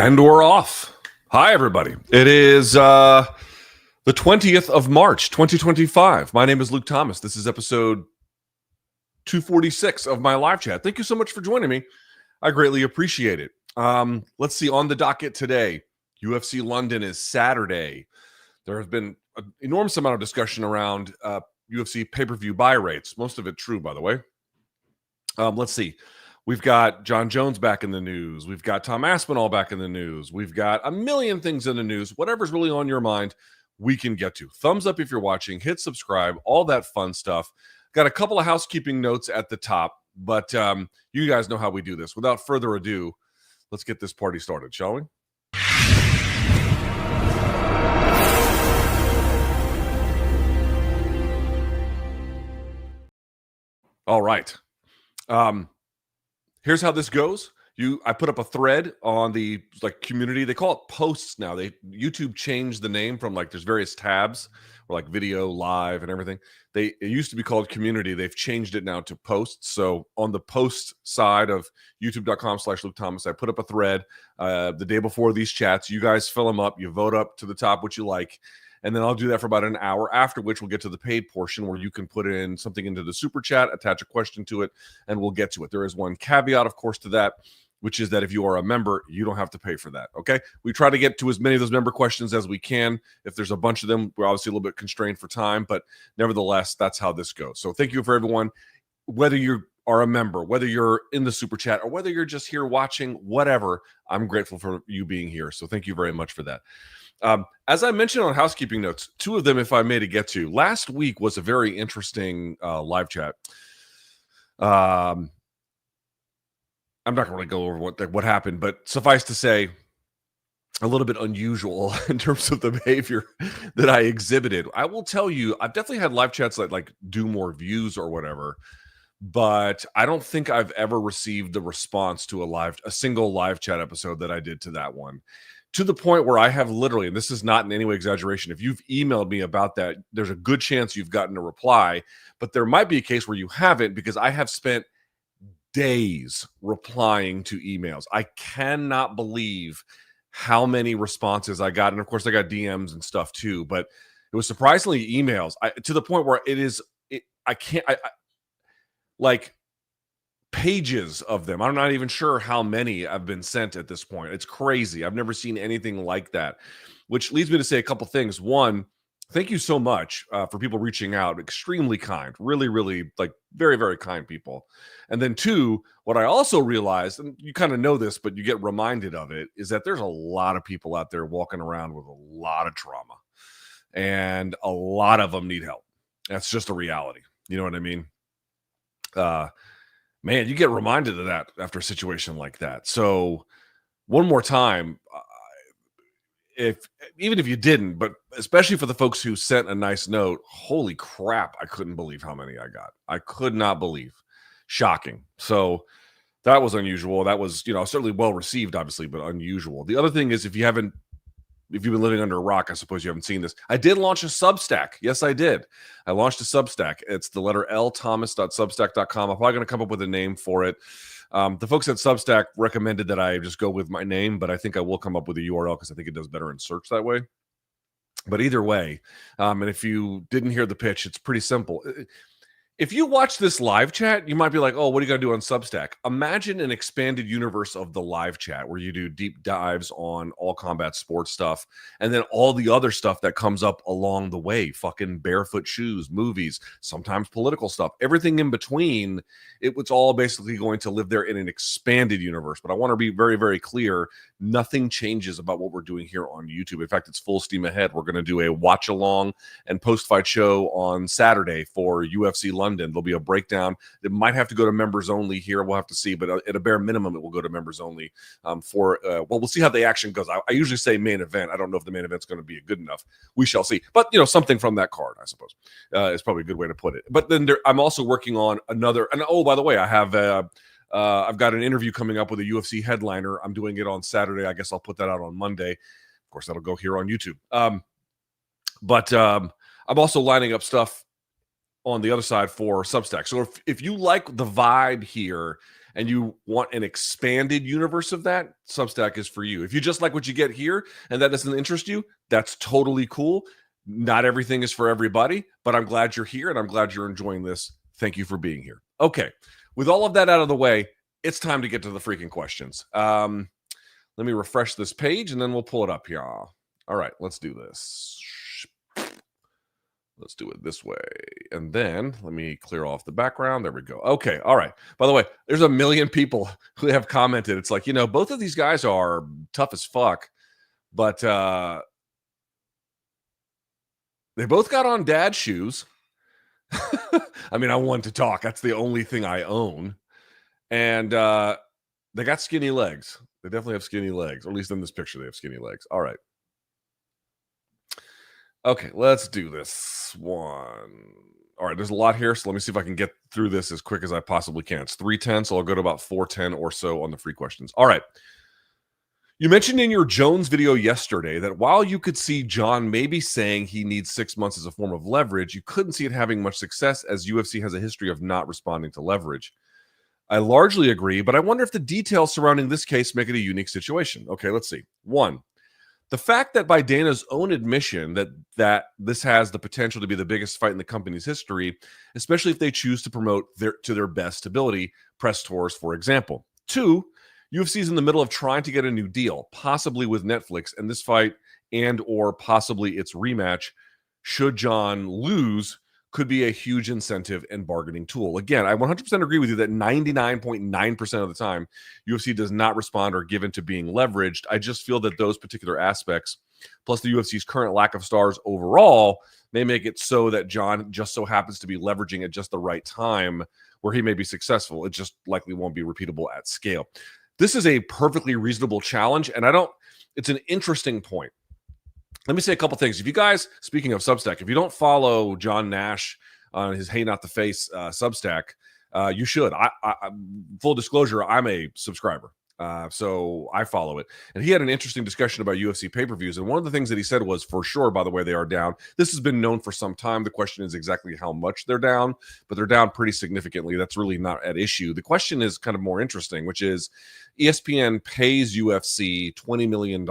And we're off. Hi, everybody. It is the 20th of March, 2025. My name is Luke Thomas. This is episode 246 of my live chat. Thank you so much for joining me. I greatly appreciate it. Let's see, on the docket today, UFC London is Saturday. There has been an enormous amount of discussion around UFC pay-per-view buy rates. Most of it true, by the way. Let's see. We've got Jon Jones back in the news. We've got Tom Aspinall back in the news. We've got a million things in the news. Whatever's really on your mind, we can get to. Thumbs up if you're watching. Hit subscribe. All that fun stuff. Got a couple of housekeeping notes at the top, but you guys know how we do this. Without further ado, let's get this party started, shall we? All right. Here's how this goes. I put up a thread on the community. They call it posts now. YouTube changed the name from there's various tabs or video, live, and everything. It used to be called community. They've changed it now to posts. So on the post side of youtube.com/Luke Thomas, I put up a thread the day before these chats. You guys fill them up. You vote up to the top what you like. And then I'll do that for about an hour, after which we'll get to the paid portion where you can put in something into the super chat, attach a question to it, and we'll get to it. There is one caveat, of course, to that, which is that if you are a member, you don't have to pay for that, okay? We try to get to as many of those member questions as we can. If there's a bunch of them, we're obviously a little bit constrained for time, but nevertheless, that's how this goes. So thank you for everyone, whether you are a member, whether you're in the super chat, or whether you're just here watching, whatever, I'm grateful for you being here. So thank you very much for that. As I mentioned on housekeeping notes, two of them, if I may, to get to. Last week was a very interesting live chat. I'm not going to really go over what happened, but suffice to say, a little bit unusual in terms of the behavior that I exhibited. I will tell you, I've definitely had live chats that do more views or whatever, but I don't think I've ever received the response to a single live chat episode that I did to that one. To the point where I have literally, and this is not in any way exaggeration, if you've emailed me about that, there's a good chance you've gotten a reply, but there might be a case where you haven't, because I have spent days replying to emails. I cannot believe how many responses I got. And of course, I got DMs and stuff too, but it was surprisingly emails to the point where pages of them. I'm not even sure how many have been sent at this point. It's crazy. I've never seen anything like that, which leads me to say a couple things. One, thank you so much for people reaching out. Extremely kind, really, really very, very kind people. And then two, what I also realized, and you kind of know this, but you get reminded of it, is that there's a lot of people out there walking around with a lot of trauma, and a lot of them need help. That's just a reality. You know what I mean? Man, you get reminded of that after a situation like that. So one more time, even if you didn't, but especially for the folks who sent a nice note, holy crap, I couldn't believe how many I got. I could not believe. Shocking. So that was unusual. That was, certainly well received, obviously, but unusual. The other thing is, if you've been living under a rock, I suppose you haven't seen this. I did launch a Substack. Yes, I did. I launched a Substack. It's the letter L, thomas.substack.com. I'm probably going to come up with a name for it. The folks at Substack recommended that I just go with my name, but I think I will come up with a URL because I think it does better in search that way. But either way, and if you didn't hear the pitch, it's pretty simple. If you watch this live chat, you might be like, oh, what are you going to do on Substack? Imagine an expanded universe of the live chat where you do deep dives on all combat sports stuff, and then all the other stuff that comes up along the way, fucking barefoot shoes, movies, sometimes political stuff, everything in between. It's all basically going to live there in an expanded universe. But I want to be very, very clear. Nothing changes about what we're doing here on YouTube. In fact, it's full steam ahead. We're going to do a watch along and post-fight show on Saturday for UFC London. There'll be a breakdown. It might have to go to members only here. We'll have to see, but at a bare minimum, it will go to members only we'll see how the action goes. I usually say main event. I don't know if the main event's going to be good enough. We shall see. But, something from that card, I suppose, is probably a good way to put it. But then I'm also working on another, and oh, by the way, I've got an interview coming up with a UFC headliner. I'm doing it on Saturday. I guess I'll put that out on Monday. Of course, that'll go here on YouTube. But I'm also lining up stuff on the other side for Substack. So if you like the vibe here and you want an expanded universe of that, Substack is for you. If you just like what you get here and that doesn't interest you, that's totally cool. Not everything is for everybody, but I'm glad you're here and I'm glad you're enjoying this. Thank you for being here. Okay, with all of that out of the way, it's time to get to the freaking questions. Let me refresh this page and then we'll pull it up here. All right, let's do this. Let's do it this way. And then let me clear off the background. There we go. Okay. All right. By the way, there's a million people who have commented. It's like, both of these guys are tough as fuck, but they both got on dad shoes. I mean, I want to talk. That's the only thing I own. And they got skinny legs. They definitely have skinny legs, or at least in this picture, they have skinny legs. All right. Okay, let's do this one. All right, there's a lot here, so let me see if I can get through this as quick as I possibly can. It's 3:10, so I'll go to about 4:10 or so on the free questions. All right. You mentioned in your Jones video yesterday that while you could see Jon maybe saying he needs 6 months as a form of leverage, you couldn't see it having much success as UFC has a history of not responding to leverage. I largely agree, but I wonder if the details surrounding this case make it a unique situation. Okay, let's see. 1. The fact that by Dana's own admission that this has the potential to be the biggest fight in the company's history, especially if they choose to promote to their best ability, press tours, for example. 2, UFC is in the middle of trying to get a new deal, possibly with Netflix, and this fight and or possibly its rematch, should Jon lose, could be a huge incentive and bargaining tool. Again, I 100% agree with you that 99.9% of the time, UFC does not respond or give into being leveraged. I just feel that those particular aspects, plus the UFC's current lack of stars overall, may make it so that Jon just so happens to be leveraging at just the right time where he may be successful. It just likely won't be repeatable at scale. This is a perfectly reasonable challenge, and it's an interesting point. Let me say a couple things. If you guys, speaking of Substack, if you don't follow John Nash on his Hey Not the Face Substack, you should. I full disclosure, I'm a subscriber. So I follow it. And he had an interesting discussion about UFC pay-per-views. And one of the things that he said was, for sure, by the way, they are down. This has been known for some time. The question is exactly how much they're down, but they're down pretty significantly. That's really not at issue. The question is kind of more interesting, which is ESPN pays UFC $20 million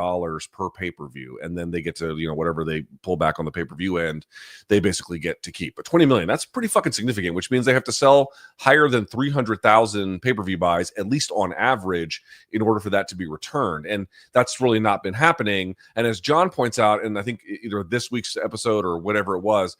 per pay-per-view, and then they get to, whatever they pull back on the pay-per-view end, they basically get to keep. But $20 million, that's pretty fucking significant, which means they have to sell higher than 300,000 pay-per-view buys, at least on average, in order for that to be returned. And that's really not been happening. And as Jon points out, and I think either this week's episode or whatever it was,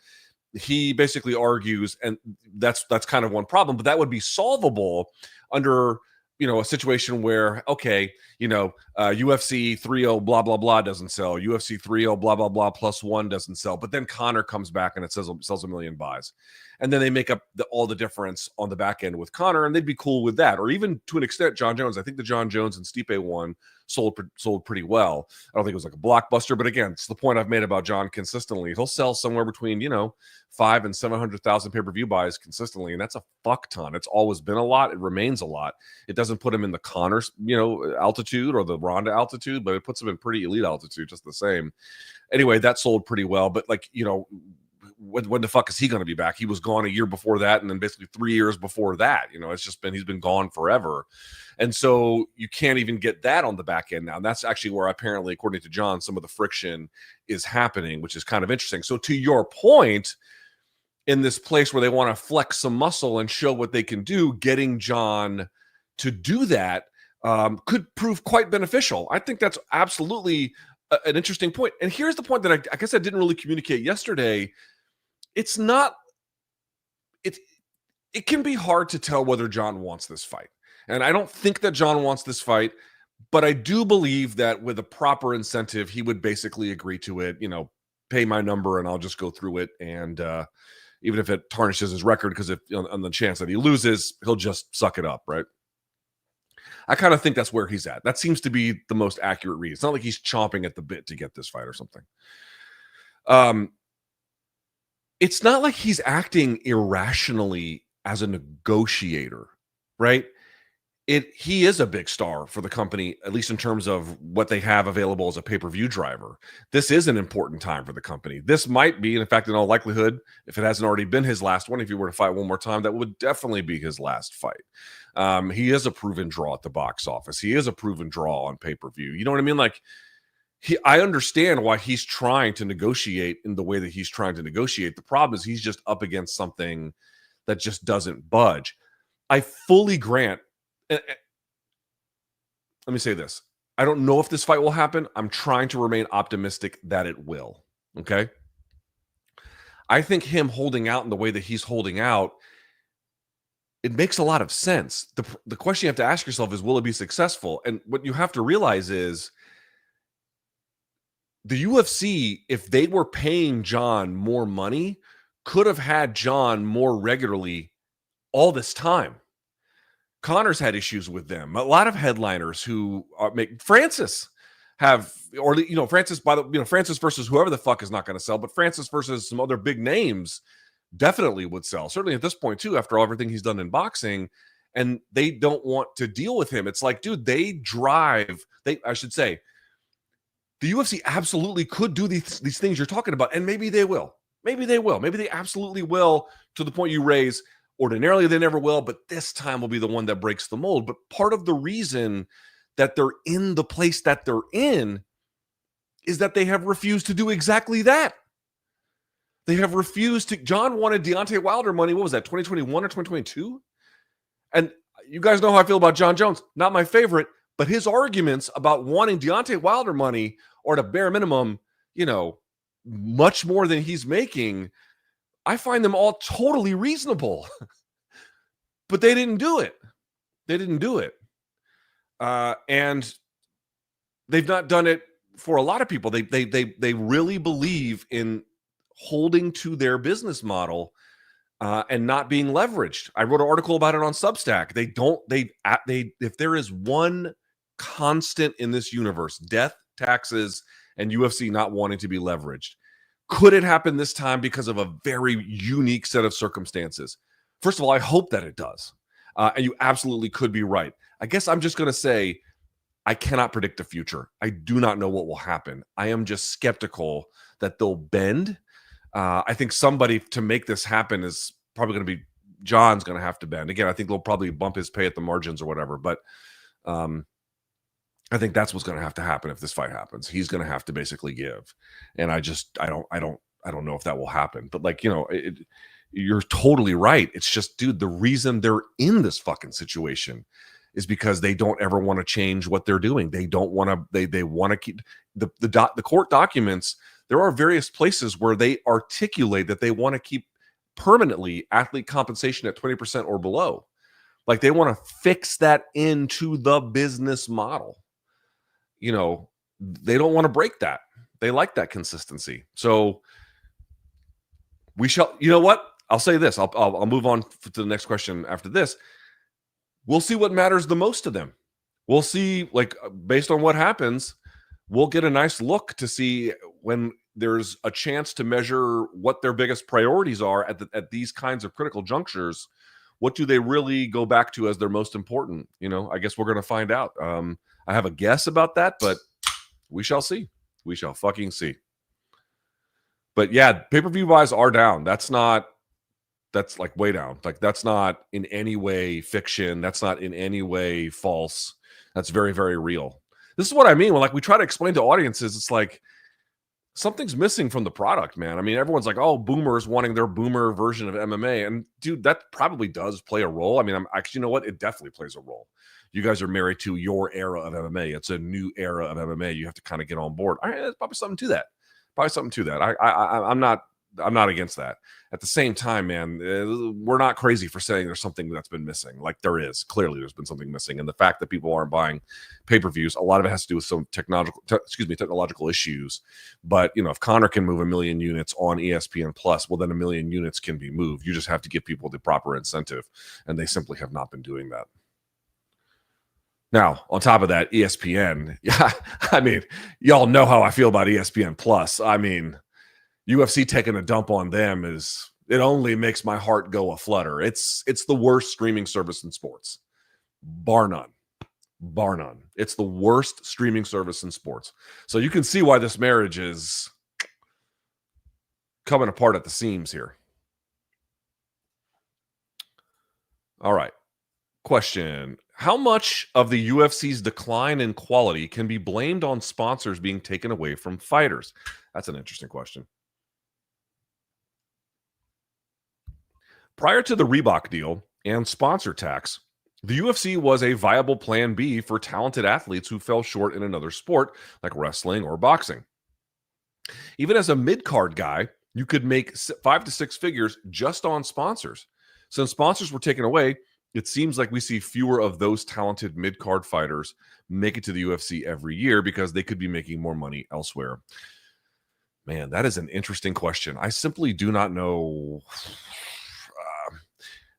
he basically argues, and that's kind of one problem, but that would be solvable under a situation where, okay, UFC 3-0 blah blah blah doesn't sell, UFC 3-0 blah blah blah +1 doesn't sell, but then Conor comes back and it sells a million buys, and then they make up all the difference on the back end with Conor, and they'd be cool with that. Or even to an extent, Jon Jones. I think the Jon Jones and Stipe one sold pretty well. I don't think it was like a blockbuster, but again, it's the point I've made about Jon consistently. He'll sell somewhere between 500,000 and 700,000 pay-per-view buys consistently, and that's a fuck ton. It's always been a lot. It remains a lot. It doesn't put him in the Conor altitude or the Ronda altitude, but it puts him in pretty elite altitude just the same. Anyway, that sold pretty well, but when the fuck is he going to be back? He was gone a year before that, and then basically 3 years before that. He's been gone forever. And so you can't even get that on the back end now. And that's actually where apparently, according to Jon, some of the friction is happening, which is kind of interesting. So to your point, in this place where they want to flex some muscle and show what they can do, getting Jon to do that could prove quite beneficial. I think that's absolutely an interesting point. And here's the point that I guess I didn't really communicate yesterday. It can be hard to tell whether Jon wants this fight. And I don't think that Jon wants this fight, but I do believe that with a proper incentive, he would basically agree to it, pay my number and I'll just go through it. And even if it tarnishes his record, because if on the chance that he loses, he'll just suck it up, right? I kind of think that's where he's at. That seems to be the most accurate read. It's not like he's chomping at the bit to get this fight or something. It's not like he's acting irrationally as a negotiator, right? He is a big star for the company, at least in terms of what they have available as a pay-per-view driver. This is an important time for the company. This might be, and in fact, in all likelihood, if it hasn't already been his last one, if he were to fight one more time, that would definitely be his last fight. He is a proven draw at the box office. He is a proven draw on pay-per-view. You know what I mean? Like, I understand why he's trying to negotiate in the way that he's trying to negotiate. The problem is he's just up against something that just doesn't budge. I fully grant. Let me say this. I don't know if this fight will happen. I'm trying to remain optimistic that it will. Okay. I think him holding out in the way that he's holding out, it makes a lot of sense. The question you have to ask yourself is, will it be successful? And what you have to realize is the UFC, if they were paying Jon more money, could have had Jon more regularly all this time. Conor's had issues with them. A lot of headliners who make Francis have, or Francis Francis versus whoever the fuck is not going to sell, but Francis versus some other big names definitely would sell. Certainly at this point too, after everything he's done in boxing, and they don't want to deal with him. It's like, dude, I should say, the UFC absolutely could do these things you're talking about, and maybe they will. Maybe they will. Maybe they absolutely will, to the point you raise. Ordinarily, they never will, but this time will be the one that breaks the mold. But part of the reason that they're in the place that they're in is that they have refused to do exactly that. They have refused to. Jon wanted Deontay Wilder money. What was that, 2021 or 2022? And you guys know how I feel about Jon Jones. Not my favorite, but his arguments about wanting Deontay Wilder money, or at a bare minimum, much more than he's making, I find them all totally reasonable. But they didn't do it. They didn't do it. And they've not done it for a lot of people. They really believe in holding to their business model and not being leveraged. I wrote an article about it on Substack. If there is one constant in this universe, death, taxes, and UFC not wanting to be leveraged. Could it happen this time because of a very unique set of circumstances? First of all, I hope that it does. And you absolutely could be right. I guess I'm just going to say I cannot predict the future. I do not know what will happen. I am just skeptical that they'll bend. I think somebody to make this happen is probably going to be Jon's going to have to bend. Again, I think they'll probably bump his pay at the margins or whatever. But I think that's what's going to have to happen if this fight happens. He's going to have to basically give. And I don't know if that will happen. But you're totally right. It's just, dude, the reason they're in this fucking situation is because they don't ever want to change what they're doing. They don't want to, they want to keep the court documents. There are various places where they articulate that they want to keep permanently athlete compensation at 20% or below. Like, they want to fix that into the business model. They don't want to break that. They like that consistency. So we shall, you know what? I'll say this. I'll move on to the next question after this. We'll see what matters the most to them. We'll see, based on what happens, we'll get a nice look to see when there's a chance to measure what their biggest priorities are at these kinds of critical junctures. What do they really go back to as their most important? I guess we're going to find out. I have a guess about that, but we shall see. We shall fucking see. But yeah, pay-per-view buys are down. That's like way down. Like, that's not in any way fiction. That's not in any way false. That's very, very real. This is what I mean when we try to explain to audiences, it's like something's missing from the product, man. I mean, everyone's like, oh, boomers wanting their boomer version of MMA. And dude, that probably does play a role. I mean, I'm actually, you know what? It definitely plays a role. You guys are married to your era of MMA. It's a new era of MMA. You have to kind of get on board. All right, there's probably something to that. I'm not against that. At the same time, man, we're not crazy for saying there's something that's been missing. Like, there is. Clearly, there's been something missing. And the fact that people aren't buying pay-per-views, a lot of it has to do with some technological issues. But, if Conor can move 1 million units on ESPN Plus, well, then 1 million units can be moved. You just have to give people the proper incentive. And they simply have not been doing that. Now, on top of that, ESPN, yeah, I mean, y'all know how I feel about ESPN Plus. I mean, UFC taking a dump on them it only makes my heart go a flutter. It's the worst streaming service in sports, bar none. Bar none. It's the worst streaming service in sports. So you can see why this marriage is coming apart at the seams here. All right. Question: how much of the UFC's decline in quality can be blamed on sponsors being taken away from fighters? That's an interesting question. Prior to the Reebok deal and sponsor tax, the UFC was a viable plan B for talented athletes who fell short in another sport like wrestling or boxing. Even as a mid card guy, you could make 5 to 6 figures just on sponsors. Since sponsors were taken away, it seems like we see fewer of those talented mid card fighters make it to the UFC every year because they could be making more money elsewhere. Man, that is an interesting question. I simply do not know.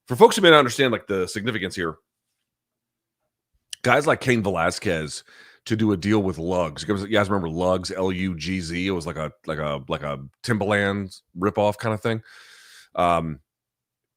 For folks who may not understand like the significance here, guys like Cain Velasquez to do a deal with Lugs. You guys remember Lugs, Lugz? It was like a Timberland ripoff kind of thing.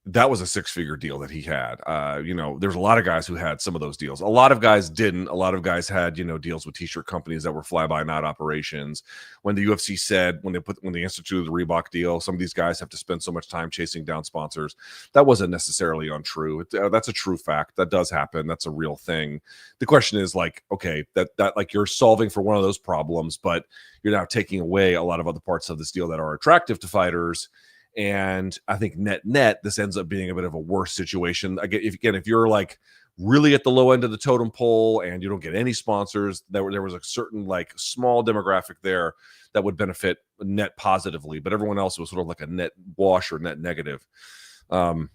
That was a 6-figure deal that he had. There's a lot of guys who had some of those deals. A lot of guys didn't. A lot of guys had, deals with t-shirt companies that were fly-by-night operations. When the UFC said, when they instituted the Reebok deal, some of these guys have to spend so much time chasing down sponsors. That wasn't necessarily untrue. That's a true fact. That does happen. That's a real thing. The question is like, okay, that like you're solving for one of those problems, but you're now taking away a lot of other parts of this deal that are attractive to fighters. And I think net, this ends up being a bit of a worse situation. If you're like really at the low end of the totem pole and you don't get any sponsors, there was a certain like small demographic there that would benefit net positively, but everyone else was sort of like a net wash or net negative. How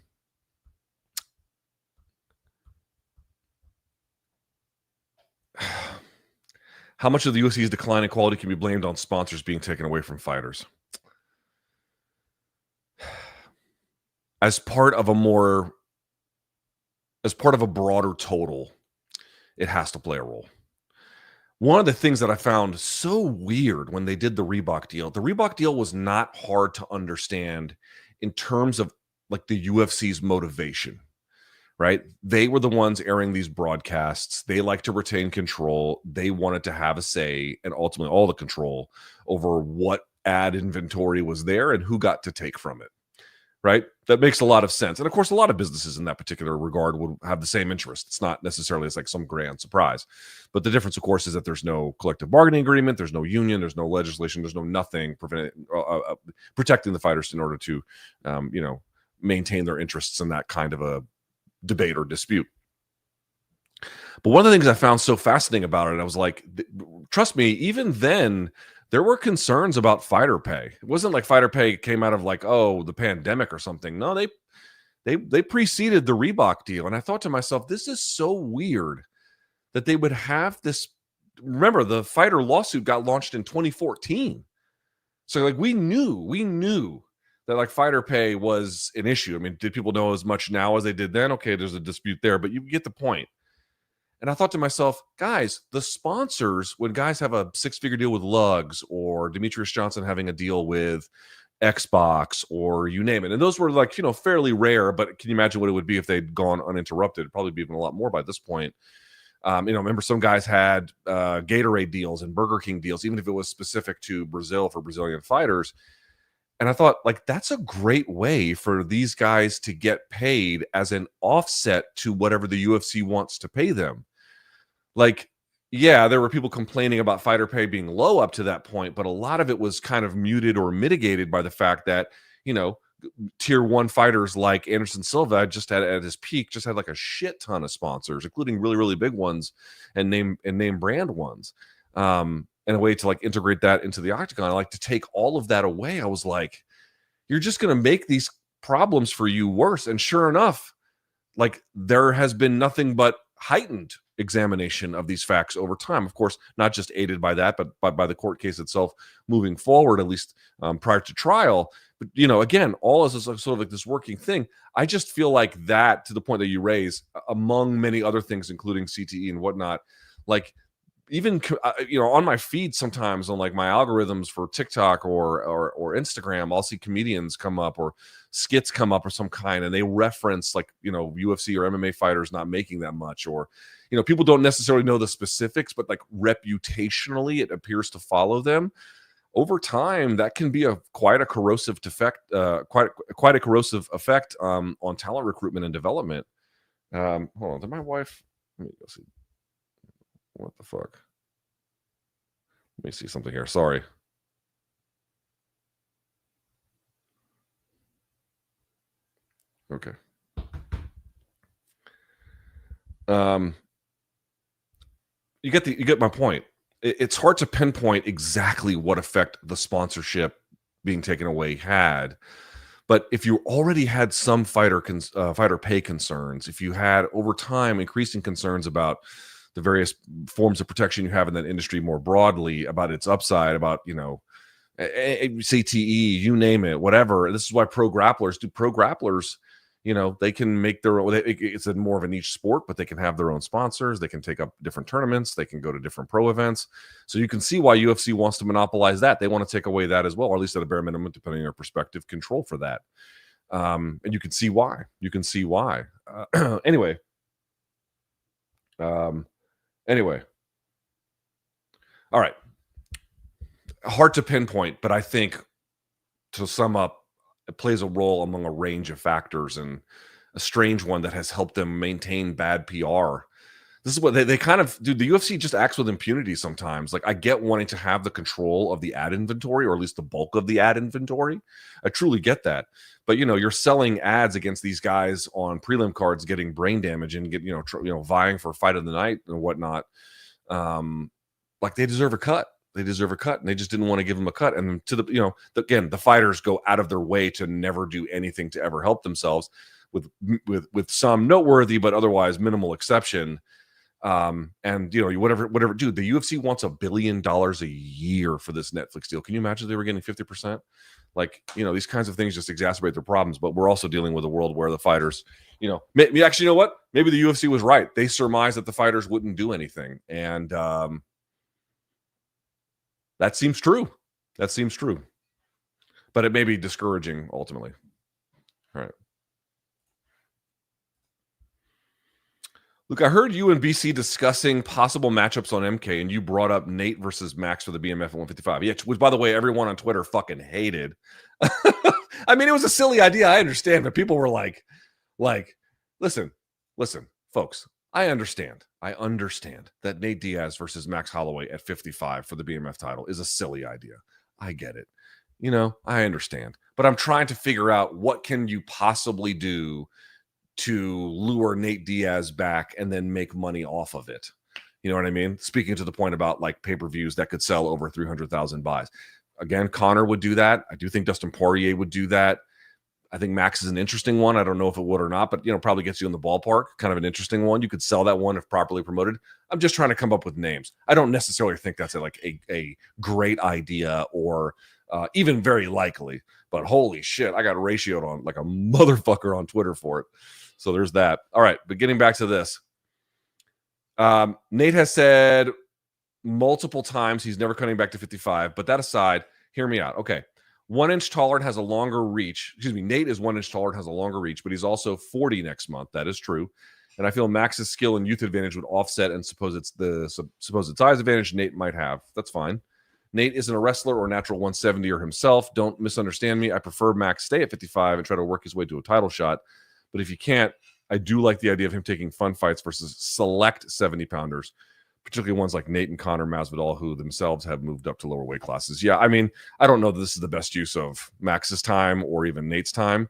much of the UFC's decline in quality can be blamed on sponsors being taken away from fighters? As part of a broader total, it has to play a role. One of the things that I found so weird when they did the Reebok deal was not hard to understand in terms of like the UFC's motivation, right? They were the ones airing these broadcasts. They like to retain control. They wanted to have a say and ultimately all the control over what ad inventory was there and who got to take from it. Right? That makes a lot of sense. And of course, a lot of businesses in that particular regard would have the same interest. It's not necessarily like some grand surprise. But the difference, of course, is that there's no collective bargaining agreement, there's no union, there's no legislation, there's no nothing protecting the fighters in order to, maintain their interests in that kind of a debate or dispute. But one of the things I found so fascinating about it, I was like, trust me, even then, there were concerns about fighter pay. It wasn't like fighter pay came out of like, oh, the pandemic or something. No, they preceded the Reebok deal. And I thought to myself, this is so weird that they would have this. Remember, the fighter lawsuit got launched in 2014. So like we knew that like fighter pay was an issue. I mean, did people know as much now as they did then? Okay, there's a dispute there, but you get the point. And I thought to myself, guys, the sponsors, when guys have a 6-figure deal with Lugs or Demetrius Johnson having a deal with Xbox or you name it. And those were like, fairly rare, but can you imagine what it would be if they'd gone uninterrupted? It'd probably be even a lot more by this point. Remember some guys had Gatorade deals and Burger King deals, even if it was specific to Brazil for Brazilian fighters. And I thought, like, that's a great way for these guys to get paid as an offset to whatever the UFC wants to pay them. Like, yeah, there were people complaining about fighter pay being low up to that point, but a lot of it was kind of muted or mitigated by the fact that, tier 1 fighters like Anderson Silva just had at his peak, just had like a shit ton of sponsors, including really, really big ones and name brand ones. And a way to like integrate that into the octagon. I like to take all of that away. I was like, you're just going to make these problems for you worse. And sure enough, like there has been nothing but heightened examination of these facts over time. Of course, not just aided by that, but by the court case itself moving forward, at least prior to trial. But, again, all is sort of like this working thing. I just feel like that, to the point that you raise, among many other things, including CTE and whatnot, like even, on my feed sometimes on like my algorithms for TikTok or Instagram, I'll see comedians come up or skits come up or some kind, and they reference like, UFC or MMA fighters not making that much, or, people don't necessarily know the specifics, but like reputationally, it appears to follow them. Over time, that can be quite a corrosive effect on talent recruitment and development. Hold on. Did my wife? Let me go see. What the fuck? Let me see something here. Sorry. Okay. You get my point. It's hard to pinpoint exactly what effect the sponsorship being taken away had. But if you already had some fighter pay concerns, if you had over time increasing concerns about the various forms of protection you have in that industry more broadly, about its upside, about, CTE, you name it, whatever. This is why pro grapplers, they can make their own. It's more of a niche sport, but they can have their own sponsors. They can take up different tournaments. They can go to different pro events. So you can see why UFC wants to monopolize that. They want to take away that as well, or at least at a bare minimum, depending on your perspective, control for that. And you can see why. Anyway. All right. Hard to pinpoint, but I think, to sum up, it plays a role among a range of factors, and a strange one that has helped them maintain bad PR. This is what they kind of do. The UFC just acts with impunity sometimes. Like, I get wanting to have the control of the ad inventory, or at least the bulk of the ad inventory. I truly get that. But, you're selling ads against these guys on prelim cards, getting brain damage and vying for fight of the night and whatnot. Like, they deserve a cut. They deserve a cut, and they just didn't want to give them a cut. And again, the fighters go out of their way to never do anything to ever help themselves, with some noteworthy but otherwise minimal exception. And whatever, dude, the UFC wants $1 billion a year for this Netflix deal. Can you imagine if they were getting 50%? Like, these kinds of things just exacerbate their problems. But we're also dealing with a world where the fighters, actually, you know what? Maybe the UFC was right. They surmised that the fighters wouldn't do anything. And that seems true. But it may be discouraging ultimately. All right. Look, I heard you and BC discussing possible matchups on MK, and you brought up Nate versus Max for the BMF at 155. Yeah, which, by the way, everyone on Twitter fucking hated. I mean, it was a silly idea. I understand, but people were like, listen, folks. I understand that Nate Diaz versus Max Holloway at 55 for the BMF title is a silly idea. I get it. I understand. But I'm trying to figure out, what can you possibly do to lure Nate Diaz back and then make money off of it? You know what I mean? Speaking to the point about, like, pay-per-views that could sell over 300,000 buys. Again, Conor would do that. I do think Dustin Poirier would do that. I think Max is an interesting one. I don't know if it would or not, but, probably gets you in the ballpark. Kind of an interesting one. You could sell that one if properly promoted. I'm just trying to come up with names. I don't necessarily think that's a great idea, or even very likely. But holy shit, I got ratioed on like a motherfucker on Twitter for it. So there's that. All right, but getting back to this. Nate has said multiple times he's never cutting back to 55. But that aside, hear me out. Okay. 1 inch taller and has a longer reach. Excuse me, Nate is 1 inch taller and has a longer reach, but he's also 40 next month. That is true. And I feel Max's skill and youth advantage would offset and supposed size advantage Nate might have. That's fine. Nate isn't a wrestler or natural 170er himself. Don't misunderstand me. I prefer Max stay at 55 and try to work his way to a title shot. But if you can't, I do like the idea of him taking fun fights versus select 70-pounders. Particularly ones like Nate and Conor Masvidal, who themselves have moved up to lower weight classes. Yeah, I mean, I don't know that this is the best use of Max's time or even Nate's time.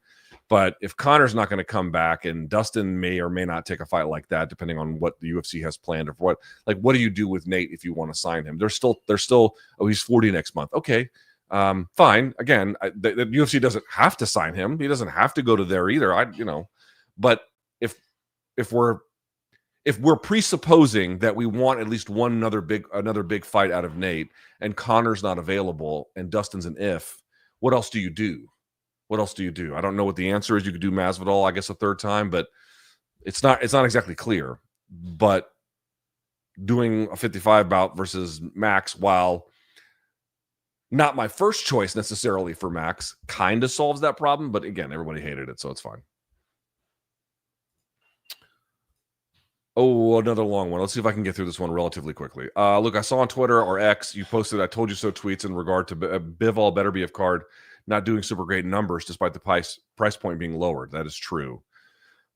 But if Conor's not going to come back, and Dustin may or may not take a fight like that, depending on what the UFC has planned, or what do you do with Nate if you want to sign him? They're still, he's 40 next month. Okay, fine. Again, the UFC doesn't have to sign him. He doesn't have to go to there either. But if we're presupposing that we want at least another big fight out of Nate, and Conor's not available, and Dustin's an if, what else do you do? I don't know what the answer is. You could do Masvidal, I guess, a third time, but it's not exactly clear. But doing a 55 bout versus Max, while not my first choice necessarily for Max, kind of solves that problem. But again, everybody hated it, so it's fine. Oh, another long one. Let's see if I can get through this one relatively quickly. Look, I saw on Twitter or X, you posted "I told you so" tweets in regard to Bivol Beterbiev card not doing super great numbers despite the price point being lowered. That is true.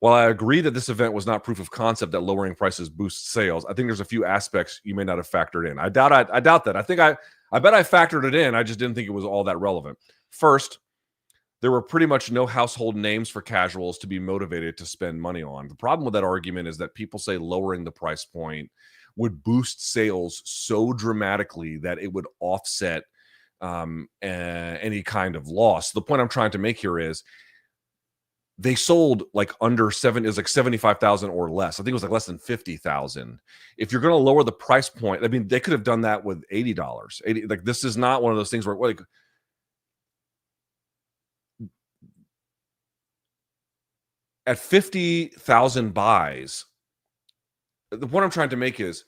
While I agree that this event was not proof of concept that lowering prices boosts sales, I think there's a few aspects you may not have factored in. I doubt that. I bet I factored it in. I just didn't think it was all that relevant. First, there were pretty much no household names for casuals to be motivated to spend money on. The problem with that argument is that people say lowering the price point would boost sales so dramatically that it would offset any kind of loss. The point I'm trying to make here is they sold like under is like 75,000 or less. I think it was like less than 50,000. If you're going to lower the price point, I mean, they could have done that with $80. Like this is not one of those things where like at 50,000 buys. The point I'm trying to make is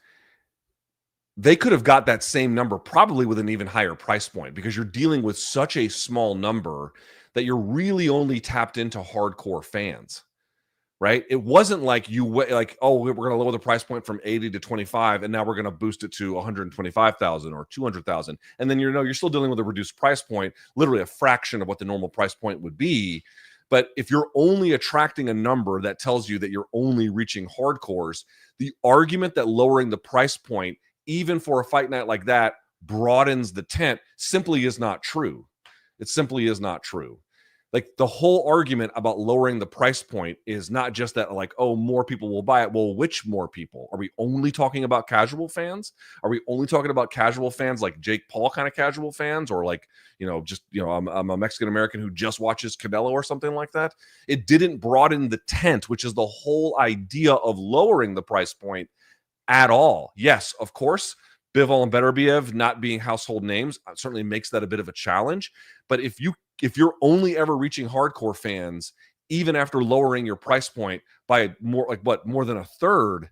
they could have got that same number probably with an even higher price point because you're dealing with such a small number that you're really only tapped into hardcore fans, right? It wasn't like oh, we're going to lower the price point from 80 to 25 and now we're going to boost it to 125,000 or 200,000. And then you're still dealing with a reduced price point, literally a fraction of what the normal price point would be. But if you're only attracting a number that tells you that you're only reaching hardcores, the argument that lowering the price point, even for a fight night like that, broadens the tent simply is not true. It simply is not true. Like the whole argument about lowering the price point is not just that like, oh, more people will buy it. Well, which more people? Are we only talking about casual fans? Are we only talking about casual fans like Jake Paul kind of casual fans, or like, I'm a Mexican American who just watches Canelo or something like that? It didn't broaden the tent, which is the whole idea of lowering the price point at all. Yes, of course, Bivol and Beterbiev not being household names certainly makes that a bit of a challenge. But if you're only ever reaching hardcore fans, even after lowering your price point by more than a third,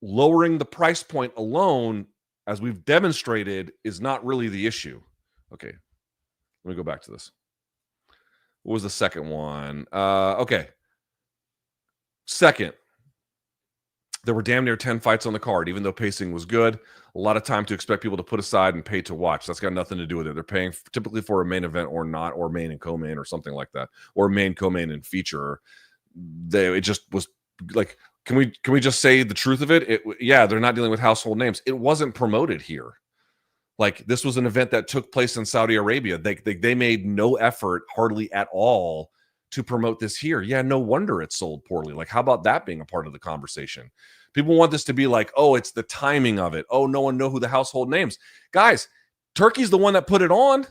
lowering the price point alone, as we've demonstrated, is not really the issue. Okay, let me go back to this. What was the second one? Okay. Second, there were damn near 10 fights on the card, even though pacing was good. A lot of time to expect people to put aside and pay to watch. That's got nothing to do with it. They're paying typically for a main event or not, or main and co-main or something like that, or main, co-main, and feature. It just was like, can we just say the truth of it? Yeah, they're not dealing with household names. It wasn't promoted here. Like this was an event that took place in Saudi Arabia. They made no effort, hardly at all, to promote this here. Yeah, no wonder it sold poorly. Like, how about that being a part of the conversation? People want this to be like, oh, it's the timing of it. Oh, no one know who the household names. Guys, Turkey's the one that put it on.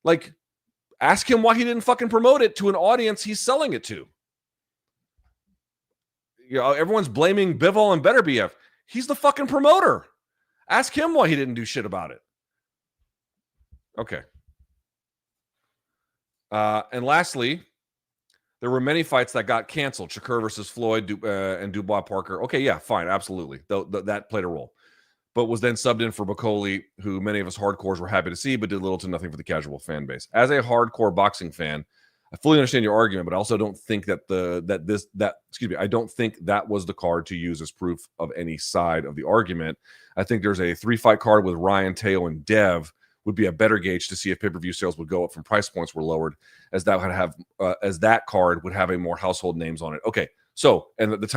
Like, ask him why he didn't fucking promote it to an audience he's selling it to. Everyone's blaming Bivol and Beterbiev. He's the fucking promoter. Ask him why he didn't do shit about it. Okay. And lastly, there were many fights that got canceled. Shakur versus Floyd and Dubois Parker. Okay, yeah, fine, absolutely. That played a role. But was then subbed in for Bacoli, who many of us hardcores were happy to see, but did little to nothing for the casual fan base. As a hardcore boxing fan, I fully understand your argument, but I also don't think I don't think that was the card to use as proof of any side of the argument. I think there's a 3-fight card with Ryan, Teo, and Dev would be a better gauge to see if pay-per-view sales would go up from price points were lowered, as that card would have a more household names on it. Okay, so and the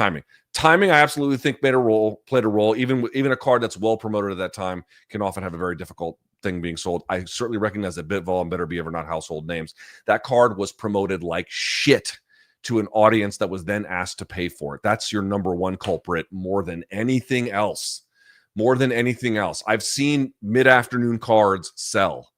timing, I absolutely think played a role. Even a card that's well promoted at that time can often have a very difficult thing being sold. I certainly recognize that Bivol and Beterbiev are not household names. That card was promoted like shit to an audience that was then asked to pay for it. That's your number one culprit more than anything else. I've seen mid-afternoon cards sell.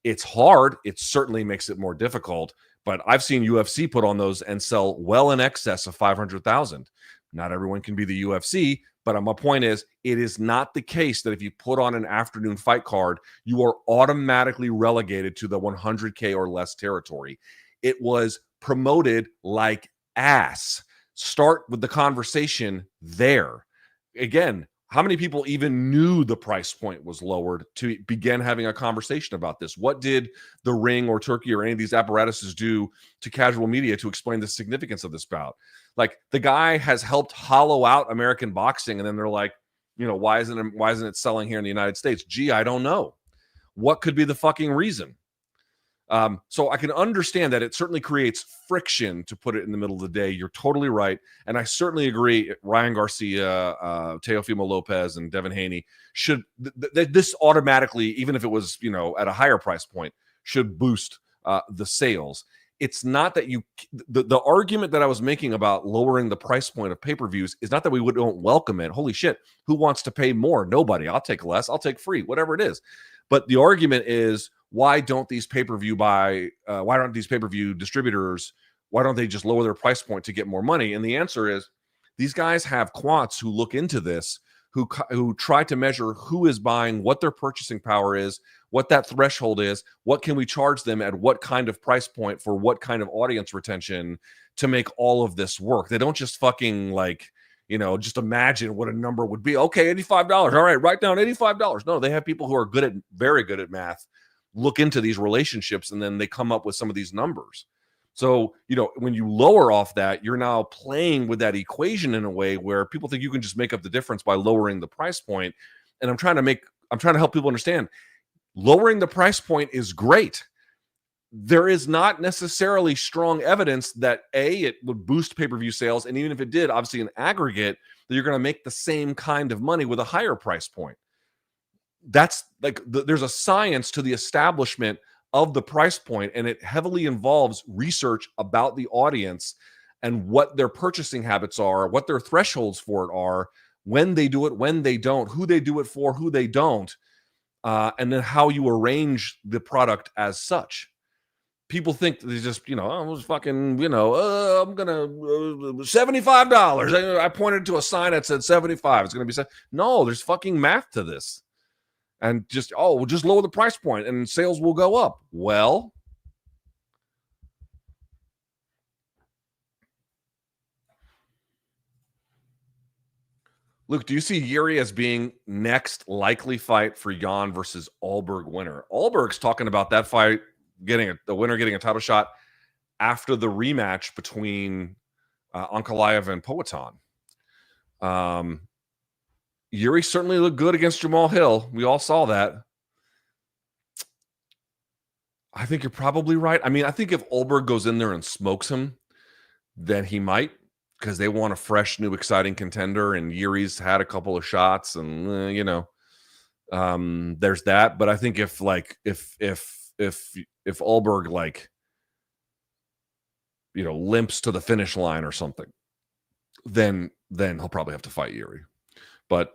It's hard. It certainly makes it more difficult, but I've seen UFC put on those and sell well in excess of 500,000. Not everyone can be the UFC, but my point is, it is not the case that if you put on an afternoon fight card, you are automatically relegated to the 100K or less territory. It was promoted like ass. Start with the conversation there. Again, how many people even knew the price point was lowered to begin having a conversation about this? What did the Ring or Turkey or any of these apparatuses do to casual media to explain the significance of this bout? Like, the guy has helped hollow out American boxing, and then they're like, why isn't it selling here in the United States? Gee, I don't know. What could be the fucking reason? So I can understand that it certainly creates friction to put it in the middle of the day. You're totally right. And I certainly agree. Ryan Garcia, Teofimo Lopez, and Devin Haney should, this automatically, even if it was, at a higher price point, should boost the sales. It's not that the argument that I was making about lowering the price point of pay-per-views is not that we don't welcome it. Holy shit, who wants to pay more? Nobody. I'll take less. I'll take free, whatever it is. But the argument is, why don't these pay-per-view distributors, why don't they just lower their price point to get more money? And the answer is, these guys have quants who look into this, who try to measure who is buying, what their purchasing power is, what that threshold is, what can we charge them at what kind of price point for what kind of audience retention to make all of this work. They don't just fucking just imagine what a number would be. Okay, $85. All right, write down $85. No, they have people who are very good at math, look into these relationships, and then they come up with some of these numbers. So, when you lower off that, you're now playing with that equation in a way where people think you can just make up the difference by lowering the price point. And I'm trying to help people understand, lowering the price point is great. There is not necessarily strong evidence that it would boost pay-per-view sales. And even if it did, obviously in aggregate, that you're going to make the same kind of money with a higher price point. That's there's a science to the establishment of the price point, and it heavily involves research about the audience and what their purchasing habits are, what their thresholds for it are, when they do it, when they don't, who they do it for, who they don't, and then how you arrange the product as such. People think they just, I'm fucking, I'm gonna $75. I pointed to a sign that said 75. It's gonna be no. There's fucking math to this. And just, we'll just lower the price point and sales will go up. Well, Luke, do you see Gurri as being next likely fight for Jan versus Alberg winner? Alberg's talking about that fight, the winner getting a title shot after the rematch between Ankalaev and Poatan. Gurri certainly looked good against Jamal Hill. We all saw that. I think you're probably right. I mean, I think if Alberg goes in there and smokes him, then he might, because they want a fresh, new, exciting contender, and Gurri's had a couple of shots, and there's that. But I think if Alberg limps to the finish line or something, then he'll probably have to fight Gurri. But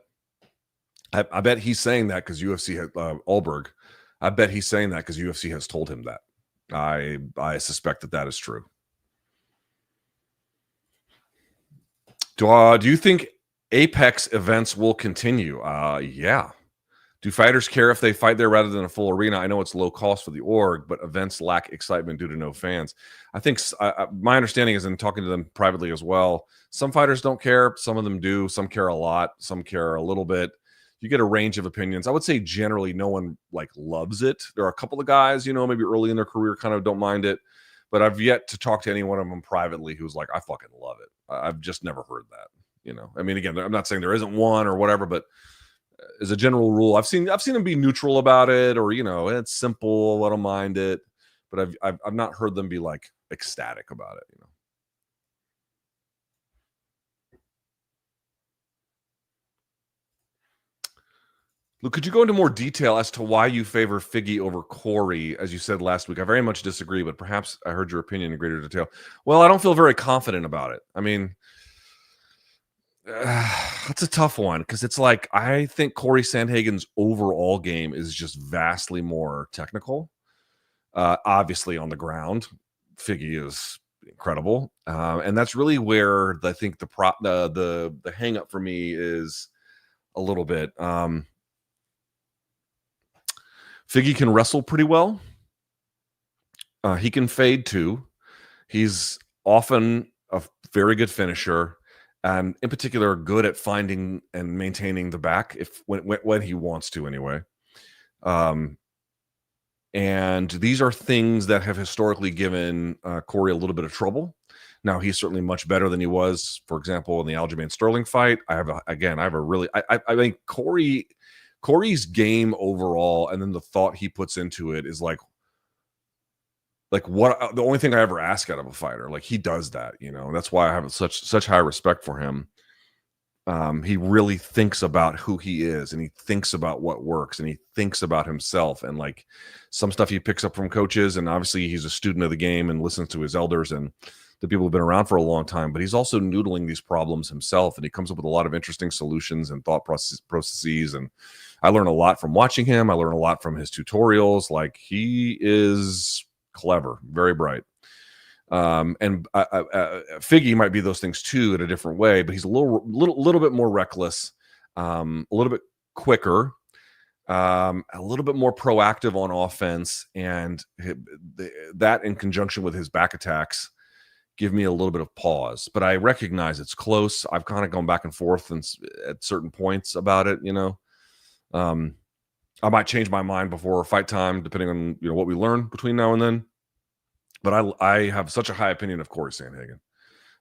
I bet he's saying that because UFC had Alberg. I bet he's saying that because UFC has told him that. I suspect that is true. Do you think Apex events will continue? Yeah. Do fighters care if they fight there rather than a full arena? I know it's low cost for the org, but events lack excitement due to no fans. I think my understanding is, in talking to them privately as well, some fighters don't care. Some of them do. Some care a lot. Some care a little bit. You get a range of opinions. I would say generally no one loves it. There are a couple of guys, maybe early in their career kind of don't mind it, but I've yet to talk to any one of them privately who's like, I fucking love it. I've just never heard that. I mean, again, I'm not saying there isn't one or whatever, but as a general rule, I've seen them be neutral about it, or it's simple, I don't mind it, but I've not heard them be ecstatic about it. Luke, could you go into more detail as to why you favor Figgy over Cory, as you said last week? I very much disagree, but perhaps I heard your opinion in greater detail. Well, I don't feel very confident about it. I mean, that's a tough one, because it's I think Cory Sandhagen's overall game is just vastly more technical. Obviously, on the ground, Figgy is incredible, and that's really where I think the hang up for me is a little bit. Figgy can wrestle pretty well. He can fade too. He's often a very good finisher, and in particular, good at finding and maintaining the back when he wants to, anyway. And these are things that have historically given Cory a little bit of trouble. Now, he's certainly much better than he was, for example, in the Aljamain Sterling fight. I think Cory's game overall, and then the thought he puts into it, is like what the only thing I ever ask out of a fighter. Like he does that, you know. That's why I have such high respect for him. He really thinks about who he is, and he thinks about what works, and he thinks about himself, and like some stuff he picks up from coaches, and obviously he's a student of the game and listens to his elders and the people who've been around for a long time, but he's also noodling these problems himself, and he comes up with a lot of interesting solutions and thought processes. And I learn a lot from watching him. I learn a lot from his tutorials. Like he is clever, very bright. And Figgy might be those things too in a different way, but he's a little bit more reckless, a little bit quicker, a little bit more proactive on offense, and that in conjunction with his back attacks give me a little bit of pause. But I recognize it's close. I've kind of gone back and forth at certain points about it, you know. I might change my mind before fight time, depending on what we learn between now and then. But I have such a high opinion of Cory Sandhagen.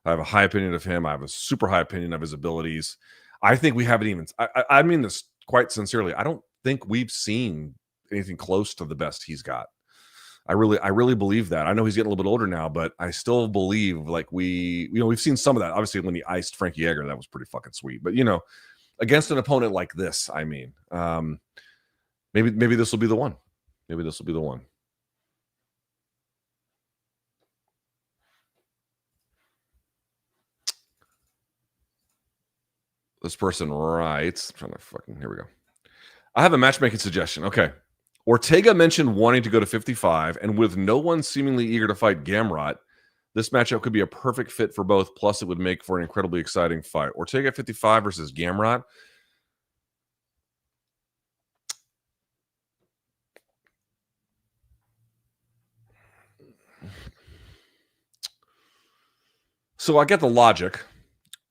I have a high opinion of him. I have a super high opinion of his abilities. I think we haven't even. I mean this quite sincerely. I don't think we've seen anything close to the best he's got. I really believe that. I know he's getting a little bit older now, but I still believe like we've seen some of that. Obviously, when he iced Frankie Edgar, that was pretty fucking sweet. But against an opponent like this, I mean, maybe this will be the one. Maybe this will be the one. This person writes, here we go. I have a matchmaking suggestion. Okay. Ortega mentioned wanting to go to 55, and with no one seemingly eager to fight Gamrot, this matchup could be a perfect fit for both. Plus, it would make for an incredibly exciting fight. Ortega 55 versus Gamrot. So I get the logic.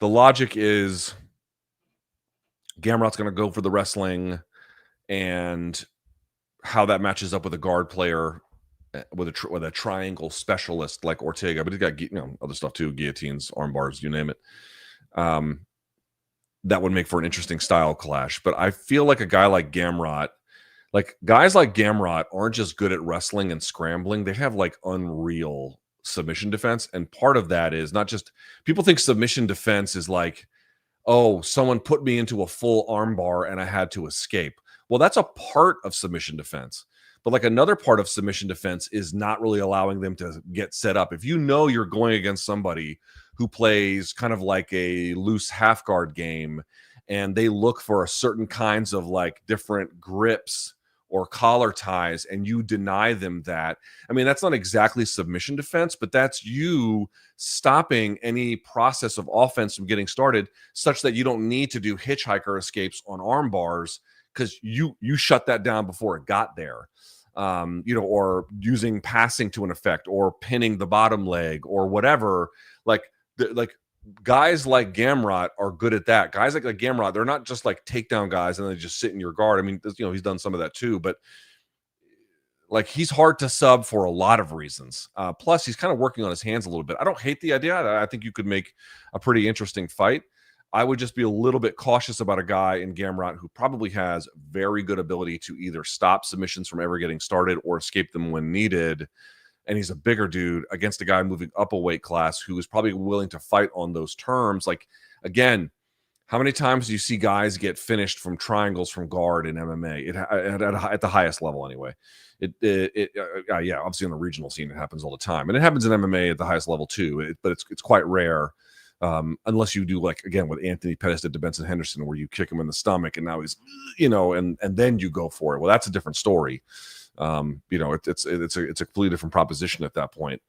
The logic is Gamrot's going to go for the wrestling, and how that matches up with a guard player with a triangle specialist like Ortega, but he's got other stuff too, guillotines, arm bars, you name it. That would make for an interesting style clash. But I feel like a guy like Gamrot, like guys like Gamrot aren't just good at wrestling and scrambling. They have like unreal submission defense, and part of that is not just people think submission defense is like, oh, someone put me into a full arm bar and I had to escape. Well, that's a part of submission defense. But like another part of submission defense is not really allowing them to get set up. If you know you're going against somebody who plays kind of like a loose half guard game, and they look for a certain kinds of like different grips or collar ties, and you deny them that, I mean, that's not exactly submission defense, but that's you stopping any process of offense from getting started such that you don't need to do hitchhiker escapes on arm bars, because you shut that down before it got there. Or using passing to an effect, or pinning the bottom leg, or whatever. Like guys like Gamrot are good at that. Guys like Gamrot, they're not just like takedown guys and they just sit in your guard. I mean, he's done some of that too, but like he's hard to sub for a lot of reasons. Plus, he's kind of working on his hands a little bit. I don't hate the idea. I think you could make a pretty interesting fight. I would just be a little bit cautious about a guy in Gamrot who probably has very good ability to either stop submissions from ever getting started or escape them when needed. And he's a bigger dude against a guy moving up a weight class who is probably willing to fight on those terms. Like, again, how many times do you see guys get finished from triangles from guard in MMA? At the highest level, anyway. Yeah, obviously on the regional scene, it happens all the time. And it happens in MMA at the highest level too, but it's quite rare. Unless you do like, again, what Anthony Pettis did to Benson Henderson, where you kick him in the stomach and now he's, and then you go for it. Well, that's a different story. It's a completely different proposition at that point.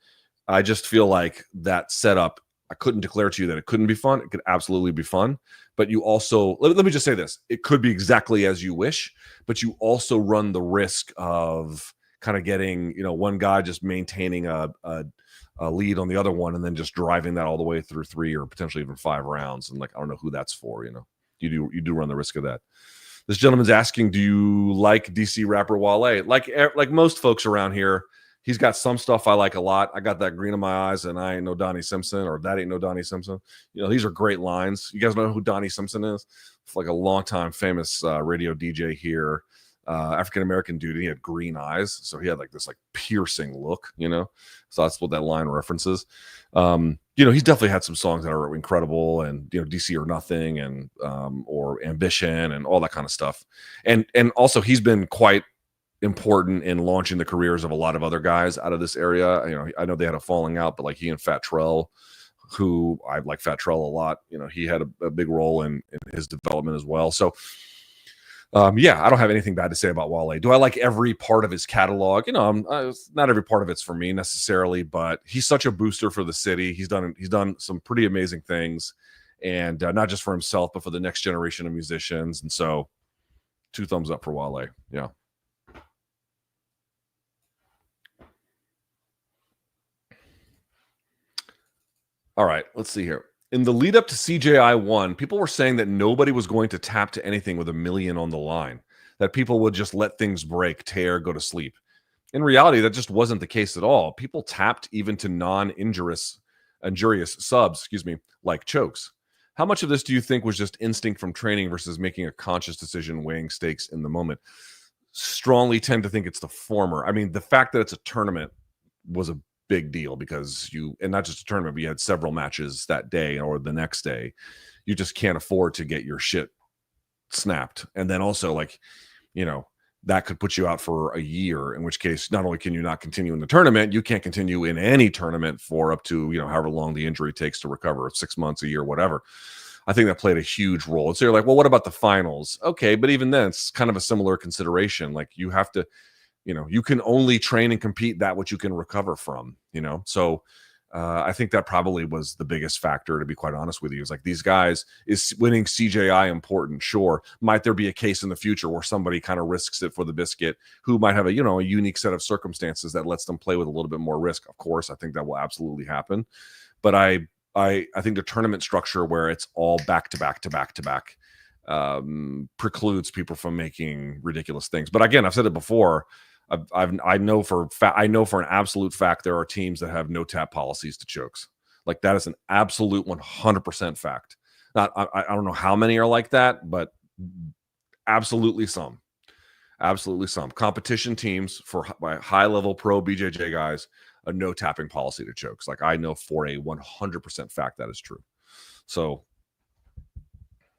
I just feel like that setup, I couldn't declare to you that it couldn't be fun. It could absolutely be fun, but you also, let me just say this, it could be exactly as you wish, but you also run the risk of kind of getting, one guy just maintaining a lead on the other one and then just driving that all the way through 3 or potentially even 5 rounds. And like, I don't know who that's for, you do run the risk of that. This gentleman's asking, do you like DC rapper Wale? Like most folks around here, he's got some stuff I like a lot. I got that green in my eyes and I ain't no Donnie Simpson, or that ain't no Donnie Simpson. These are great lines. You guys know who Donnie Simpson is? It's like a longtime famous radio DJ here. African-American dude. He had green eyes. So he had like this like piercing look, you know? So that's what that line references. He's definitely had some songs that are incredible, and, DC or Nothing, and, or Ambition, and all that kind of stuff. And also he's been quite important in launching the careers of a lot of other guys out of this area. I know they had a falling out, but like he and Fat Trell, who I like Fat Trell a lot, he had a big role in his development as well. So, I don't have anything bad to say about Wale. Do I like every part of his catalog? Not every part of it's for me necessarily, but he's such a booster for the city. He's done some pretty amazing things, and not just for himself, but for the next generation of musicians. And so 2 thumbs up for Wale. Yeah. All right, let's see here. In the lead up to CJI 1, people were saying that nobody was going to tap to anything with $1 million on the line, that people would just let things break, tear, go to sleep. In reality, that just wasn't the case at all. People tapped even to injurious subs, like chokes. How much of this do you think was just instinct from training versus making a conscious decision, weighing stakes in the moment? Strongly tend to think it's the former. I mean, the fact that it's a tournament was a big deal, because and not just a tournament, but you had several matches that day or the next day. You just can't afford to get your shit snapped. And then also, that could put you out for a year, in which case not only can you not continue in the tournament, you can't continue in any tournament for up to, however long the injury takes to recover, 6 months, a year, whatever. I think that played a huge role. And so you're like, well, what about the finals? Okay, but even then, it's kind of a similar consideration. Like, you have to, you can only train and compete that which you can recover from, So I think that probably was the biggest factor, to be quite honest with you. Is like, these guys, is winning CJI important? Sure. Might there be a case in the future where somebody kind of risks it for the biscuit, who might have a unique set of circumstances that lets them play with a little bit more risk? Of course, I think that will absolutely happen. But I think the tournament structure, where it's all back to back to back to back, precludes people from making ridiculous things. But again, I've said it before. I know for an absolute fact there are teams that have no tap policies to chokes. Like, that is an absolute 100% fact. I don't know how many are like that, but absolutely some. Absolutely some. Competition teams for high level pro BJJ guys, a no tapping policy to chokes. Like, I know for a 100% fact that is true. So,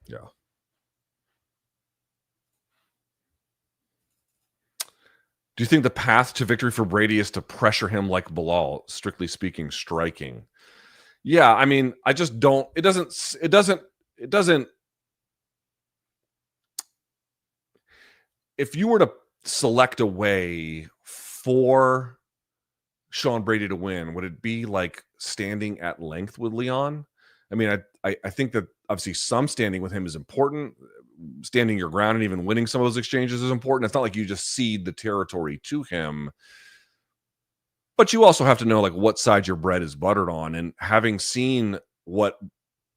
yeah. Do you think the path to victory for Brady is to pressure him like Bilal, strictly speaking, striking? Yeah, I mean, I just don't. It doesn't. If you were to select a way for Sean Brady to win, would it be like standing at length with Leon? I mean, I think that obviously some standing with him is important. Standing your ground and even winning some of those exchanges is important. It's not like you just cede the territory to him, but you also have to know like what side your bread is buttered on. And having seen what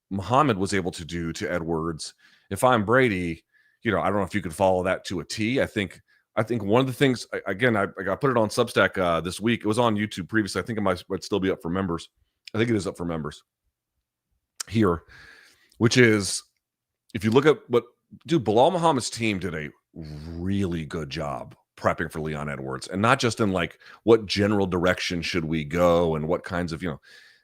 Muhammad was able to do to Edwards, if I'm Brady, I don't know if you could follow that to a T. I think one of the things, again, I put it on Substack this week. It was on YouTube previously. I think it might still be up for members. I think it is up for members here, which is, if you look at Bilal Muhammad's team did a really good job prepping for Leon Edwards, and not just in like what general direction should we go and what kinds of,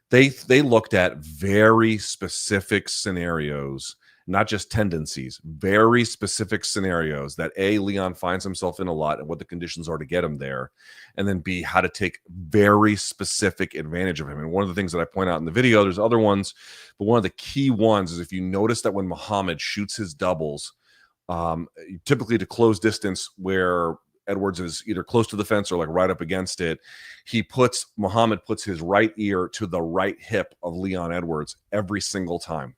they looked at very specific scenarios, not just tendencies, very specific scenarios that Leon finds himself in a lot and what the conditions are to get him there. And then B, how to take very specific advantage of him. And one of the things that I point out in the video, there's other ones, but one of the key ones is if you notice that when Muhammad shoots his doubles, typically to close distance where Edwards is either close to the fence or like right up against it, Muhammad puts his right ear to the right hip of Leon Edwards every single time.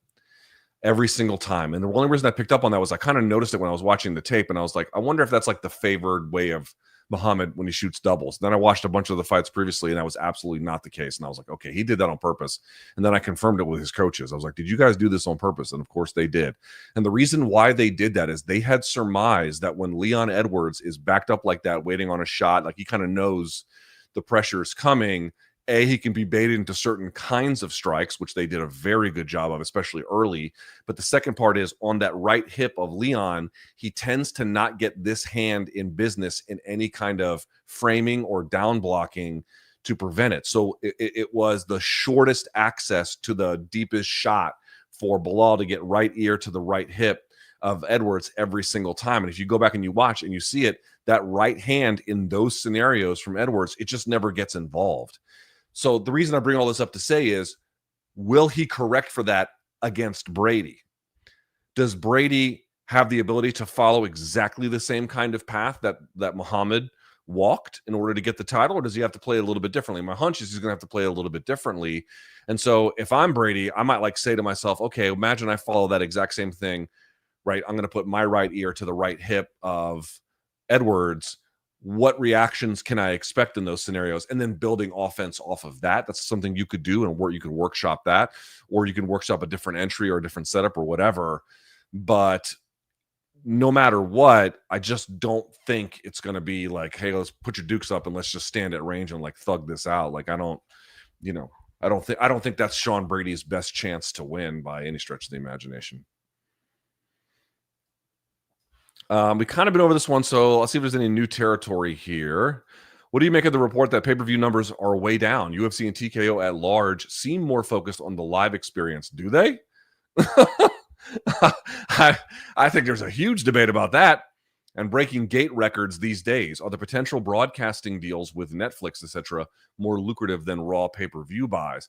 Every single time. And the only reason I picked up on that was I kind of noticed it when I was watching the tape, and I was like, I wonder if that's like the favored way of Muhammad when he shoots doubles. Then I watched a bunch of the fights previously, and that was absolutely not the case. And I was like, okay, he did that on purpose. And then I confirmed it with his coaches. I was like, did you guys do this on purpose? And of course they did. And the reason why they did that is they had surmised that when Leon Edwards is backed up like that, waiting on a shot, like he kind of knows the pressure is coming, he can be baited into certain kinds of strikes, which they did a very good job of, especially early. But the second part is on that right hip of Leon, he tends to not get this hand in business in any kind of framing or down blocking to prevent it. So it was the shortest access to the deepest shot for Belal to get right ear to the right hip of Edwards every single time. And if you go back and you watch and you see it, that right hand in those scenarios from Edwards, it just never gets involved. So the reason I bring all this up to say is, will he correct for that against Brady? Does Brady have the ability to follow exactly the same kind of path that Muhammad walked in order to get the title, or does he have to play a little bit differently? My hunch is he's going to have to play a little bit differently. And so if I'm Brady, I might like say to myself, okay, imagine I follow that exact same thing, right? I'm going to put my right ear to the right hip of Edwards. What reactions can I expect in those scenarios? And then building offense off of that. That's something you could do, and you could workshop that, or you can workshop a different entry or a different setup or whatever. But no matter what, I just don't think it's going to be like, hey, let's put your dukes up and let's just stand at range and like thug this out. Like, I don't think that's Sean Brady's best chance to win by any stretch of the imagination. We kind of been over this one, so I'll see if there's any new territory here. What do you make of the report that pay-per-view numbers are way down? UFC and TKO at large seem more focused on the live experience. Do they? I think there's a huge debate about that. And breaking gate records these days. Are the potential broadcasting deals with Netflix, etc., more lucrative than raw pay-per-view buys?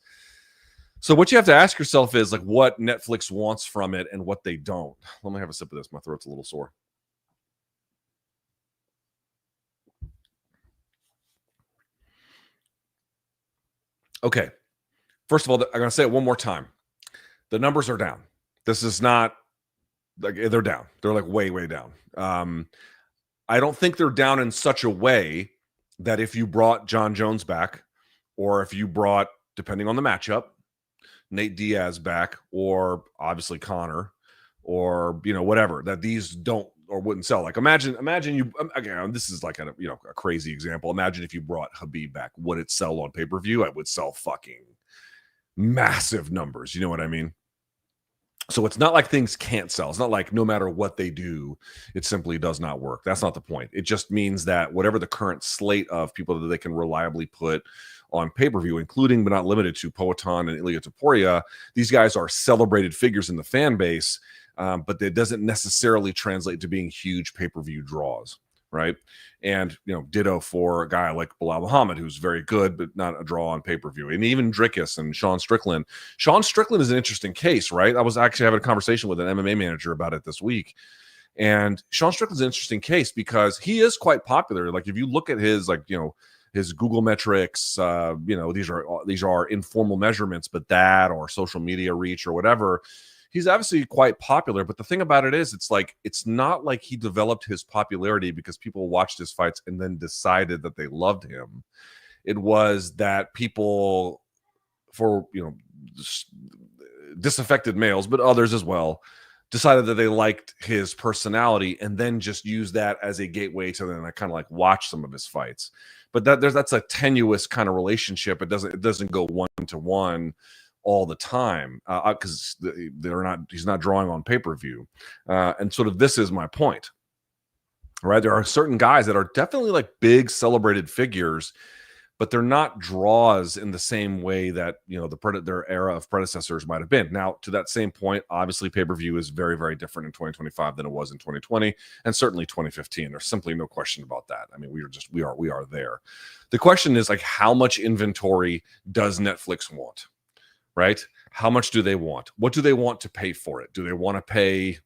So what you have to ask yourself is like what Netflix wants from it and what they don't. Let me have a sip of this. My throat's a little sore. Okay. First of all, I'm going to say it one more time. The numbers are down. This is not like they're down. They're like way, way down. I don't think they're down in such a way that if you brought Jon Jones back, or if you brought, depending on the matchup, Nate Diaz back, or obviously Connor, or whatever, that these don't or wouldn't sell. Like imagine you again. This is like a crazy example. Imagine if you brought Khabib back, would it sell on pay-per-view? It would sell fucking massive numbers. You know what I mean? So it's not like things can't sell. It's not like no matter what they do, it simply does not work. That's not the point. It just means that whatever the current slate of people that they can reliably put on pay-per-view, including but not limited to Poatan and Ilia Topuria, these guys are celebrated figures in the fan base, but it doesn't necessarily translate to being huge pay-per-view draws, right? And ditto for a guy like Belal Muhammad, who's very good but not a draw on pay-per-view, and even Dricus and Sean Strickland. Sean Strickland is an interesting case, right? I was actually having a conversation with an MMA manager about it this week, and Sean Strickland's an interesting case because he is quite popular. Like if you look at his his Google metrics, these are informal measurements, but that or social media reach or whatever, he's obviously quite popular. But the thing about it is, it's not like he developed his popularity because people watched his fights and then decided that they loved him. It was that people, for disaffected males, but others as well, decided that they liked his personality and then just used that as a gateway to then kind of like watch some of his fights. But that's a tenuous kind of relationship. It doesn't go one-to-one all the time because he's not drawing on pay-per-view. And sort of this is my point, right? There are certain guys that are definitely like big celebrated figures, but they're not draws in the same way that their era of predecessors might have been. Now, to that same point, obviously pay-per-view is very, very different in 2025 than it was in 2020, and certainly 2015. There's simply no question about that. I mean, we are there. The question is like, how much inventory does Netflix want? Right? How much do they want? What do they want to pay for it? Do they want to pay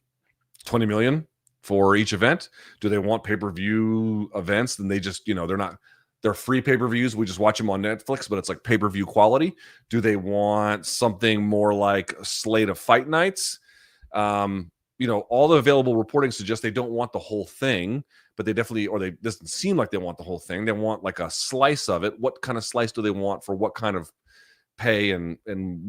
$20 million for each event? Do they want pay-per-view events? Then they just, they're free pay-per-views. We just watch them on Netflix, but it's like pay-per-view quality. Do they want something more like a slate of fight nights? All the available reporting suggests they don't want the whole thing, but they doesn't seem like they want the whole thing. They want like a slice of it. What kind of slice do they want for what kind of pay and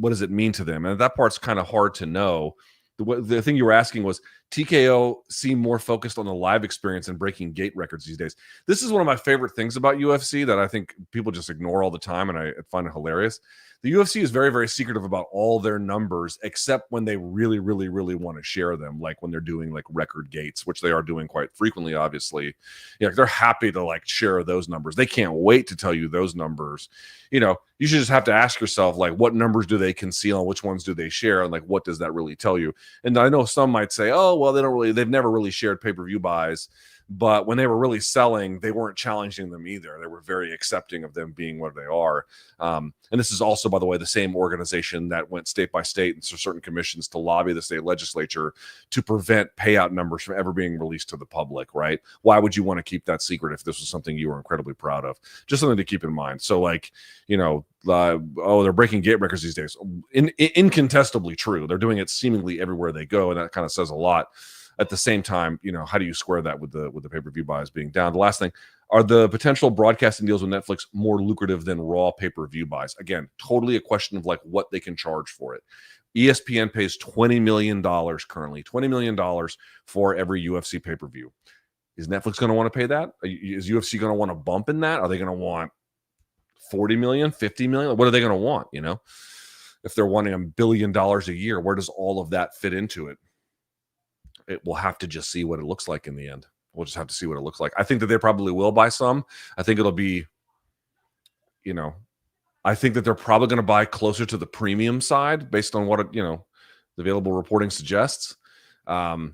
what does it mean to them? And that part's kind of hard to know. The thing you were asking was TKO seem more focused on the live experience and breaking gate records these days. This is one of my favorite things about UFC that I think people just ignore all the time, and I find it hilarious. The UFC is very, very secretive about all their numbers, except when they really, really, really want to share them, like when they're doing like record gates, which they are doing quite frequently, obviously. You know, they're happy to like share those numbers. They can't wait to tell you those numbers. You know, you should just have to ask yourself, like, what numbers do they conceal and which ones do they share? And like, what does that really tell you? And I know some might say, oh, well, they've never really shared pay-per-view buys. But when they were really selling, they weren't challenging them either. They were very accepting of them being what they are. And this is also, by the way, the same organization that went state by state and certain commissions to lobby the state legislature to prevent payout numbers from ever being released to the public, right? Why would you want to keep that secret if this was something you were incredibly proud of? Just something to keep in mind. So, like, you know, they're breaking gate records these days. Incontestably true. They're doing it seemingly everywhere they go, and that kind of says a lot. At the same time, you know, how do you square that with the pay-per-view buys being down? The last thing, are the potential broadcasting deals with Netflix more lucrative than raw pay-per-view buys? Again, totally a question of like what they can charge for it. ESPN pays $20 million currently, $20 million for every UFC pay-per-view. Is Netflix going to want to pay that? Is UFC going to want to bump in that? Are they going to want 40 million, 50 million? What are they going to want? You know, if they're wanting $1 billion a year, where does all of that fit into it? We'll have to just see what it looks like in the end. We'll just have to see what it looks like. I think that they probably will buy some. I think it'll be, you know, I think that they're probably going to buy closer to the premium side based on what, you know, the available reporting suggests. So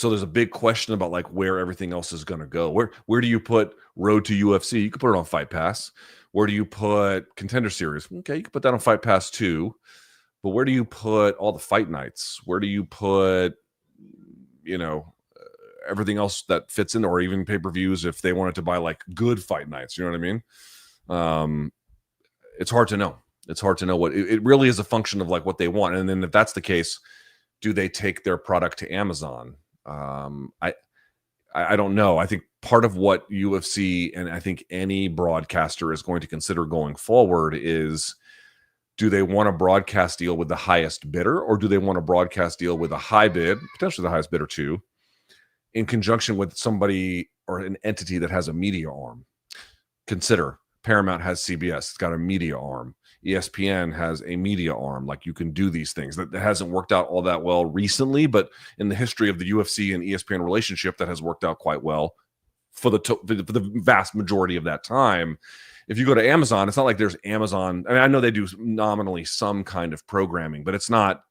there's a big question about like where everything else is going to go. Where do you put Road to UFC? You can put it on Fight Pass. Where do you put Contender Series? Okay, you can put that on Fight Pass too. But where do you put all the fight nights? Where do you put, you know, everything else that fits in, or even pay-per-views if they wanted to buy like good fight nights? You know what I mean? It's hard to know. It's hard to know what it really is a function of like what they want. And then if that's the case, do they take their product to Amazon? I don't know. I think part of what UFC and I think any broadcaster is going to consider going forward is, do they want a broadcast deal with the highest bidder, or do they want a broadcast deal with a high bid, potentially the highest bidder too, in conjunction with somebody or an entity that has a media arm? Consider Paramount has CBS. It's got a media arm. ESPN has a media arm. Like, you can do these things. That hasn't worked out all that well recently, but in the history of the UFC and ESPN relationship, that has worked out quite well for the vast majority of that time. If you go to Amazon, it's not like there's Amazon. I mean, I know they do nominally some kind of programming, but it's not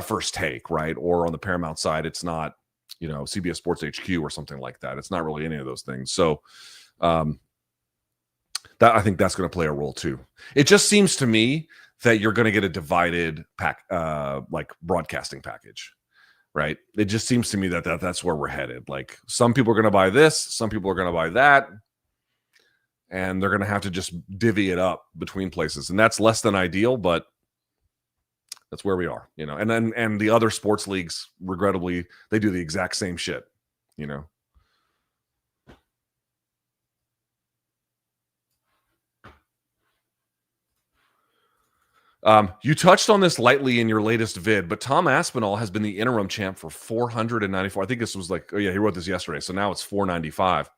First Take, right? Or on the Paramount side, it's not, you know, CBS Sports HQ or something like that. It's not really any of those things. So that I think that's going to play a role too. It just seems to me that you're going to get a divided like broadcasting package, right? It just seems to me that that's where we're headed. Like, some people are going to buy this, some people are going to buy that. And they're going to have to just divvy it up between places. And that's less than ideal, but that's where we are, you know. And the other sports leagues, regrettably, they do the exact same shit, you know. You touched on this lightly in your latest vid, but Tom Aspinall has been the interim champ for 494. I think this was like, oh yeah, he wrote this yesterday. So now it's 495.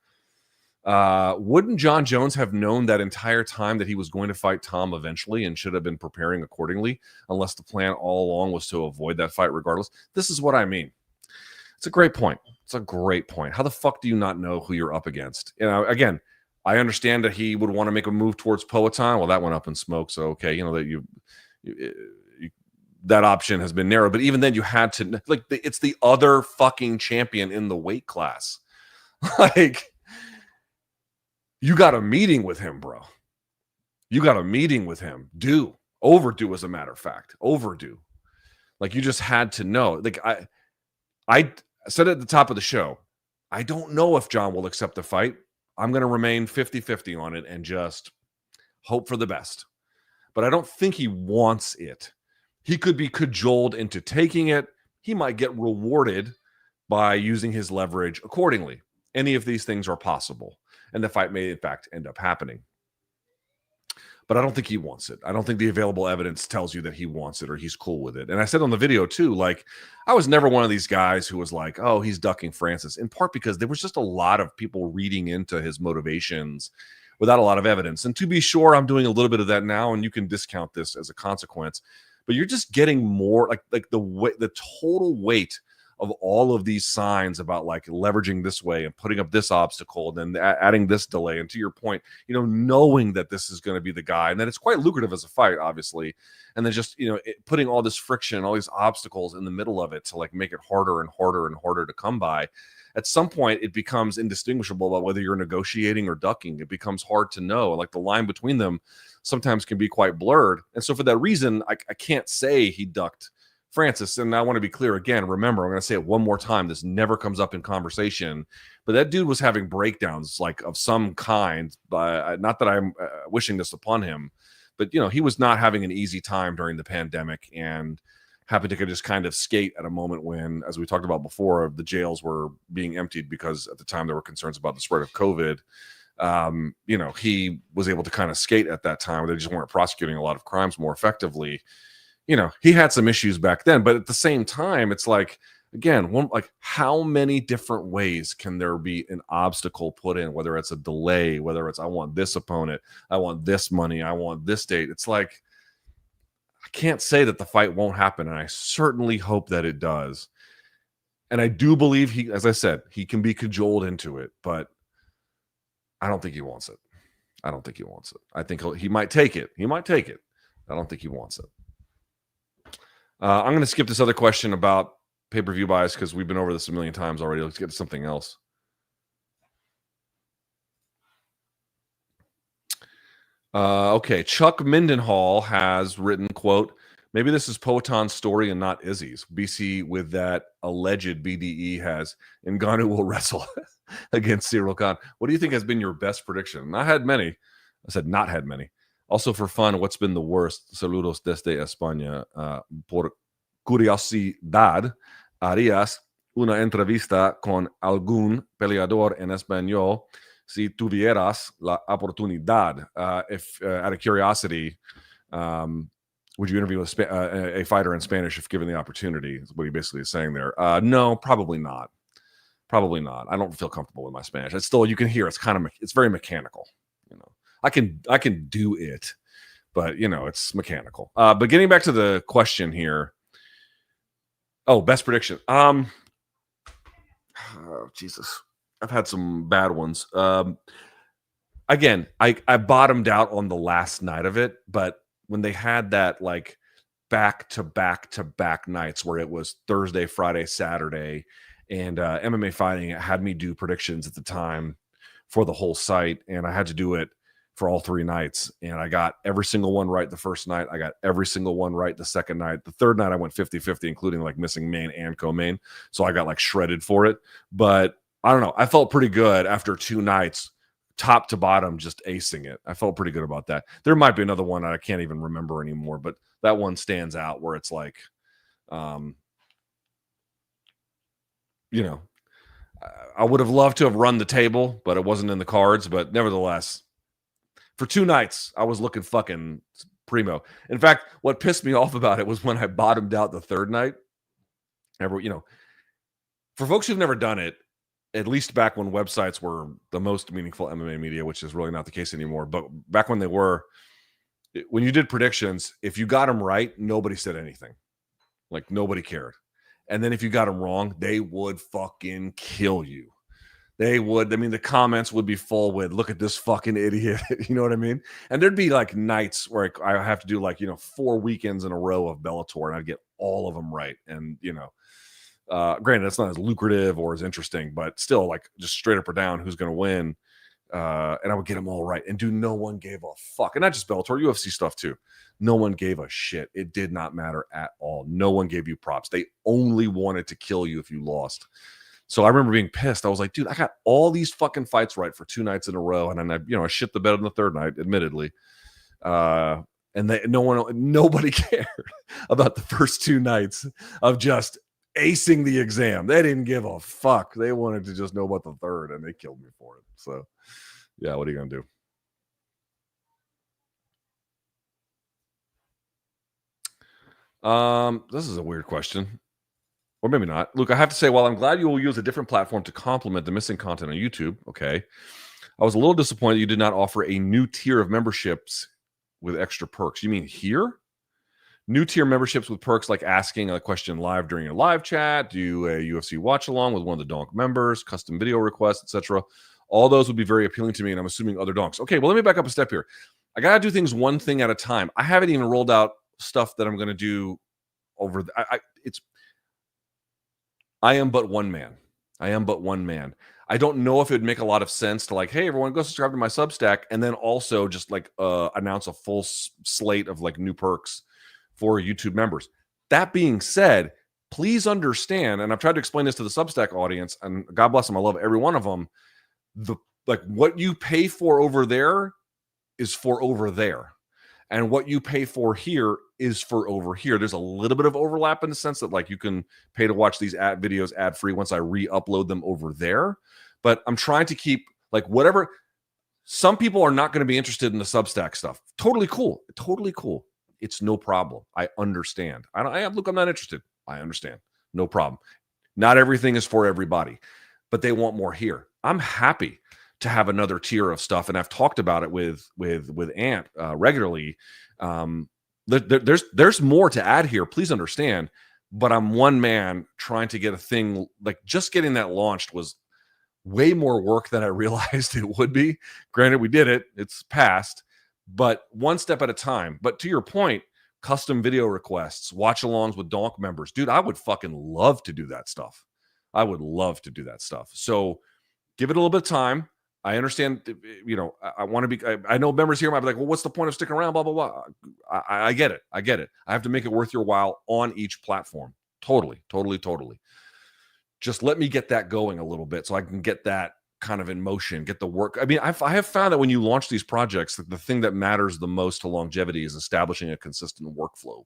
Wouldn't Jon Jones have known that entire time that he was going to fight Tom eventually and should have been preparing accordingly, unless the plan all along was to avoid that fight regardless? This is what I mean. It's a great point. It's a great point. How the fuck do you not know who you're up against? You know, again, I understand that he would want to make a move towards Poatan. Well, that went up in smoke. So, okay, you know, that that option has been narrowed. But even then, you had to, like, it's the other fucking champion in the weight class. Like, you got a meeting with him, bro. You got a meeting with him. Overdue, as a matter of fact. Overdue. Like, you just had to know. Like, I said at the top of the show, I don't know if Jon will accept the fight. I'm going to remain 50-50 on it and just hope for the best. But I don't think he wants it. He could be cajoled into taking it. He might get rewarded by using his leverage accordingly. Any of these things are possible. And the fight may, in fact, end up happening. but I don't think he wants it. I don't think the available evidence tells you that he wants it or he's cool with it. And I said on the video too, like, I was never one of these guys who was like, oh, he's ducking Francis, in part because there was just a lot of people reading into his motivations without a lot of evidence. And to be sure, I'm doing a little bit of that now, and you can discount this as a consequence, but you're just getting more like the total weight of all of these signs about like leveraging this way and putting up this obstacle and then adding this delay. And to your point, knowing that this is going to be the guy and that it's quite lucrative as a fight, obviously. And then just, putting all this friction, all these obstacles in the middle of it to like make it harder and harder and harder to come by. At some point, it becomes indistinguishable about whether you're negotiating or ducking. It becomes hard to know. Like the line between them sometimes can be quite blurred. And so for that reason, I can't say he ducked Francis. And I want to be clear again. Remember, I'm going to say it one more time. This never comes up in conversation. But that dude was having breakdowns like of some kind. Not that I'm wishing this upon him, but he was not having an easy time during the pandemic and happened to just kind of skate at a moment when, as we talked about before, the jails were being emptied because at the time there were concerns about the spread of COVID. He was able to kind of skate at that time where they just weren't prosecuting a lot of crimes more effectively. He had some issues back then, but at the same time, it's like, again, how many different ways can there be an obstacle put in, whether it's a delay, whether it's I want this opponent, I want this money, I want this date. It's like, I can't say that the fight won't happen, and I certainly hope that it does. And I do believe as I said, he can be cajoled into it, but I don't think he wants it. I think he might take it. I don't think he wants it. I'm going to skip this other question about pay-per-view buys because we've been over this a million times already. Let's get to something else. Okay, Chuck Mindenhall has written, quote, maybe this is Poetan's story and not Izzy's. BC with that alleged BDE has Ngannou will wrestle against Cyril Khan. What do you think has been your best prediction? Not had many. I said not had many. Also for fun, what's been the worst? Saludos desde España. Por curiosidad, harías una entrevista con algún peleador en español si tuvieras la oportunidad. If out of curiosity, would you interview a fighter in Spanish if given the opportunity? Is what he basically is saying there. No, probably not. Probably not. I don't feel comfortable with my Spanish. It's still, you can hear it's very mechanical. I can do it, but it's mechanical. But getting back to the question here. Oh, best prediction. Oh, Jesus. I've had some bad ones. Again, I bottomed out on the last night of it, but when they had that like back to back nights where it was Thursday, Friday, Saturday, and MMA Fighting had me do predictions at the time for the whole site, and I had to do it for all 3 nights, and I got every single one right the first night. I got every single one right the second night. The third night I went 50-50, including like missing main and co-main, so I got like shredded for it. But I don't know. I felt pretty good after 2 nights, top to bottom, just acing it. I felt pretty good about that. There might be another one I can't even remember anymore, but that one stands out where it's like, I would have loved to have run the table, but it wasn't in the cards. But nevertheless, for 2 nights, I was looking fucking primo. In fact, what pissed me off about it was when I bottomed out the third night. For folks who've never done it, at least back when websites were the most meaningful MMA media, which is really not the case anymore, but back when they were, when you did predictions, if you got them right, nobody said anything. Like, nobody cared. And then if you got them wrong, they would fucking kill you. They would. I mean, the comments would be full with, look at this fucking idiot. You know what I mean? And there'd be like nights where I have to do like, 4 weekends in a row of Bellator, and I'd get all of them right. And, granted, it's not as lucrative or as interesting, but still, like, just straight up or down, who's going to win? And I would get them all right. And no one gave a fuck. And not just Bellator, UFC stuff too. No one gave a shit. It did not matter at all. No one gave you props. They only wanted to kill you if you lost. So I remember being pissed. I was like, dude, I got all these fucking fights right for 2 nights in a row. And then I shit the bed on the third night, admittedly. And nobody cared about the first 2 nights of just acing the exam. They didn't give a fuck. They wanted to just know about the third, and they killed me for it. So, yeah, what are you going to do? This is a weird question. Or maybe not. Luke, I have to say, while I'm glad you will use a different platform to complement the missing content on YouTube, okay, I was a little disappointed you did not offer a new tier of memberships with extra perks. You mean here? New tier memberships with perks like asking a question live during your live chat, do a UFC watch along with one of the donk members, custom video requests, etc. All those would be very appealing to me, and I'm assuming other donks. Okay, well, let me back up a step here. I got to do things one thing at a time. I haven't even rolled out stuff that I'm going to do over I am but one man. I am but one man. I don't know if it would make a lot of sense to like, hey, everyone, go subscribe to my Substack, and then also just like announce a full slate of like new perks for YouTube members. That being said, please understand, and I've tried to explain this to the Substack audience, and God bless them, I love every one of them. What you pay for over there is for over there. And what you pay for here is for over here. There's a little bit of overlap in the sense that like you can pay to watch these videos ad-free once I re-upload them over there. But I'm trying to keep like whatever. Some people are not going to be interested in the Substack stuff. Totally cool. Totally cool. It's no problem. I understand. Look, I'm not interested. I understand. No problem. Not everything is for everybody, but they want more here. I'm happy to have another tier of stuff, and I've talked about it with Ant regularly. There's more to add here. Please understand, but I'm one man trying to get a thing like just getting that launched was way more work than I realized it would be. Granted, we did it; it's passed, but one step at a time. But to your point, custom video requests, watch-alongs with donk members, dude, I would fucking love to do that stuff. I would love to do that stuff. So give it a little bit of time. I understand, you know, I want to be, I know members here might be like, well, what's the point of sticking around, blah, blah, blah. I get it. I get it. I have to make it worth your while on each platform. Totally. Just let me get that going a little bit so I can get that kind of in motion, get the work. I mean, I have found that when you launch these projects, the thing that matters the most to longevity is establishing a consistent workflow.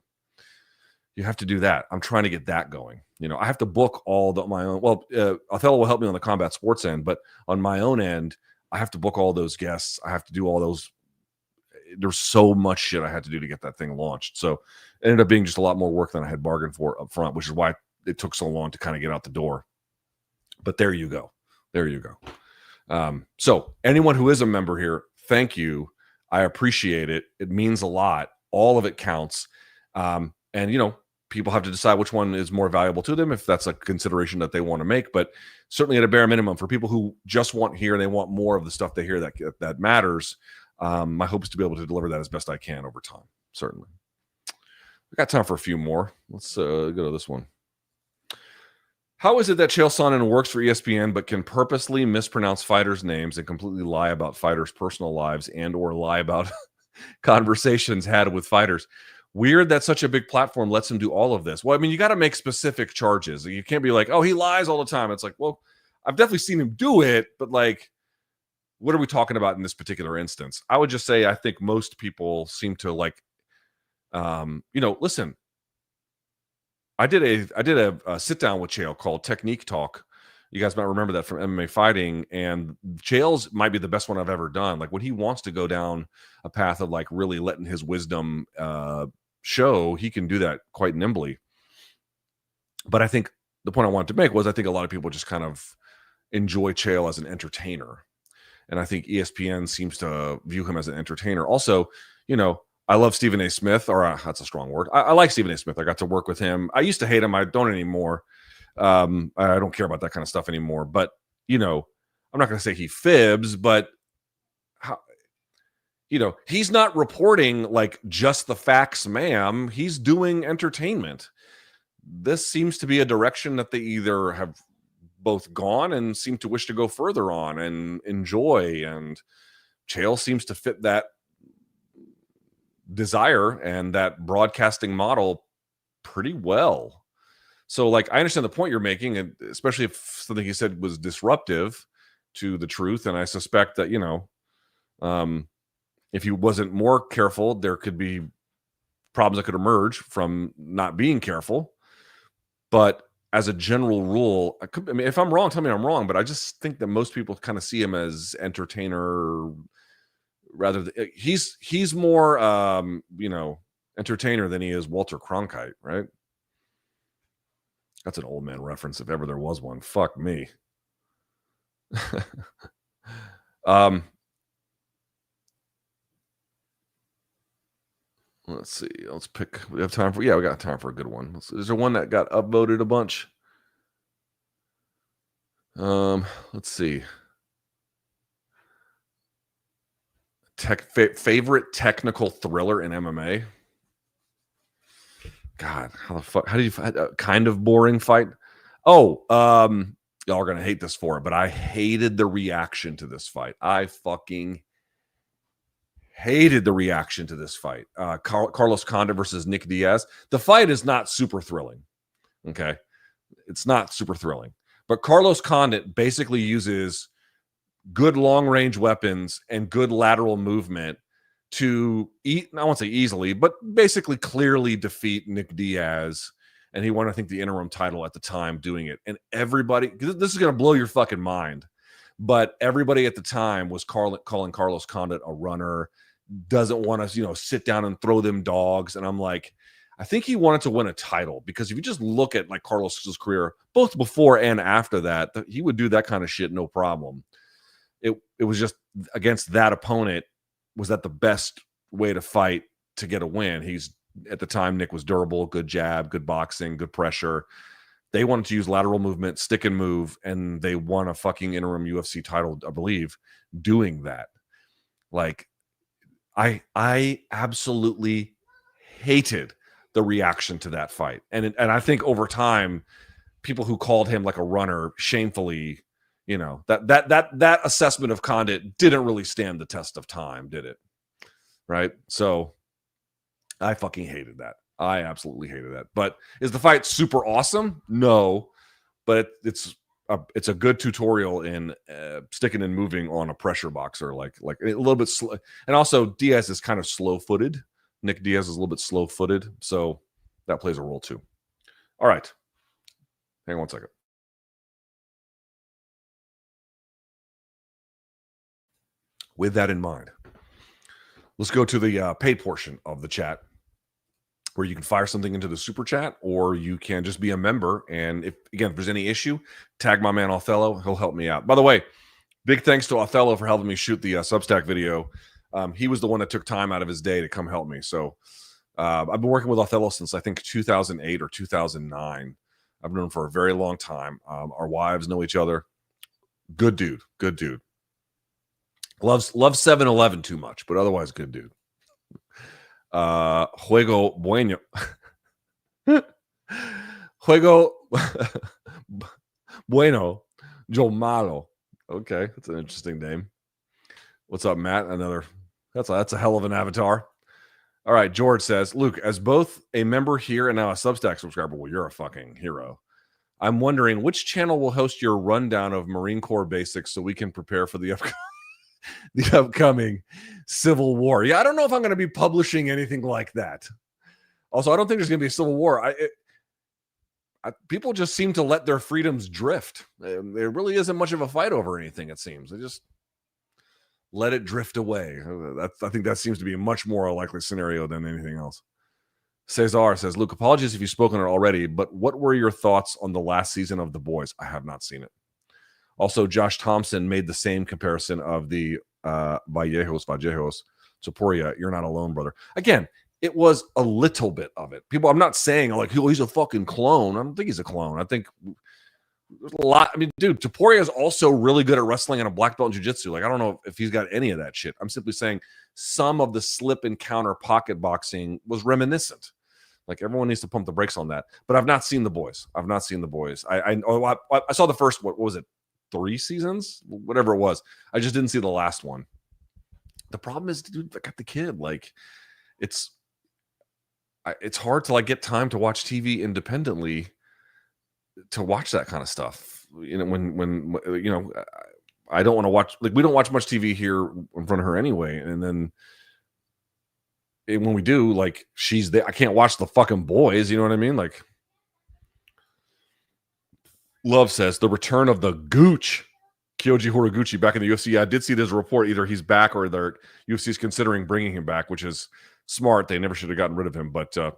You have to do that. I'm trying to get that going. You know, I have to book all my own. Well, Othello will help me on the combat sports end, but on my own end, I have to book all those guests. I have to do all those. There's so much shit I had to do to get that thing launched. So it ended up being just a lot more work than I had bargained for up front, which is why it took so long to kind of get out the door. But there you go. There you go. So anyone who is a member here, thank you. I appreciate it. It means a lot. All of it counts. And, you know, people have to decide which one is more valuable to them if that's a consideration that they want to make. But certainly at a bare minimum, for people who just want here and they want more of the stuff they hear that matters, my hope is to be able to deliver that as best I can over time. Certainly. We got time for a few more. Let's go to this one. How is it that Chael Sonnen works for ESPN but can purposely mispronounce fighters' names and completely lie about fighters' personal lives and or lie about conversations had with fighters? Weird that such a big platform lets him do all of this. Well, I mean, you got to make specific charges. You can't be like, oh, he lies all the time. It's like, well, I've definitely seen him do it, but like, what are we talking about in this particular instance? I would just say I think most people seem to like, you know, listen, I did a sit down with Chael called Technique Talk. You guys might remember that from MMA Fighting, and Chael's might be the best one I've ever done. Like when he wants to go down a path of like really letting his wisdom show, he can do that quite nimbly. But I think the point I wanted to make was I think a lot of people just kind of enjoy Chael as an entertainer. And I think ESPN seems to view him as an entertainer. Also, you know, I love Stephen A. Smith, or that's a strong word. I like Stephen A. Smith. I got to work with him. I used to hate him. I don't anymore. I don't care about that kind of stuff anymore. But, you know, I'm not going to say he fibs, but, you know, he's not reporting like just the facts, ma'am. He's doing entertainment. This seems to be a direction that they either have both gone and seem to wish to go further on and enjoy. And Chael seems to fit that desire and that broadcasting model pretty well. So, like, I understand the point you're making, and especially if something he said was disruptive to the truth. And I suspect that, you know, if he wasn't more careful, there could be problems that could emerge from not being careful. But as a general rule, I mean, if I'm wrong, tell me I'm wrong. But I just think that most people kind of see him as entertainer rather than he's more, you know, entertainer than he is Walter Cronkite, right? That's an old man reference if ever there was one. Fuck me. Let's see. Let's pick. We have time for. Yeah, we got time for a good one. Is there one that got upvoted a bunch? Let's see. Favorite technical thriller in MMA. God, how the fuck? How do you kind of boring fight? Oh, y'all are gonna hate this for it, but I hated the reaction to this fight. I fucking hated the reaction to this fight. Carlos Condit versus Nick Diaz. The fight is not super thrilling. Okay, it's not super thrilling, but Carlos Condit basically uses good long-range weapons and good lateral movement to I won't say easily, but basically clearly defeat Nick Diaz. And he won, I think, the interim title at the time doing it. And everybody, this is going to blow your fucking mind, but everybody at the time was calling Carlos Condit a runner, doesn't want to, sit down and throw them dogs. And I'm like, I think he wanted to win a title, because if you just look at like Carlos's career, both before and after that, he would do that kind of shit, no problem. It was just against that opponent, was that the best way to fight to get a win? He's, at the time, Nick was durable, good jab, good boxing, good pressure. They wanted to use lateral movement, stick and move, and they won a fucking interim UFC title, I believe, doing that. Like, I absolutely hated the reaction to that fight. And I think over time, people who called him like a runner shamefully, that assessment of Condit didn't really stand the test of time, did it? Right? So I fucking hated that. I absolutely hated that. But is the fight super awesome? No, but it's a good tutorial in sticking and moving on a pressure boxer, like a little bit slow. And also Diaz is kind of slow-footed. Nick Diaz is a little bit slow-footed, so that plays a role too. All right, hang on one second. With that in mind, let's go to the paid portion of the chat, where you can fire something into the super chat, or you can just be a member. And if there's any issue, tag my man Othello. He'll help me out. By the way, big thanks to Othello for helping me shoot the Substack video. He was the one that took time out of his day to come help me. So I've been working with Othello since, I think, 2008 or 2009. I've known him for a very long time. Our wives know each other. Good dude. Good dude. Loves 7-Eleven too much, but otherwise good dude. Juego bueno. Juego bueno. Yo malo. Okay, that's an interesting name. What's up, Matt? That's a hell of an avatar. All right, George says, Luke, as both a member here and now a Substack subscriber, well, you're a fucking hero. I'm wondering which channel will host your rundown of Marine Corps basics so we can prepare for the upcoming Civil War. Yeah, I don't know if I'm going to be publishing anything like that. Also, I don't think there's going to be a Civil War. People just seem to let their freedoms drift. There really isn't much of a fight over anything, it seems. They just let it drift away. I think that seems to be a much more likely scenario than anything else. Cesar says, Luke, apologies if you've spoken it already, but what were your thoughts on the last season of The Boys? I have not seen it. Also, Josh Thompson made the same comparison of the Vallejos, Topuria. You're not alone, brother. Again, it was a little bit of it. I'm not saying like, he's a fucking clone. I don't think he's a clone. I think there's a lot. I mean, dude, Topuria is also really good at wrestling and a black belt in jiu-jitsu. Like, I don't know if he's got any of that shit. I'm simply saying some of the slip and counter pocket boxing was reminiscent. Like, everyone needs to pump the brakes on that. But I've not seen The Boys. I saw the first, what was it? 3 seasons, whatever it was. I just didn't see the last one. The problem is, dude, I got the kid. Like, it's hard to like get time to watch TV independently to watch that kind of stuff. When I don't want to watch, like, we don't watch much TV here in front of her anyway. And then when we do, like, she's there. I can't watch the fucking boys. You know what I mean? Like, Love says, the return of the Gooch, Kyoji Horiguchi, back in the UFC. Yeah, I did see this report. Either he's back or UFC is considering bringing him back, which is smart. They never should have gotten rid of him. But I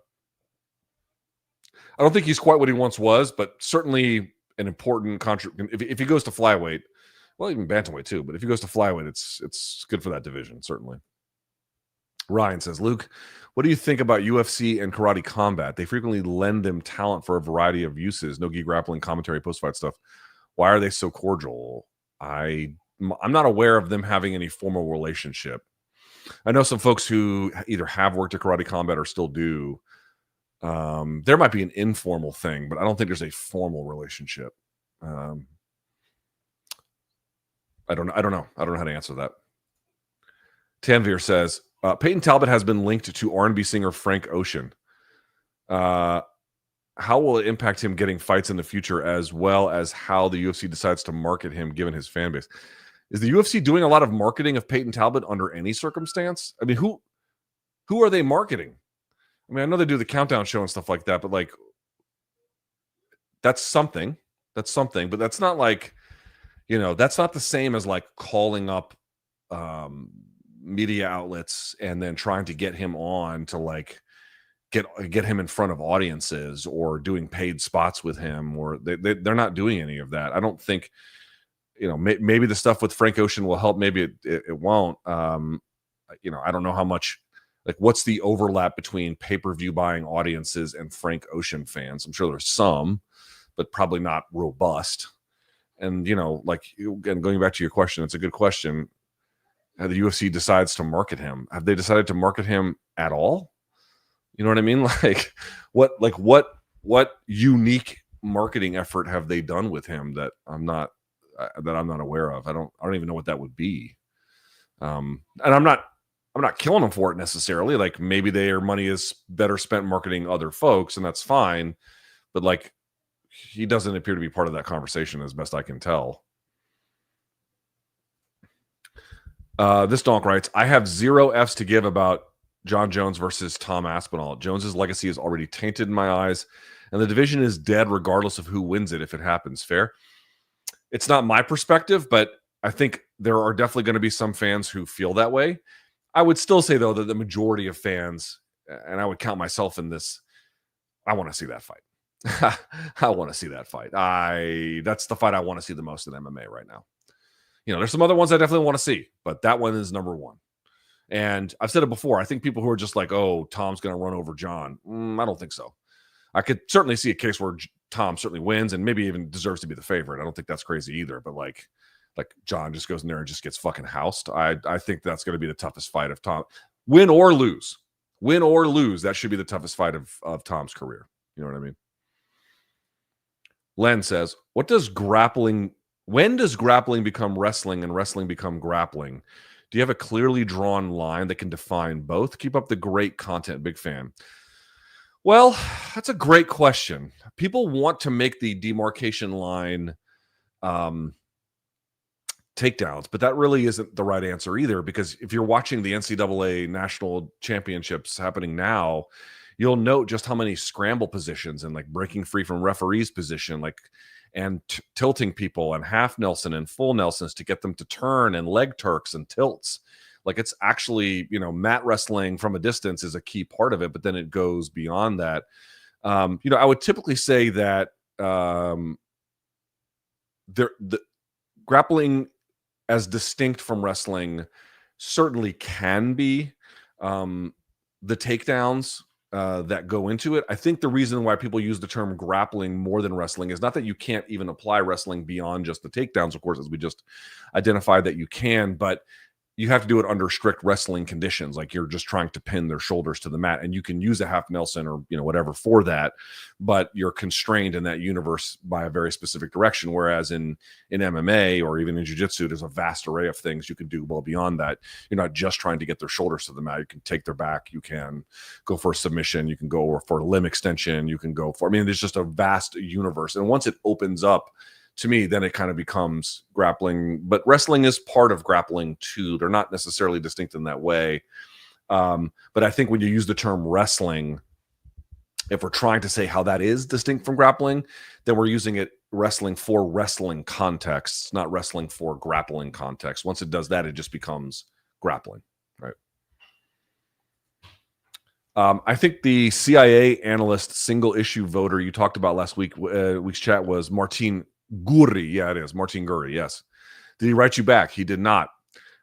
don't think he's quite what he once was, but certainly an important contribution. If he goes to flyweight, well, even bantamweight too, but if he goes to flyweight, it's good for that division, certainly. Ryan says, Luke, what do you think about UFC and Karate Combat? They frequently lend them talent for a variety of uses. No-gi grappling, commentary, post-fight stuff. Why are they so cordial? I'm not aware of them having any formal relationship. I know some folks who either have worked at Karate Combat or still do. There might be an informal thing, but I don't think there's a formal relationship. I don't know. I don't know how to answer that. Tanvir says, Payton Talbott has been linked to R&B singer Frank Ocean. How will it impact him getting fights in the future, as well as how the UFC decides to market him given his fan base? Is the UFC doing a lot of marketing of Payton Talbott under any circumstance? I mean, who are they marketing? I mean, I know they do the countdown show and stuff like that, but like, that's something. That's something, but that's not like, that's not the same as like calling up media outlets and then trying to get him on to like get him in front of audiences or doing paid spots with him, or they're not doing any of that. I don't think, maybe the stuff with Frank Ocean will help. Maybe it won't. I don't know how much, like, what's the overlap between pay-per-view buying audiences and Frank Ocean fans? I'm sure there's some, but probably not robust. And, like, again, going back to your question, it's a good question. How the UFC decides to market him. Have they decided to market him at all? You know what I mean? What unique marketing effort have they done with him that I'm not aware of? I don't even know what that would be. And I'm not killing them for it necessarily. Like, maybe their money is better spent marketing other folks, and that's fine. But like, he doesn't appear to be part of that conversation, as best I can tell. This donk writes, I have 0 Fs to give about Jon Jones versus Tom Aspinall. Jones's legacy is already tainted in my eyes, and the division is dead regardless of who wins it if it happens. Fair? It's not my perspective, but I think there are definitely going to be some fans who feel that way. I would still say, though, that the majority of fans, and I would count myself in this, I want to see that fight. I want to see that fight. That's the fight I want to see the most in MMA right now. There's some other ones I definitely want to see, but that one is number one. And I've said it before. I think people who are just like, oh, Tom's going to run over Jon. I don't think so. I could certainly see a case where Tom certainly wins and maybe even deserves to be the favorite. I don't think that's crazy either. But like Jon just goes in there and just gets fucking housed. I think that's going to be the toughest fight of Tom. Win or lose, that should be the toughest fight of Tom's career. You know what I mean? Len says, when does grappling become wrestling and wrestling become grappling? Do you have a clearly drawn line that can define both? Keep up the great content. Big fan. Well, that's a great question. People want to make the demarcation line takedowns, but that really isn't the right answer either, because if you're watching the NCAA national championships happening now, you'll note just how many scramble positions and like breaking free from referee's position, and tilting people and half Nelson and full Nelsons to get them to turn, and leg Turks and tilts. Like, it's actually, mat wrestling from a distance is a key part of it, but then it goes beyond that. I would typically say that the grappling as distinct from wrestling certainly can be the takedowns that go into it. I think the reason why people use the term grappling more than wrestling is not that you can't even apply wrestling beyond just the takedowns, of course, as we just identified that you can, but you have to do it under strict wrestling conditions. Like, you're just trying to pin their shoulders to the mat, and you can use a half Nelson or whatever for that, but you're constrained in that universe by a very specific direction. Whereas in MMA or even in jiu-jitsu, there's a vast array of things you can do well beyond that. You're not just trying to get their shoulders to the mat. You can take their back. You can go for a submission. You can go for a limb extension. You can go for, there's just a vast universe. And once it opens up, to me, then it kind of becomes grappling. But wrestling is part of grappling too. They're not necessarily distinct in that way. But I think when you use the term wrestling, if we're trying to say how that is distinct from grappling, then we're using it wrestling for wrestling contexts, not wrestling for grappling context. Once it does that, it just becomes grappling, right? I think the CIA analyst single issue voter you talked about last week's chat was Martin Gurri. Yeah, it is Martin Gurri. Yes. Did he write you back? He did not.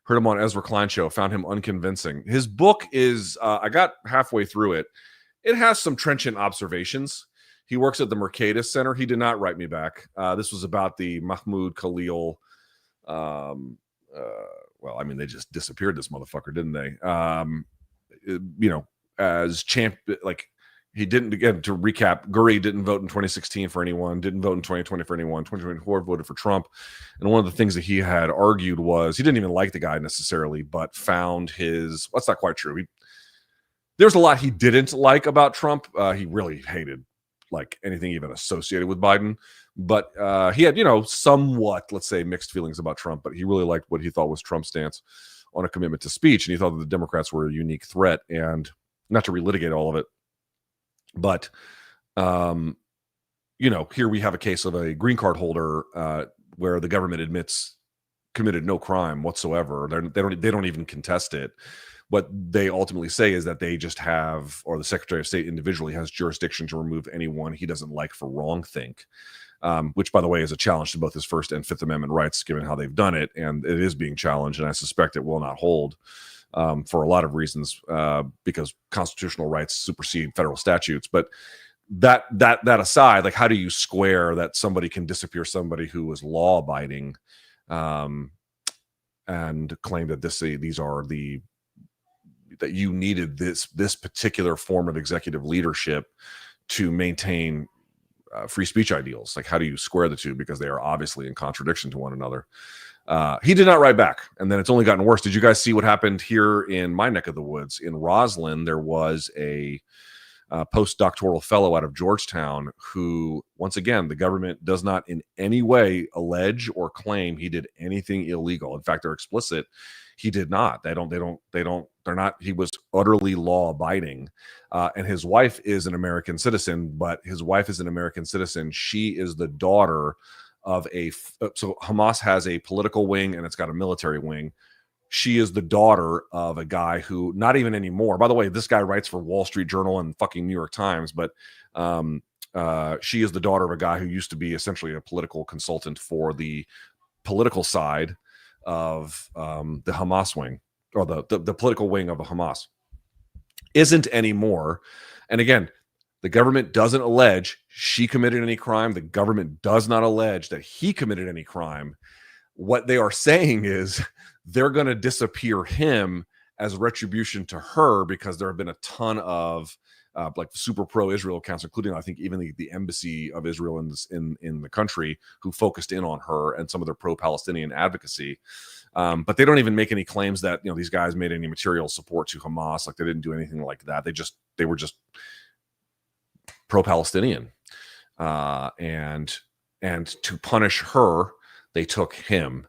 Heard him on Ezra Klein show. Found him unconvincing. His book is. I got halfway through it. It has some trenchant observations. He works at the Mercatus Center. He did not write me back. This was about the Mahmoud Khalil. Well, I mean, they just disappeared this motherfucker, didn't they? As champ, like he didn't, again, to recap, Gurri didn't vote in 2016 for anyone, didn't vote in 2020 for anyone, 2024 voted for Trump. And one of the things that he had argued was he didn't even like the guy necessarily, but found his, that's not quite true. There's a lot he didn't like about Trump. He really hated like anything even associated with Biden. But he had, somewhat, let's say, mixed feelings about Trump, but he really liked what he thought was Trump's stance on a commitment to speech. And he thought that the Democrats were a unique threat. And not to relitigate all of it, but, here we have a case of a green card holder where the government admits committed no crime whatsoever. They don't even contest it. What they ultimately say is that they just have, or the Secretary of State individually has jurisdiction to remove anyone he doesn't like for wrongthink, which, by the way, is a challenge to both his First and Fifth Amendment rights, given how they've done it. And it is being challenged, and I suspect it will not hold for a lot of reasons, because constitutional rights supersede federal statutes. But that aside, like, how do you square that somebody can disappear somebody who was law abiding and claim that these are that you needed this particular form of executive leadership to maintain free speech ideals? Like, how do you square the two? Because they are obviously in contradiction to one another. He did not write back, and then it's only gotten worse. Did you guys see what happened here in my neck of the woods? In Roslyn, there was a postdoctoral fellow out of Georgetown who, once again, the government does not in any way allege or claim he did anything illegal. In fact, they're explicit. He did not. They're not. He was utterly law abiding. And his wife is an American citizen, but his wife is an American citizen. She is the daughter of so Hamas has a political wing and it's got a military wing. She is the daughter of a guy who, not even anymore. By the way, this guy writes for Wall Street Journal and fucking New York Times, but she is the daughter of a guy who used to be essentially a political consultant for the political side of the Hamas wing, or the political wing of a Hamas. Isn't anymore. And again, the government doesn't allege she committed any crime. The government does not allege that he committed any crime. What they are saying is they're going to disappear him as retribution to her, because there have been a ton of like super pro-Israel accounts, including, I think, even the embassy of Israel in the country, who focused in on her and some of their pro-Palestinian advocacy. But they don't even make any claims that these guys made any material support to Hamas. Like, they didn't do anything like that. They were just pro-Palestinian, and to punish her, they took him,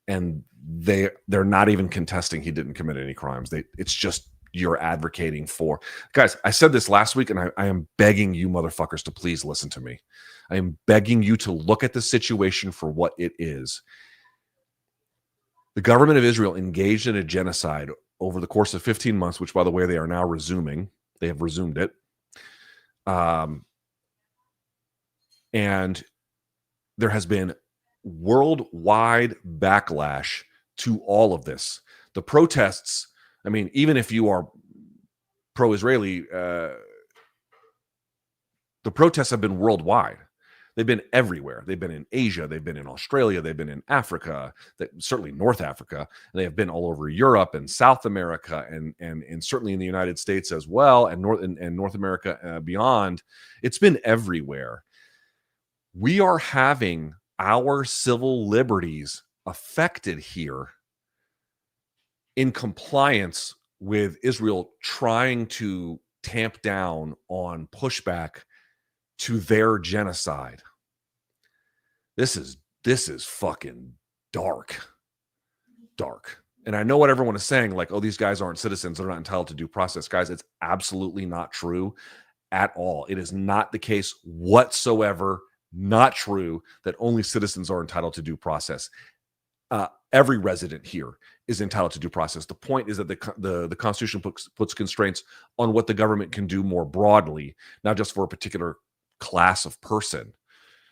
and they're not even contesting he didn't commit any crimes. It's just, you're advocating for, guys. I said this last week, and I am begging you motherfuckers to please listen to me. I am begging you to look at the situation for what it is. The government of Israel engaged in a genocide over the course of 15 months, which, by the way, they are now resuming. They have resumed it. And there has been worldwide backlash to all of this. The protests, I mean, even if you are pro-Israeli, the protests have been worldwide. They've been everywhere. They've been in Asia. They've been in Australia. They've been in Africa, certainly North Africa. And they have been all over Europe and South America, and certainly in the United States as well, and North America beyond. It's been everywhere. We are having our civil liberties affected here in compliance with Israel trying to tamp down on pushback to their genocide. This is fucking dark. And I know what everyone is saying, like, oh, these guys aren't citizens, they're not entitled to due process. Guys, it's absolutely not true at all. It is not the case whatsoever. Not true that only citizens are entitled to due process. Every resident here is entitled to due process. The point is that the Constitution puts constraints on what the government can do more broadly, not just for a particular class of person.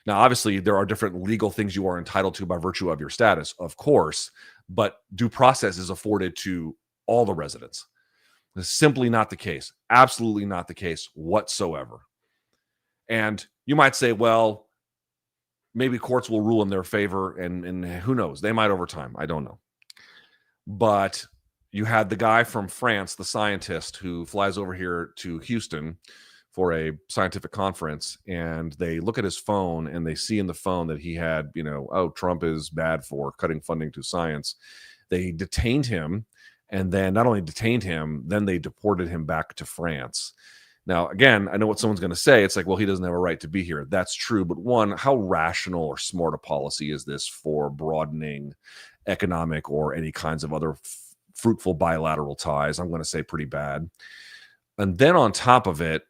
Now, obviously, there are different legal things you are entitled to by virtue of your status, of course, but due process is afforded to all the residents. It's simply not the case. Absolutely not the case whatsoever. And you might say, well, maybe courts will rule in their favor, and who knows? They might over time. I don't know. But you had the guy from France, the scientist, who flies over here to Houston for a scientific conference, and they look at his phone and they see in the phone that he had, Trump is bad for cutting funding to science. They detained him, and then not only detained him, then they deported him back to France. Now, again, I know what someone's going to say. It's like, well, he doesn't have a right to be here. That's true. But one, how rational or smart a policy is this for broadening economic or any kinds of other fruitful bilateral ties? I'm going to say pretty bad. And then on top of it,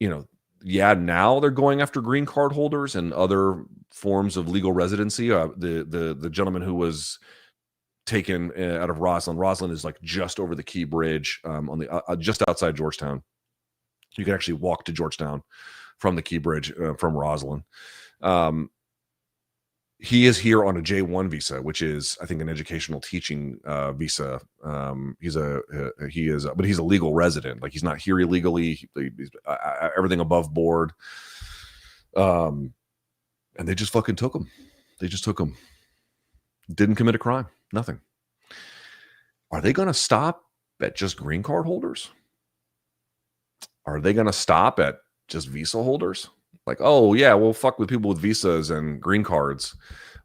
now they're going after green card holders and other forms of legal residency. The gentleman who was taken out of Roslyn. Roslyn is like just over the Key Bridge, on the just outside Georgetown. You can actually walk to Georgetown from the Key Bridge from Roslyn. He is here on a J1 visa, which is, I think, an educational teaching visa. He's a legal resident. Like, he's not here illegally. He's everything above board. And they just fucking took him. They just took him. Didn't commit a crime. Nothing. Are they going to stop at just green card holders? Are they going to stop at just visa holders? Like, oh yeah, we'll fuck with people with visas and green cards,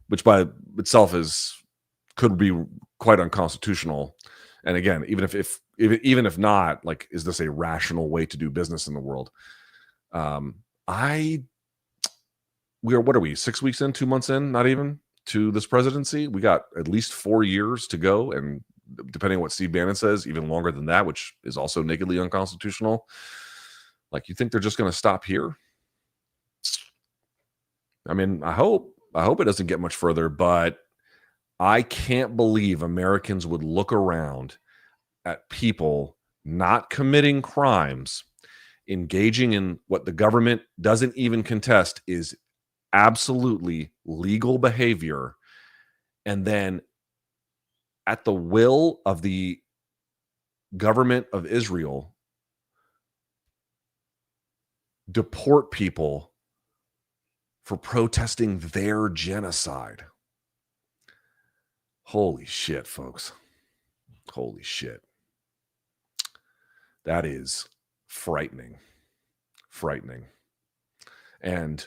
which by itself could be quite unconstitutional. And again, even if not, like, is this a rational way to do business in the world? What are we, 6 weeks in, 2 months in, not even, to this presidency? We got at least 4 years to go, and depending on what Steve Bannon says, even longer than that, which is also nakedly unconstitutional. Like, you think they're just going to stop here? I mean, I hope it doesn't get much further, but I can't believe Americans would look around at people not committing crimes, engaging in what the government doesn't even contest is absolutely legal behavior, and then at the will of the government of Israel, deport people for protesting their genocide. Holy shit, folks. Holy shit. That is frightening. Frightening. And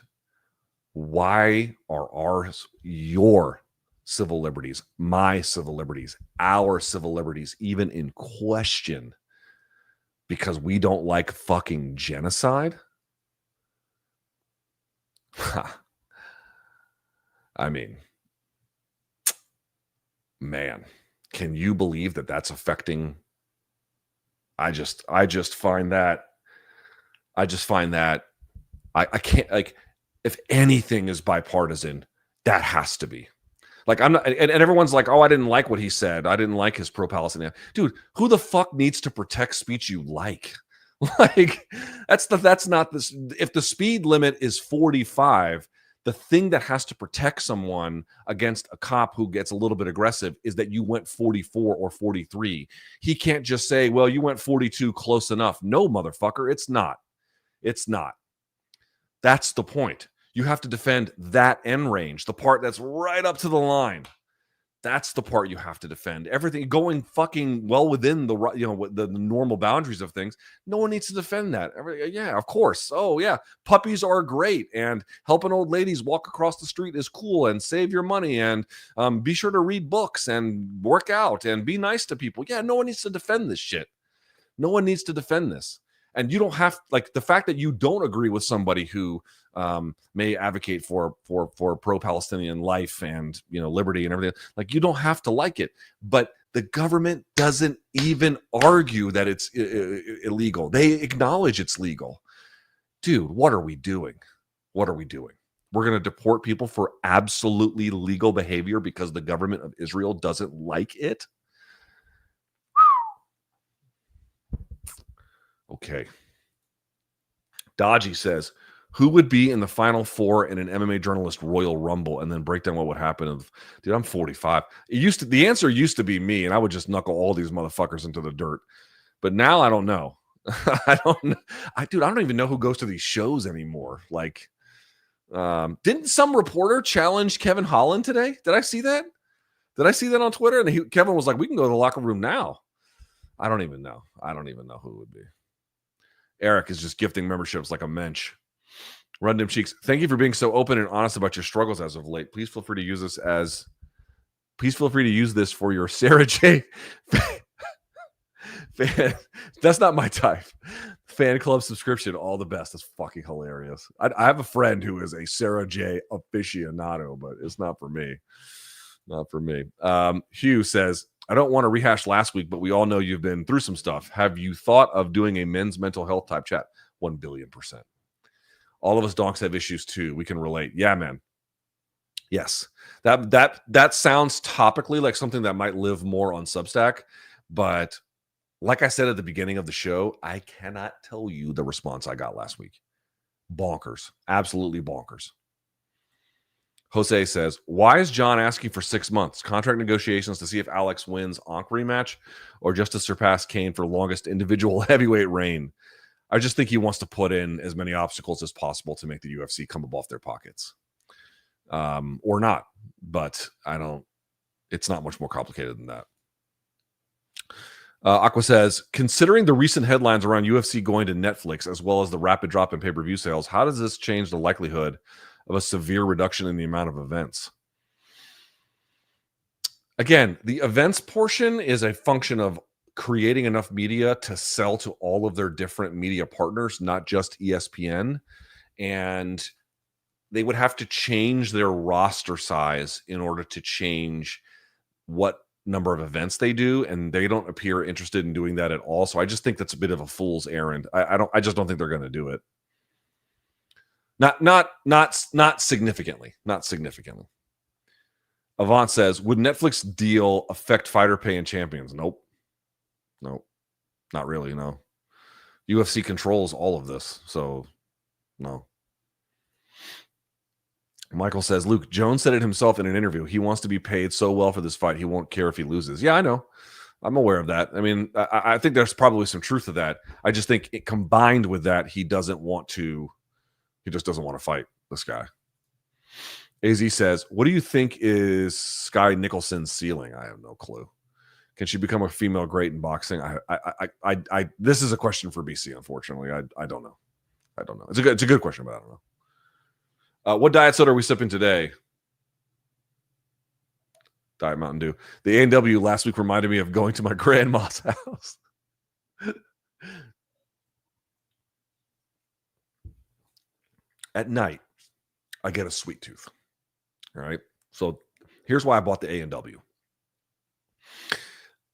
why are your civil liberties, my civil liberties, our civil liberties even in question? Because we don't like fucking genocide? I mean, man, can you believe that that's affecting? I just find that I can't, like, if anything is bipartisan, that has to be. Like, I'm not, and everyone's like, oh, I didn't like what he said. I didn't like his pro-Palestinian. Dude, who the fuck needs to protect speech you like? Like, that's not this. If the speed limit is 45, the thing that has to protect someone against a cop who gets a little bit aggressive is that you went 44 or 43. He can't just say, well, you went 42, close enough. No, motherfucker, it's not. It's not. That's the point. You have to defend that end range, the part that's right up to the line. That's the part you have to defend. Everything going fucking well within the normal boundaries of things. No one needs to defend that. Yeah, of course. Oh yeah, puppies are great, and helping old ladies walk across the street is cool, and save your money, and be sure to read books and work out and be nice to people. Yeah, no one needs to defend this shit. No one needs to defend this. And you don't have, like, the fact that you don't agree with somebody who may advocate for pro-Palestinian life and, liberty and everything. Like, you don't have to like it, but the government doesn't even argue that it's illegal. They acknowledge it's legal. Dude, what are we doing? What are we doing? we're going to deport people for absolutely legal behavior because the government of Israel doesn't like it. Okay. Dodgy says, who would be in the final four in an MMA journalist Royal Rumble, and then break down what would happen. Dude, I'm 45. The answer used to be me, and I would just knuckle all these motherfuckers into the dirt. But now I don't know. I don't know. I don't even know who goes to these shows anymore. Like, didn't some reporter challenge Kevin Holland today? Did I see that? Did I see that on Twitter? And Kevin was like, we can go to the locker room now. I don't even know. I don't even know who it would be. Eric is just gifting memberships like a mensch. Rundum Cheeks, thank you for being so open and honest about your struggles as of late. Please feel free to use this for your Sarah J. fan. That's not my type. Fan club subscription. All the best. That's fucking hilarious. I have a friend who is a Sarah J. aficionado, but it's not for me. Not for me. Hugh says, I don't want to rehash last week, but we all know you've been through some stuff. Have you thought of doing a men's mental health type chat? 1 billion%. All of us donks have issues too. We can relate. Yeah, man. Yes. That sounds topically like something that might live more on Substack. But like I said at the beginning of the show, I cannot tell you the response I got last week. Bonkers. Absolutely bonkers. Jose says, why is Jon asking for 6 months? Contract negotiations to see if Alex wins Ankh rematch or just to surpass Cain for longest individual heavyweight reign? I just think he wants to put in as many obstacles as possible to make the UFC come up off their pockets. Or not. But it's not much more complicated than that. Aqua says, considering the recent headlines around UFC going to Netflix, as well as the rapid drop in pay-per-view sales, how does this change the likelihood of a severe reduction in the amount of events? Again, the events portion is a function of creating enough media to sell to all of their different media partners, not just ESPN. And they would have to change their roster size in order to change what number of events they do, and they don't appear interested in doing that at all. So I just think that's a bit of a fool's errand. I just don't think they're going to do it. Not significantly. Not significantly. Avant says, would Netflix deal affect fighter pay and champions? Nope. Not really, no. UFC controls all of this, so no. Michael says, Luke, Jones said it himself in an interview. He wants to be paid so well for this fight, he won't care if he loses. Yeah, I know. I'm aware of that. I mean, I think there's probably some truth to that. I just think combined with that, he just doesn't want to fight this guy. AZ says, what do you think is Sky Nicholson's ceiling? I have no clue. Can she become a female great in boxing? I this is a question for BC, unfortunately. I don't know. It's a good question, but I don't know. What diet soda are we sipping today? Diet Mountain Dew. The A&W last week reminded me of going to my grandma's house. At night, I get a sweet tooth. All right. So here's why I bought the A&W.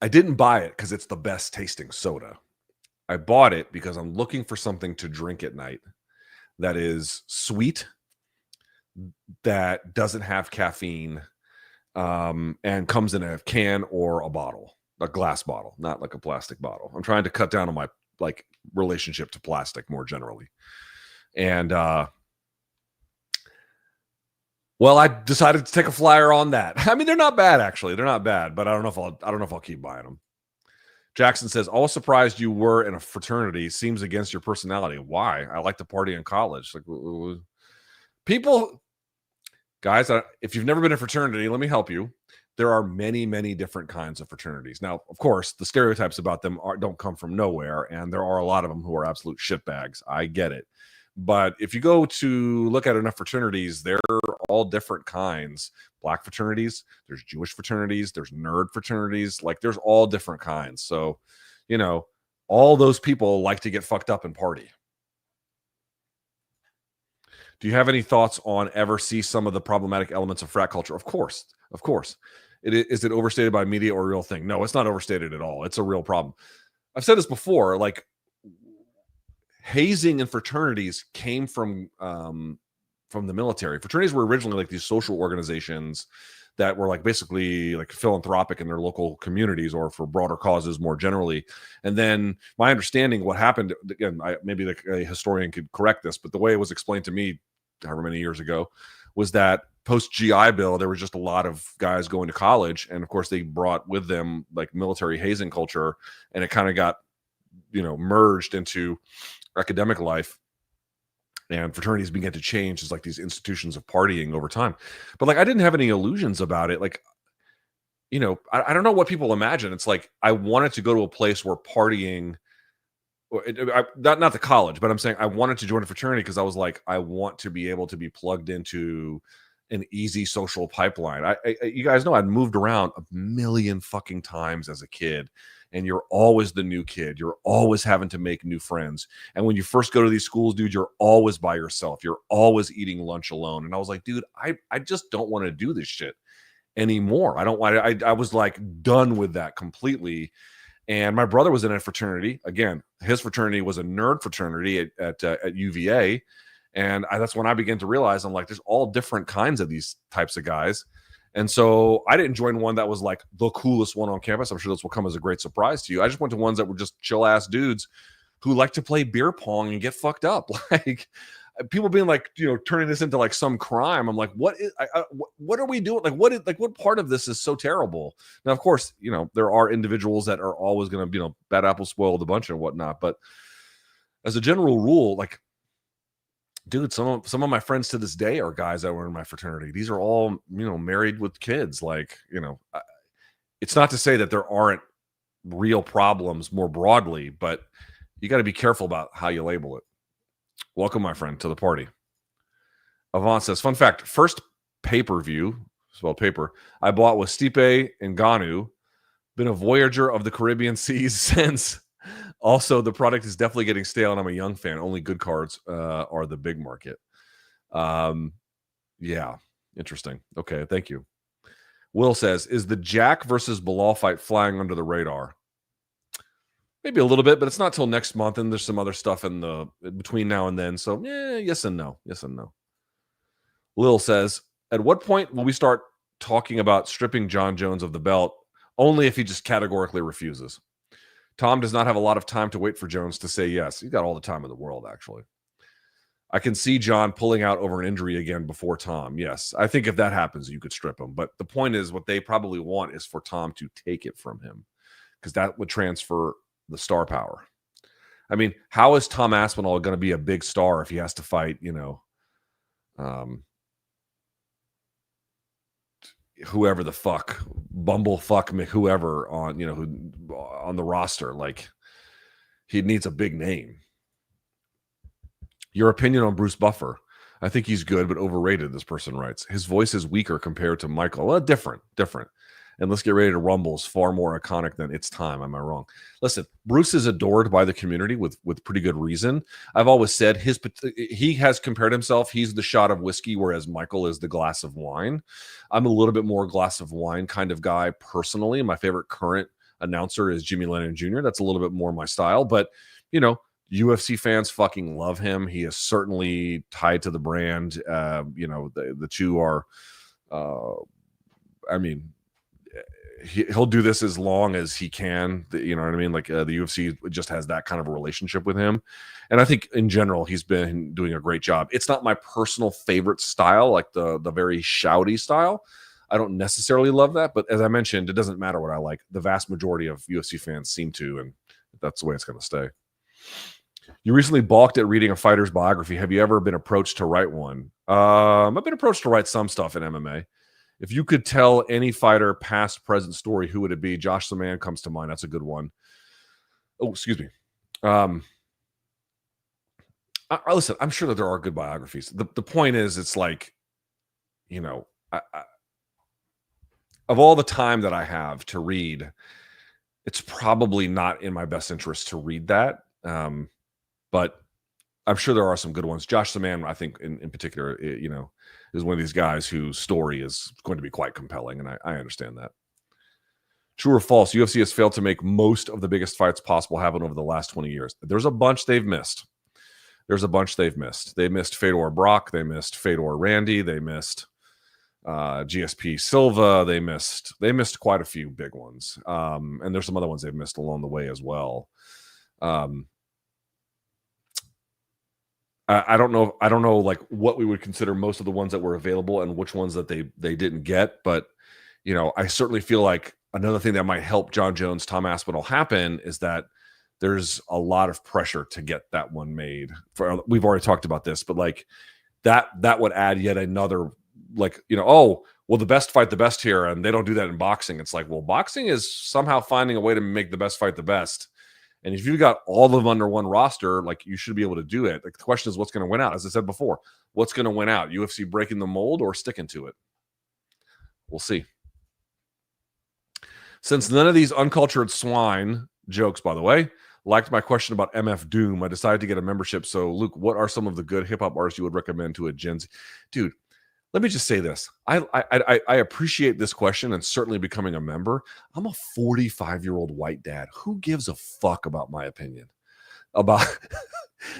I didn't buy it because it's the best tasting soda. I bought it because I'm looking for something to drink at night that is sweet, that doesn't have caffeine, and comes in a can or a bottle, a glass bottle, not like a plastic bottle. I'm trying to cut down on my relationship to plastic more generally. And well, I decided to take a flyer on that. I mean, they're not bad, actually. They're not bad, but I don't know if I'll keep buying them. Jackson says, always surprised you were in a fraternity. Seems against your personality. Why? I like to party in college. People, guys, if you've never been in a fraternity, let me help you. There are many, many different kinds of fraternities. Now, of course, the stereotypes about them don't come from nowhere, and there are a lot of them who are absolute shitbags. I get it. But if you go to look at enough fraternities, they're all different kinds. Black fraternities, there's Jewish fraternities, there's nerd fraternities, there's all different kinds. So, all those people like to get fucked up and party. Do you have any thoughts on ever see some of the problematic elements of frat culture? Of course. Is it overstated by media or a real thing? No, it's not overstated at all. It's a real problem. I've said this before, hazing in fraternities came from from the military. Fraternities were originally like these social organizations that were like basically like philanthropic in their local communities or for broader causes more generally. And then my understanding, what happened, again, maybe like a historian could correct this, but the way it was explained to me however many years ago was that post GI Bill, there was just a lot of guys going to college. And of course they brought with them like military hazing culture, and it kind of got, merged into academic life. And fraternities began to change as like these institutions of partying over time. But like, I didn't have any illusions about it. Like, I don't know what people imagine. It's like, I wanted to go to a place where partying, not the college, but I'm saying I wanted to join a fraternity because I was like, I want to be able to be plugged into an easy social pipeline. You guys know I'd moved around a million fucking times as a kid. And you're always the new kid. You're always having to make new friends. And when you first go to these schools, dude, you're always by yourself. You're always eating lunch alone. And I was like, dude, I just don't want to do this shit anymore. I was like done with that completely. And my brother was in a fraternity. Again, his fraternity was a nerd fraternity at UVA. And that's when I began to realize, I'm like, there's all different kinds of these types of guys. And so I didn't join one that was like the coolest one on campus. I'm sure this will come as a great surprise to you. I just went to ones that were just chill ass dudes who like to play beer pong and get fucked up. Like people being like, turning this into like some crime. I'm like, what are we doing? Like what part of this is so terrible? Now, of course, there are individuals that are always going to, bad apples spoil the bunch and whatnot. But as a general rule, like, dude, some of my friends to this day are guys that were in my fraternity. These are all, married with kids. Like, it's not to say that there aren't real problems more broadly, but you got to be careful about how you label it. Welcome, my friend, to the party. Avant says, fun fact, first pay-per-view, spelled paper, I bought was Stipe Ngannou. Been a voyager of the Caribbean seas since. Also, the product is definitely getting stale, and I'm a young fan. Only good cards are the big market. Yeah, interesting. Okay, thank you. Will says, is the Jack versus Bilal fight flying under the radar? Maybe a little bit, but it's not till next month, and there's some other stuff in the between now and then. So, yes and no. Yes and no. Lil says, at what point will we start talking about stripping Jon Jones of the belt? Only if he just categorically refuses. Tom does not have a lot of time to wait for Jones to say yes. He's got all the time in the world, actually. I can see Jon pulling out over an injury again before Tom. Yes, I think if that happens, you could strip him. But the point is, what they probably want is for Tom to take it from him, because that would transfer the star power. I mean, how is Tom Aspinall going to be a big star if he has to fight, whoever the fuck, bumblefuck whoever on, who on the roster? Like, he needs a big name. Your opinion on Bruce Buffer? I think he's good, but overrated, this person writes. His voice is weaker compared to Michael. Well, different. And Let's Get Ready to Rumble is far more iconic than It's Time. Am I wrong? Listen, Bruce is adored by the community with pretty good reason. I've always said he has compared himself. He's the shot of whiskey, whereas Michael is the glass of wine. I'm a little bit more glass of wine kind of guy personally. My favorite current announcer is Jimmy Lennon Jr. That's a little bit more my style. But, UFC fans fucking love him. He is certainly tied to the brand. The two are, he'll do this as long as he can. You know what I mean? Like the UFC just has that kind of a relationship with him. And I think in general, he's been doing a great job. It's not my personal favorite style, like the very shouty style. I don't necessarily love that. But as I mentioned, it doesn't matter what I like. The vast majority of UFC fans seem to, and that's the way it's going to stay. You recently balked at reading a fighter's biography. Have you ever been approached to write one? I've been approached to write some stuff in MMA. If you could tell any fighter past, present story, who would it be? Josh Saman comes to mind. That's a good one. Oh, excuse me. Listen, I'm sure that there are good biographies. The point is, it's like, of all the time that I have to read, it's probably not in my best interest to read that. But I'm sure there are some good ones. Josh Saman, I think, in particular, is one of these guys whose story is going to be quite compelling, and I understand that. True or false, UFC has failed to make most of the biggest fights possible happen over the last 20 years. There's a bunch they've missed. There's a bunch they've missed. They missed Fedor Brock. They missed Fedor Randy. They missed GSP Silva. They missed quite a few big ones. And there's some other ones they've missed along the way as well. I don't know like what we would consider most of the ones that were available and which ones that they didn't get. But, you know, I certainly feel like another thing that might help Jon Jones, Tom Aspinall happen is that there's a lot of pressure to get that one made. We've already talked about this, but like that would add yet another, like, you know, oh, well, the best fight the best here, and they don't do that in boxing. It's like, well, boxing is somehow finding a way to make the best fight the best. And if you've got all of them under one roster, like, you should be able to do it. Like, the question is, what's going to win out? As I said before, what's going to win out? UFC breaking the mold or sticking to it? We'll see. Since none of these uncultured swine jokes, by the way, liked my question about MF Doom, I decided to get a membership. So, Luke, what are some of the good hip hop artists you would recommend to a Gen Z? Dude, let me just say this. I appreciate this question and certainly becoming a member. I'm a 45-year-old white dad. Who gives a fuck about my opinion? About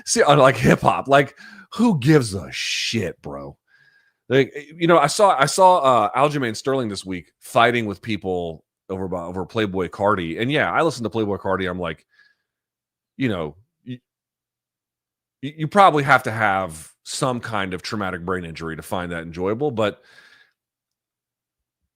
see, on like hip hop. Like, who gives a shit, bro? Like, you know, I saw Aljamain Sterling this week fighting with people over Playboy Cardi. And yeah, I listen to Playboy Cardi. I'm like, you know, you probably have to have some kind of traumatic brain injury to find that enjoyable. But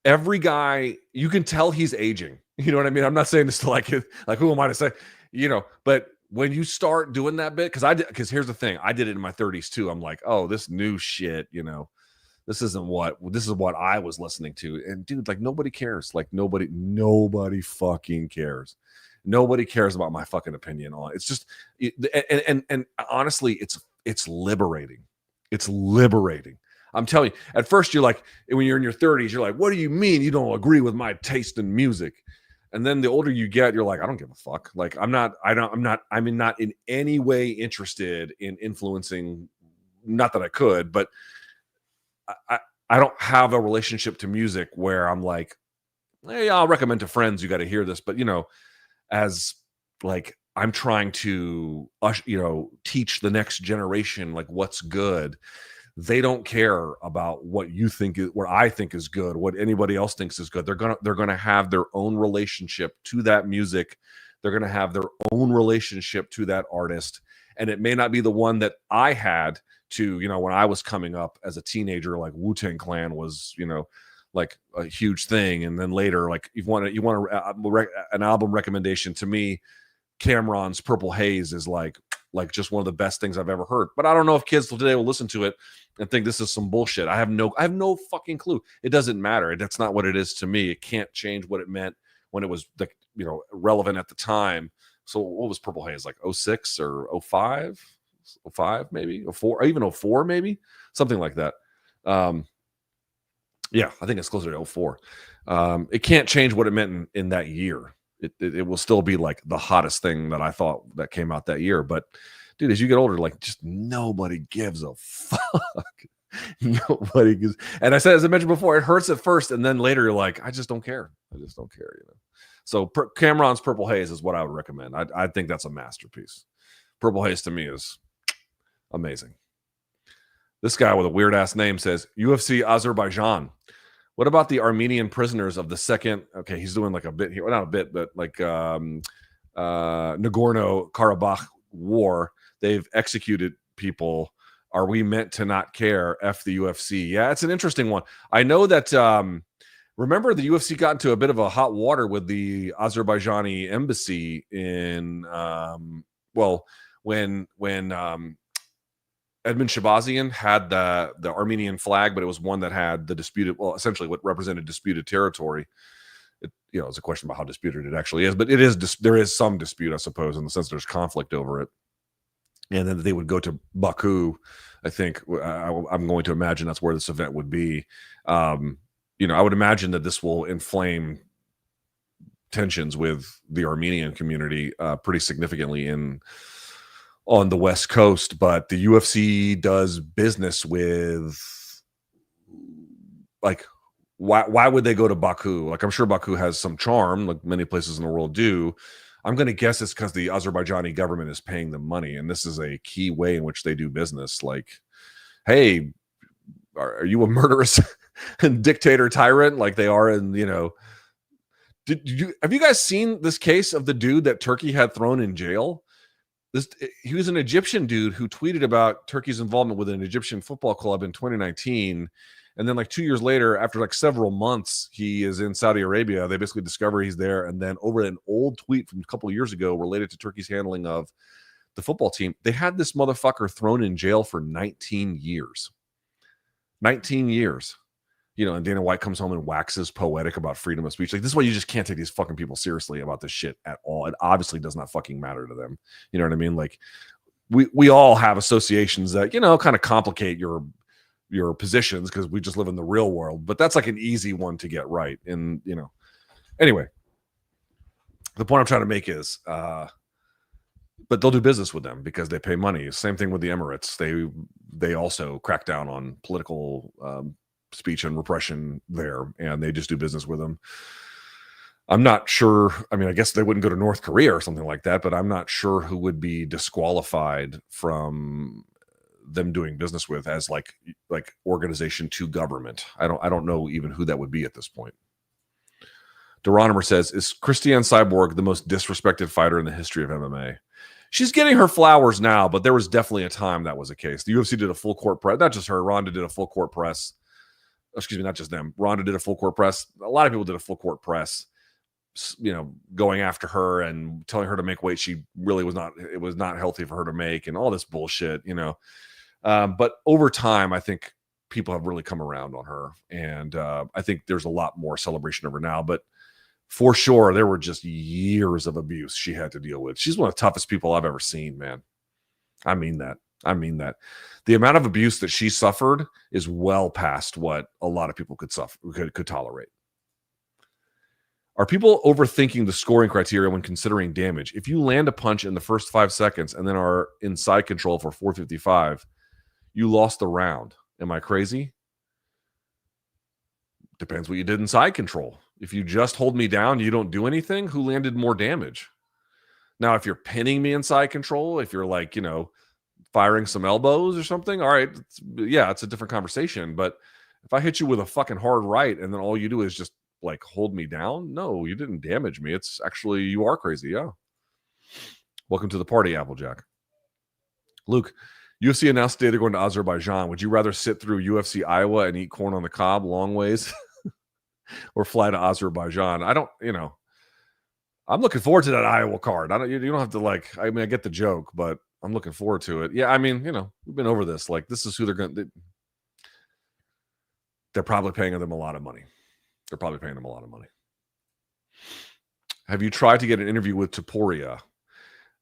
every guy, you can tell he's aging. You know what I mean? I'm not saying this to like who am I to say, you know, but when you start doing that bit, because here's the thing, I did it in my 30s too. I'm like, oh, this new shit, you know, this is what I was listening to. And dude, like, nobody cares. Like, nobody fucking cares. Nobody cares about my fucking opinion on it. It's just, and honestly, it's liberating. It's liberating. I'm telling you, at first you're like, when you're in your 30s, you're like, what do you mean you don't agree with my taste in music? And then the older you get, you're like, I don't give a fuck. Like, I'm not in any way interested in influencing, not that I could, but I don't have a relationship to music where I'm like, hey, I'll recommend to friends, you got to hear this. But, you know, as like, I'm trying to, you know, teach the next generation, like, what's good. They don't care about what you think, what I think is good, what anybody else thinks is good. They're gonna have their own relationship to that music. They're gonna have their own relationship to that artist, and it may not be the one that I had to, you know, when I was coming up as a teenager. Like, Wu-Tang Clan was, you know, like a huge thing, and then later, like, you want an album recommendation to me, Cameron's Purple Haze is like just one of the best things I've ever heard. But I don't know if kids today will listen to it and think this is some bullshit. I have no fucking clue. It doesn't matter. That's not what it is to me. It can't change what it meant when it was, like, you know, relevant at the time. So what was Purple Haze, like 06 or 05? 05 maybe, 04, or even 04 maybe, something like that. Yeah, I think it's closer to 04. It can't change what it meant in that year. It will still be like the hottest thing that I thought that came out that year. But dude, as you get older, like, just nobody gives a fuck. Nobody gives. And I said, as I mentioned before, it hurts at first, and then later you're like, I just don't care. I just don't care, you know. So Cameron's Purple Haze is what I would recommend. I think that's a masterpiece. Purple Haze to me is amazing. This guy with a weird ass name says UFC Azerbaijan. What about the Armenian prisoners of the second? Okay, he's doing like a bit here, well, not a bit, but like Nagorno-Karabakh war. They've executed people. Are we meant to not care? F the UFC. Yeah, it's an interesting one. I know that. Remember, the UFC got into a bit of a hot water with the Azerbaijani embassy in when Edmund Shabazian had the Armenian flag, but it was one that had the disputed, well, essentially what represented disputed territory. You know, it's a question about how disputed it actually is, but there is some dispute, I suppose, in the sense there's conflict over it. And then they would go to Baku. I think I'm going to imagine that's where this event would be. You know, I would imagine that this will inflame tensions with the Armenian community pretty significantly on the West Coast. But the UFC does business with, like, why would they go to Baku? Like, I'm sure Baku has some charm, like many places in the world do. I'm going to guess it's because the Azerbaijani government is paying them money, and this is a key way in which they do business. Like, hey, are you a murderous dictator tyrant like they are in, you know? Have you guys seen this case of the dude that Turkey had thrown in jail? He was an Egyptian dude who tweeted about Turkey's involvement with an Egyptian football club in 2019. And then like 2 years later, after like several months, he is in Saudi Arabia. They basically discover he's there. And then over an old tweet from a couple of years ago related to Turkey's handling of the football team, they had this motherfucker thrown in jail for 19 years. 19 years. You know, and Dana White comes home and waxes poetic about freedom of speech. Like, this is why you just can't take these fucking people seriously about this shit at all. It obviously does not fucking matter to them. You know what I mean? Like, we all have associations that, you know, kind of complicate your positions because we just live in the real world. But that's like an easy one to get right. And, you know, anyway, the point I'm trying to make is, but they'll do business with them because they pay money. Same thing with the Emirates. They also crack down on political speech and repression there, and they just do business with them. I'm not sure. I mean, I guess they wouldn't go to North Korea or something like that, but I'm not sure who would be disqualified from them doing business with as like organization to government. I don't know even who that would be at this point. Deronimer says, is Christiane Cyborg the most disrespected fighter in the history of MMA? She's getting her flowers now, but there was definitely a time that was the case. The UFC did a full court press. Not just her. Ronda did a full court press. Excuse me, not just them. Ronda did a full court press. A lot of people did a full court press, you know, going after her and telling her to make weight she really was not. It was not healthy for her to make, and all this bullshit, you know. But over time, I think people have really come around on her, and I think there's a lot more celebration of her now. But for sure, there were just years of abuse she had to deal with. She's one of the toughest people I've ever seen, man. I mean that. The amount of abuse that she suffered is well past what a lot of people could tolerate. Are people overthinking the scoring criteria when considering damage? If you land a punch in the first 5 seconds and then are in side control for 455, you lost the round. Am I crazy? Depends what you did in side control. If you just hold me down, you don't do anything, who landed more damage? Now, if you're pinning me in side control, if you're like, you know, firing some elbows or something, all right, it's a different conversation. But if I hit you with a fucking hard right and then all you do is just like hold me down, no, you didn't damage me. It's actually, you are crazy. Yeah. Welcome to the party, Applejack. Luke, UFC announced today they're going to Azerbaijan. Would you rather sit through UFC Iowa and eat corn on the cob long ways or fly to Azerbaijan? I don't, you know, I'm looking forward to that Iowa card. You don't have to like, I mean, I get the joke, but I'm looking forward to it. Yeah, I mean, you know, we've been over this. Like, this is who they're probably paying them a lot of money. Have you tried to get an interview with Topuria?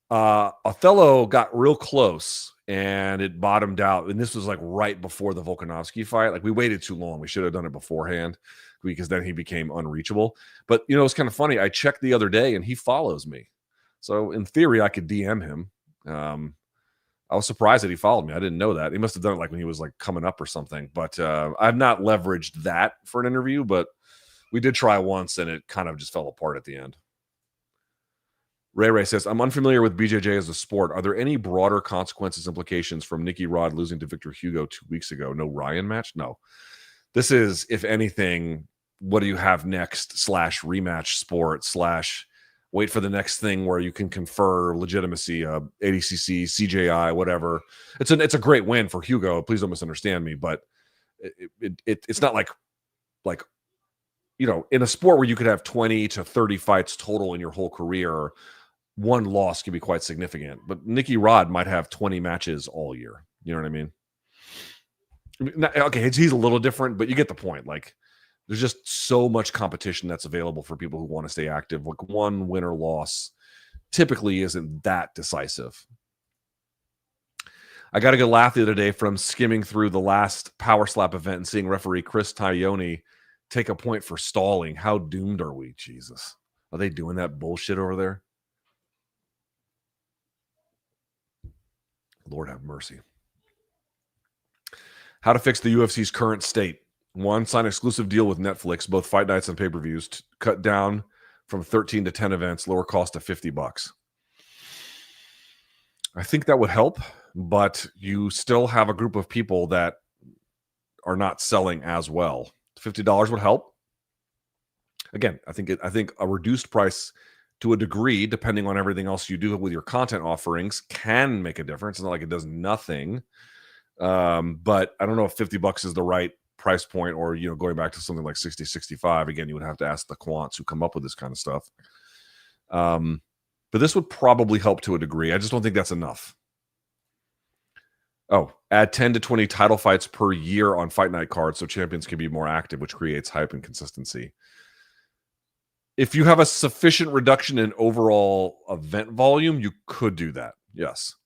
Othello got real close and it bottomed out. And this was like right before the Volkanovski fight. Like, we waited too long. We should have done it beforehand because then he became unreachable. But, you know, it's kind of funny. I checked the other day and he follows me. So in theory, I could DM him. I was surprised that he followed me. I didn't know that. He must have done it like when he was like coming up or something. But I've not leveraged that for an interview, but we did try once and it kind of just fell apart at the end. Ray says, I'm unfamiliar with BJJ as a sport. Are there any broader consequences, implications from Nicky Rod losing to Victor Hugo 2 weeks ago? No Ryan match? No. This is, if anything, what do you have next / rematch sport / wait for the next thing where you can confer legitimacy, ADCC, CJI, whatever. It's a great win for Hugo. Please don't misunderstand me, but it's not like, you know, in a sport where you could have 20 to 30 fights total in your whole career, one loss can be quite significant. But Nicky Rod might have 20 matches all year. You know what I mean? Okay, he's a little different, but you get the point. Like, there's just so much competition that's available for people who want to stay active. Like, one win or loss typically isn't that decisive. I got a good laugh the other day from skimming through the last Power Slap event and seeing referee Chris Taglioni take a point for stalling. How doomed are we? Jesus. Are they doing that bullshit over there? Lord have mercy. How to fix the UFC's current state. 1, sign exclusive deal with Netflix, both fight nights and pay-per-views. Cut down from 13 to 10 events, lower cost to $50. I think that would help, but you still have a group of people that are not selling as well. $50 would help. Again, I think a reduced price to a degree, depending on everything else you do with your content offerings, can make a difference. It's not like it does nothing. But I don't know if $50 is the right price point, or, you know, going back to something like 60, 65. Again, you would have to ask the quants who come up with this kind of stuff. But this would probably help to a degree. I just don't think that's enough. Oh, add 10 to 20 title fights per year on fight night cards so champions can be more active, which creates hype and consistency. If you have a sufficient reduction in overall event volume, you could do that. Yes.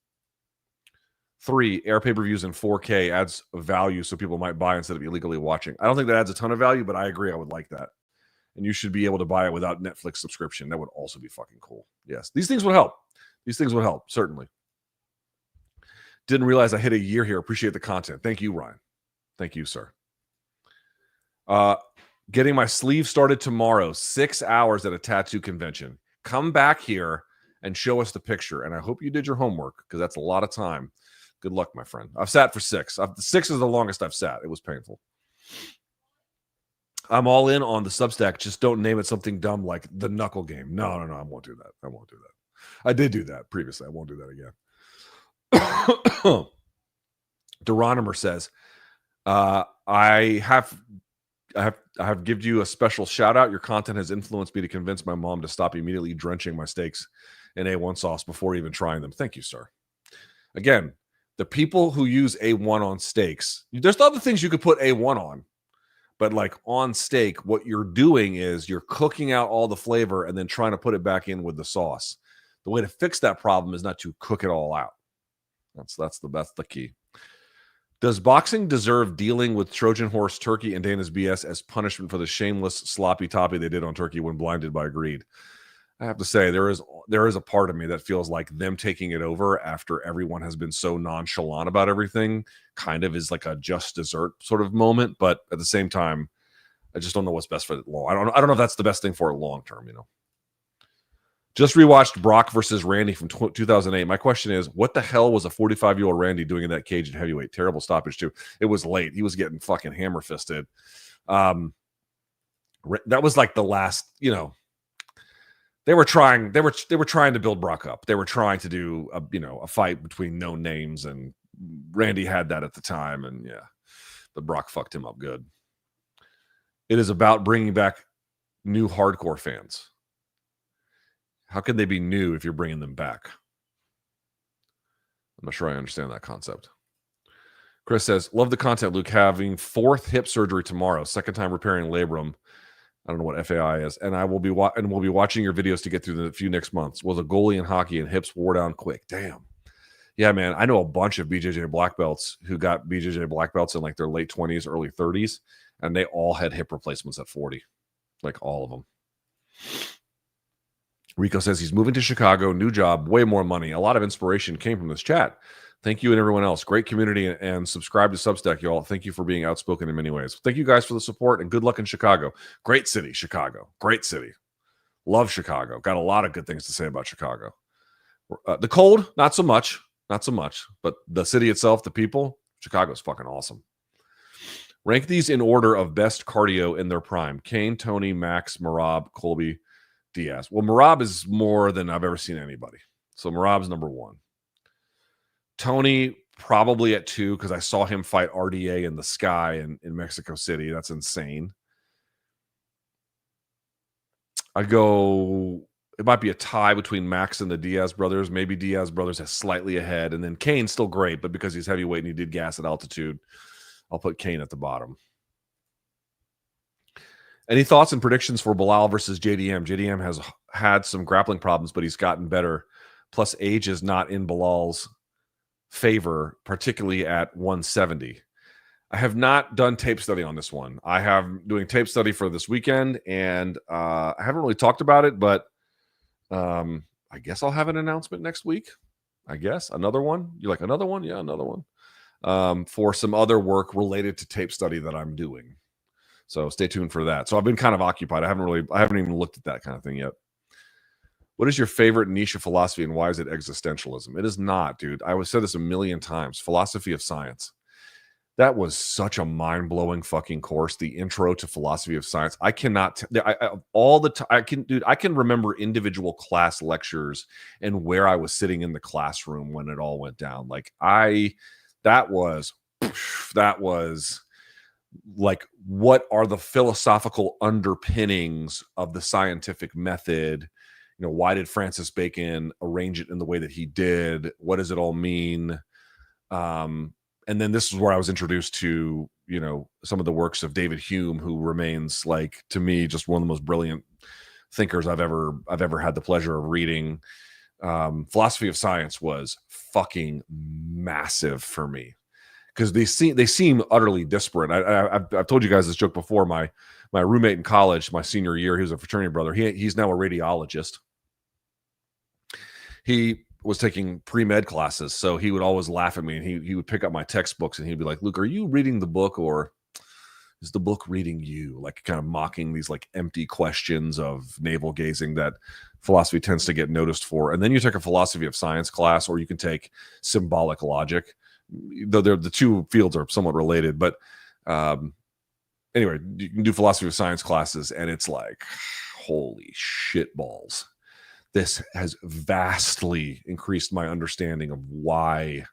3, air pay-per-views in 4K adds value so people might buy instead of illegally watching. I don't think that adds a ton of value, but I agree. I would like that. And you should be able to buy it without Netflix subscription. That would also be fucking cool. Yes. These things would help. These things would help, certainly. Didn't realize I hit a year here. Appreciate the content. Thank you, Ryan. Thank you, sir. Getting my sleeve started tomorrow. 6 hours at a tattoo convention. Come back here and show us the picture. And I hope you did your homework, because that's a lot of time. Good luck, my friend. I've sat for 6. 6 is the longest I've sat. It was painful. I'm all in on the Substack. Just don't name it something dumb like the Knuckle Game. No. I won't do that. I did do that previously. I won't do that again. Deronimer says, I have given you a special shout out. Your content has influenced me to convince my mom to stop immediately drenching my steaks in A1 sauce before even trying them. Thank you, sir. Again, the people who use A1 on steaks, there's other things you could put A1 on, but like on steak, what you're doing is you're cooking out all the flavor and then trying to put it back in with the sauce. The way to fix that problem is not to cook it all out. That's the key. Does boxing deserve dealing with Trojan Horse Turkey and Dana's BS as punishment for the shameless sloppy toppy they did on Turkey when blinded by greed? I have to say, there is a part of me that feels like them taking it over after everyone has been so nonchalant about everything kind of is like a just dessert sort of moment. But at the same time, I just don't know what's best for it long. I don't know if that's the best thing for it long term, you know. Just rewatched Brock versus Randy from 2008. My question is, what the hell was a 45-year-old Randy doing in that cage at heavyweight? Terrible stoppage, too. It was late. He was getting fucking hammer-fisted. That was like the last, you know, they were trying to build Brock up. They were trying to do a fight between known names, and Randy had that at the time, and yeah, but Brock fucked him up good. It is about bringing back new hardcore fans. How can they be new if you're bringing them back? I'm not sure I understand that concept. Chris says, love the content, Luke. Having 4th hip surgery tomorrow. 2nd time repairing labrum. I don't know what FAI is. And we'll be watching your videos to get through the few next months. Was a goalie in hockey and hips wore down quick. Damn. Yeah, man. I know a bunch of BJJ black belts who got BJJ black belts in like their late 20s, early 30s. And they all had hip replacements at 40. Like all of them. Rico says he's moving to Chicago, new job, way more money. A lot of inspiration came from this chat. Thank you and everyone else. Great community, and subscribe to Substack, y'all. Thank you for being outspoken in many ways. Thank you guys for the support, and good luck in Chicago. Great city, Chicago. Great city. Love Chicago. Got a lot of good things to say about Chicago. The cold, not so much. Not so much. But the city itself, the people, Chicago's fucking awesome. Rank these in order of best cardio in their prime. Cain, Tony, Max, Merab, Colby, Diaz. Well, Merab is more than I've ever seen anybody. So Merab's number 1. Tony probably at 2 because I saw him fight RDA in the sky in Mexico City. That's insane. I'd go, it might be a tie between Max and the Diaz brothers. Maybe Diaz brothers is slightly ahead. And then Cain's still great, but because he's heavyweight and he did gas at altitude, I'll put Cain at the bottom. Any thoughts and predictions for Bilal versus JDM? JDM has had some grappling problems, but he's gotten better. Plus, age is not in Bilal's favor, particularly at 170. I have not done tape study on this one. I have doing tape study for this weekend, and I haven't really talked about it, but I guess I'll have an announcement next week. I guess another one. You like another one? Yeah, another one. For some other work related to tape study that I'm doing. So stay tuned for that. So I've been kind of occupied. I haven't even looked at that kind of thing yet. What is your favorite niche of philosophy and why is it existentialism? It is not, dude. I would say this a million times. Philosophy of science. That was such a mind-blowing fucking course. The intro to philosophy of science. I cannot all the time. I can remember individual class lectures and where I was sitting in the classroom when it all went down. Like that was like, what are the philosophical underpinnings of the scientific method? Why did Francis Bacon arrange it in the way that he did? What does it all mean? And then this is where I was introduced to, some of the works of David Hume, who remains, like, to me, just one of the most brilliant thinkers I've ever had the pleasure of reading. Philosophy of science was fucking massive for me because they seem utterly disparate. I've told you guys this joke before. My roommate in college, my senior year, he was a fraternity brother. He's now a radiologist. He was taking pre-med classes, so he would always laugh at me, and he would pick up my textbooks and he'd be like, "Luke, are you reading the book or is the book reading you?" Like, kind of mocking these like empty questions of navel gazing that philosophy tends to get noticed for. And then you take a philosophy of science class, or you can take symbolic logic, though the two fields are somewhat related. But anyway, you can do philosophy of science classes and it's like, holy shit balls. This has vastly increased my understanding of why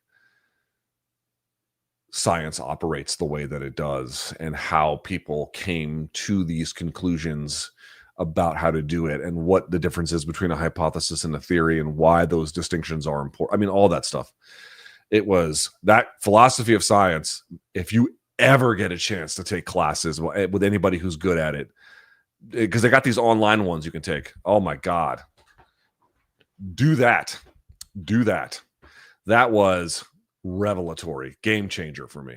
science operates the way that it does and how people came to these conclusions about how to do it and what the difference is between a hypothesis and a theory and why those distinctions are important. I mean, all that stuff. It was that philosophy of science. If you ever get a chance to take classes with anybody who's good at it, because they got these online ones you can take. Oh my God. Do that. That was revelatory. Game changer for me.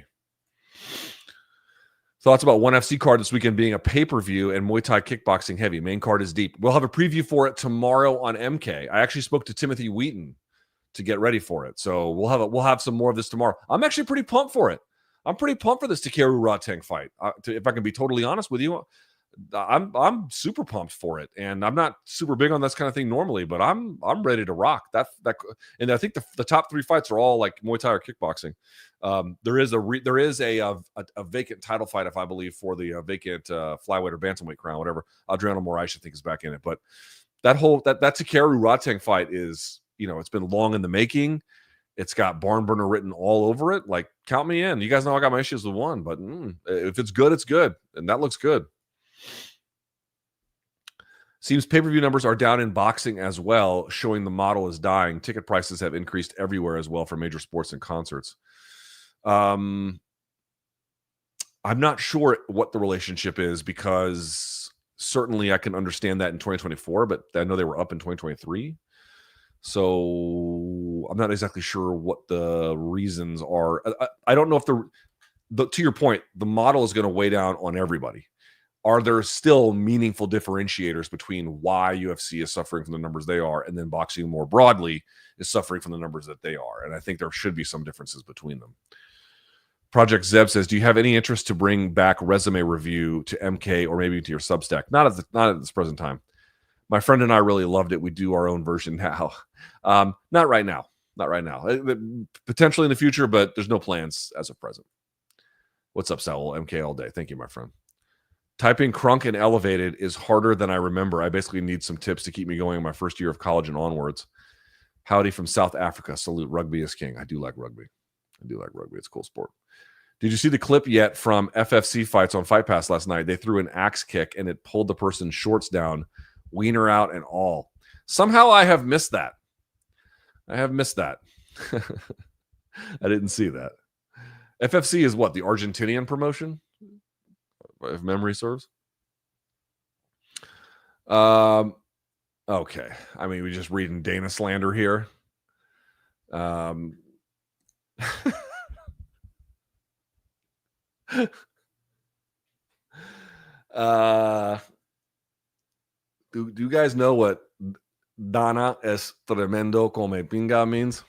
Thoughts about ONE FC card this weekend being a pay-per-view and Muay Thai kickboxing heavy. Main card is deep. We'll have a preview for it tomorrow on MK. I actually spoke to Timothy Wheaton to get ready for it. So we'll have some more of this tomorrow. I'm actually pretty pumped for it. I'm pretty pumped for this Takeru Rateng fight. If I can be totally honest with you, I'm super pumped for it, and I'm not super big on this kind of thing normally, but I'm ready to rock that. And I think the top three fights are all like Muay Thai or kickboxing. There is a vacant title fight, if I believe, for the vacant flyweight or bantamweight crown, whatever. Adriano Moraes, I think, is back in it. But that Takeru Rateng fight is, it's been long in the making. It's got barn burner written all over it. Like, count me in. You guys know I got my issues with one, but if it's good, it's good, and that looks good. Seems pay-per-view numbers are down in boxing as well, showing the model is dying. Ticket prices have increased everywhere as well for major sports and concerts. I'm not sure what the relationship is, because certainly I can understand that in 2024, but I know they were up in 2023. So I'm not exactly sure what the reasons are. I don't know if to your point, the model is going to weigh down on everybody. Are there still meaningful differentiators between why UFC is suffering from the numbers they are and then boxing more broadly is suffering from the numbers that they are? And I think there should be some differences between them. Project Zeb says, do you have any interest to bring back resume review to MK or maybe to your Substack? Not at this present time. My friend and I really loved it. We do our own version now. Not right now. Potentially in the future, but there's no plans as of present. What's up, Saul? MK all day. Thank you, my friend. Typing crunk and elevated is harder than I remember. I basically need some tips to keep me going in my first year of college and onwards. Howdy from South Africa. Salute. Rugby is king. I do like rugby. It's a cool sport. Did you see the clip yet from FFC fights on Fight Pass last night? They threw an axe kick and it pulled the person's shorts down, wiener out and all. Somehow I have missed that. I didn't see that. FFC is what? The Argentinian promotion? If memory serves. Okay. I mean, we're just reading Dana slander here. Do you guys know what Dana es tremendo come pinga means?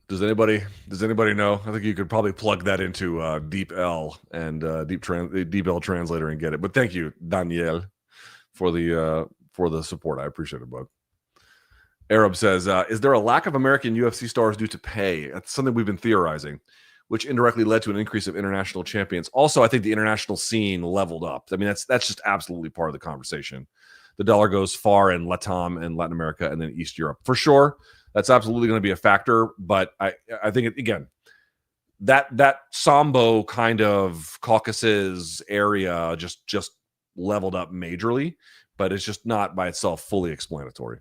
Does anybody know? I think you could probably plug that into Deep L and Deep L Translator and get it. But thank you, Daniel, for the support. I appreciate it, bud. Arab says, is there a lack of American UFC stars due to pay? That's something we've been theorizing, which indirectly led to an increase of international champions. Also, I think the international scene leveled up. I mean, that's just absolutely part of the conversation. The dollar goes far in Latam and Latin America and then East Europe. For sure, that's absolutely going to be a factor. But I think, again, that Sambo kind of Caucasus area just leveled up majorly, but it's just not by itself fully explanatory.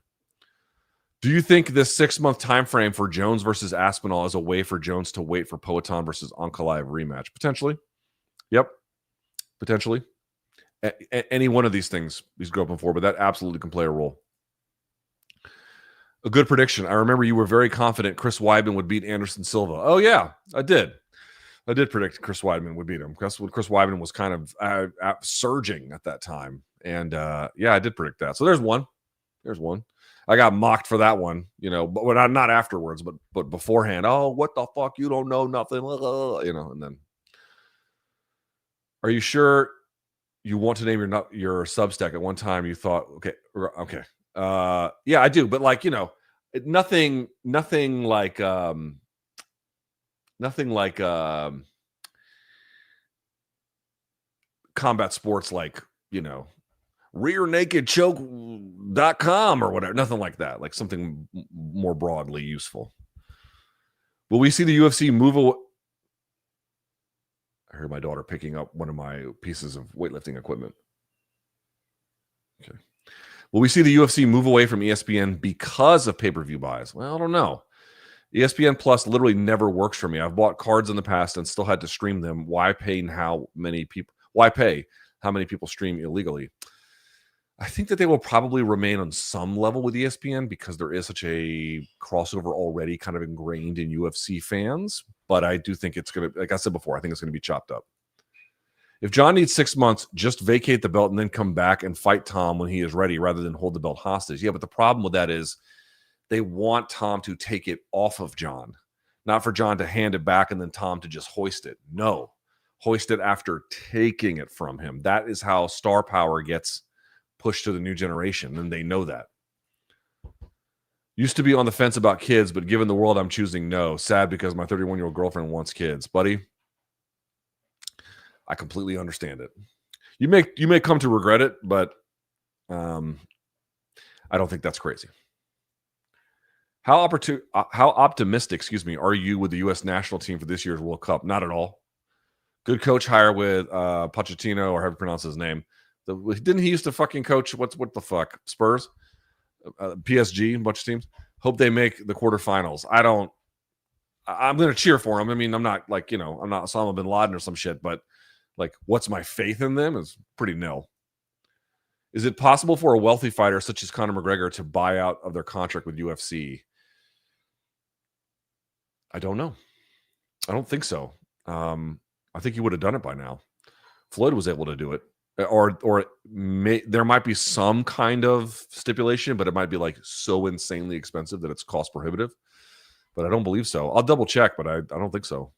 Do you think this 6-month time frame for Jones versus Aspinall is a way for Jones to wait for Poatan versus Ankalaev rematch? Potentially. Yep. Potentially. Any one of these things he's groping for, but that absolutely can play a role. A good prediction. I remember you were very confident Chris Weidman would beat Anderson Silva. Oh, yeah, I did. I did predict Chris Weidman would beat him because Chris Weidman was kind of surging at that time. And, yeah, I did predict that. So there's one. There's one. I got mocked for that one, but not afterwards, but beforehand. Oh, what the fuck? You don't know nothing, and then. Are you sure you want to name your Substack? At one time you thought, okay. Yeah, I do, but nothing like combat sports, rearnakedchoke.com or whatever. Nothing like that. Like something more broadly useful. Will we see the UFC move away? I heard my daughter picking up one of my pieces of weightlifting equipment. Okay. Will we see the UFC move away from ESPN because of pay-per-view buys? Well, I don't know. ESPN Plus literally never works for me. I've bought cards in the past and still had to stream them. Why pay how many people stream illegally? I think that they will probably remain on some level with ESPN because there is such a crossover already kind of ingrained in UFC fans. But I do think it's going to, like I said before, I think it's going to be chopped up. If Jon needs 6 months, just vacate the belt and then come back and fight Tom when he is ready rather than hold the belt hostage. Yeah, but the problem with that is they want Tom to take it off of Jon, not for Jon to hand it back and then Tom to just hoist it. No, hoist it after taking it from him. That is how star power gets pushed to the new generation, and they know that. Used to be on the fence about kids, but given the world, I'm choosing no. Sad because my 31-year-old girlfriend wants kids. Buddy, I completely understand it. You may come to regret it, but I don't think that's crazy. How optimistic, are you with the U.S. national team for this year's World Cup? Not at all. Good coach hire with Pochettino, or however you pronounce his name. Didn't he used to fucking coach what the fuck? Spurs? PSG, a bunch of teams. Hope they make the quarterfinals. I'm going to cheer for them. I mean, I'm not I'm not Osama bin Laden or some shit, but what's my faith in them is pretty nil. Is it possible for a wealthy fighter such as Conor McGregor to buy out of their contract with UFC? I don't know. I don't think so. I think he would have done it by now. Floyd was able to do it. Or there might be some kind of stipulation, but it might be so insanely expensive that it's cost prohibitive. But I don't believe so. I'll double check, but I don't think so.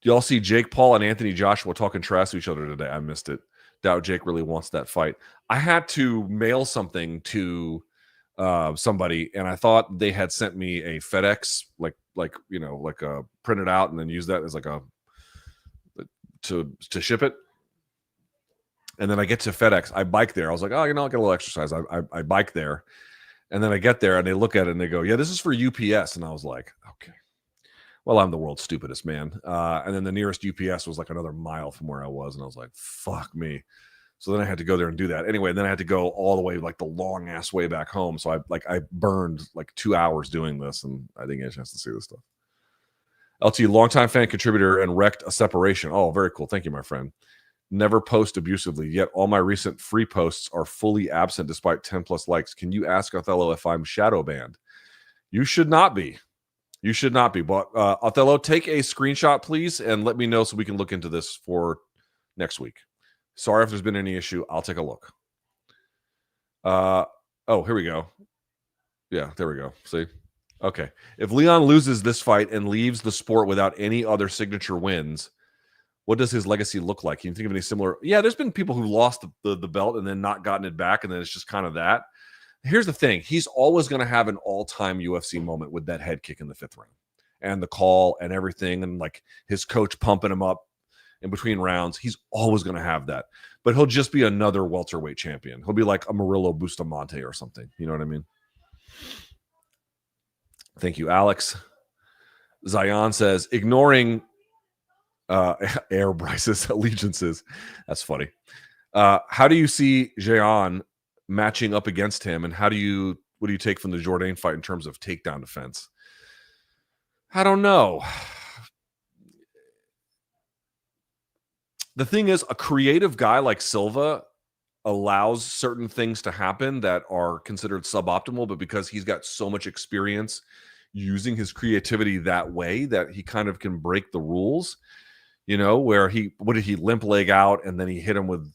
Do y'all see Jake Paul and Anthony Joshua talking trash to each other today? I missed it. Doubt Jake really wants that fight. I had to mail something to somebody, and I thought they had sent me a FedEx, printed out and then use that as to ship it. And then I get to FedEx. I bike there. I was like, oh, I'll get a little exercise. I bike there. And then I get there and they look at it and they go, yeah, this is for UPS. And I was like, okay, well, I'm the world's stupidest man. And then the nearest UPS was another mile from where I was. And I was like, fuck me. So then I had to go there and do that. Anyway, then I had to go all the way, the long ass way back home. So I burned 2 hours doing this, and I didn't get a chance to see this stuff. LT, longtime fan, contributor, and wrecked a separation. Oh, very cool. Thank you, my friend. Never post abusively, yet all my recent free posts are fully absent despite 10 plus likes. Can you ask Othello if I'm shadow banned? You should not be. You should not be. But Othello, take a screenshot, please, and let me know so we can look into this for next week. Sorry if there's been any issue. I'll take a look. Oh, here we go. Yeah, there we go. See? Okay. If Leon loses this fight and leaves the sport without any other signature wins, what does his legacy look like? Can you think of any similar? Yeah, there's been people who lost the belt and then not gotten it back, and then it's just kind of that. Here's the thing. He's always going to have an all-time UFC moment with that head kick in the 5th round and the call and everything, and like his coach pumping him up in between rounds. He's always going to have that. But he'll just be another welterweight champion. He'll be like a Murillo Bustamante or something. You know what I mean? Thank you, Alex. Zion says, ignoring Air Bryce's allegiances. That's funny. How do you see Jean matching up against him, and what do you take from the Jourdain fight in terms of takedown defense? I don't know. The thing is, a creative guy like Silva allows certain things to happen that are considered suboptimal, but because he's got so much experience using his creativity that way, that he kind of can break the rules. You know, where what did he limp leg out, and then he hit him with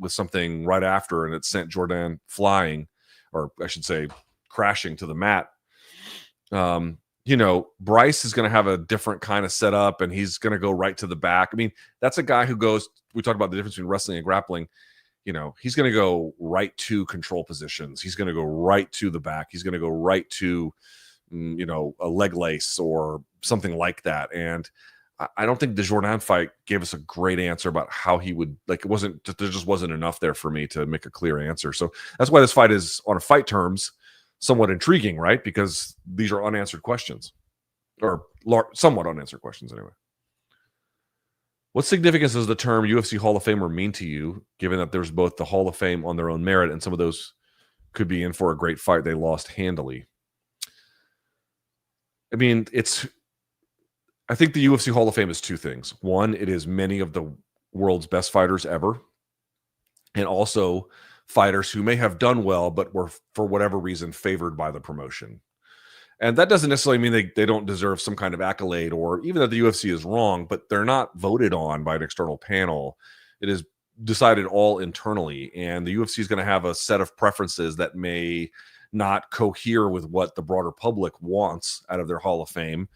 something right after, and it sent Jourdain flying, or I should say crashing to the mat. You know, Bryce is going to have a different kind of setup, and he's going to go right to the back. I mean, that's a guy who goes, we talked about the difference between wrestling and grappling. You know, he's going to go right to control positions. He's going to go right to the back. He's going to go right to, you know, a leg lace or something like that. And I don't think the Jourdain fight gave us a great answer about how he would, like, there just wasn't enough there for me to make a clear answer. So that's why this fight is, on a fight terms, somewhat intriguing, right? Because these are unanswered questions, or somewhat unanswered questions anyway. What significance does the term UFC Hall of Famer mean to you, given that there's both the Hall of Fame on their own merit, and some of those could be in for a great fight they lost handily? I mean, I think the UFC Hall of Fame is two things. One, it is many of the world's best fighters ever, and also fighters who may have done well, but were, for whatever reason, favored by the promotion. And that doesn't necessarily mean they don't deserve some kind of accolade, or even that the UFC is wrong, but they're not voted on by an external panel. It is decided all internally, and the UFC is going to have a set of preferences that may not cohere with what the broader public wants out of their Hall of Fame.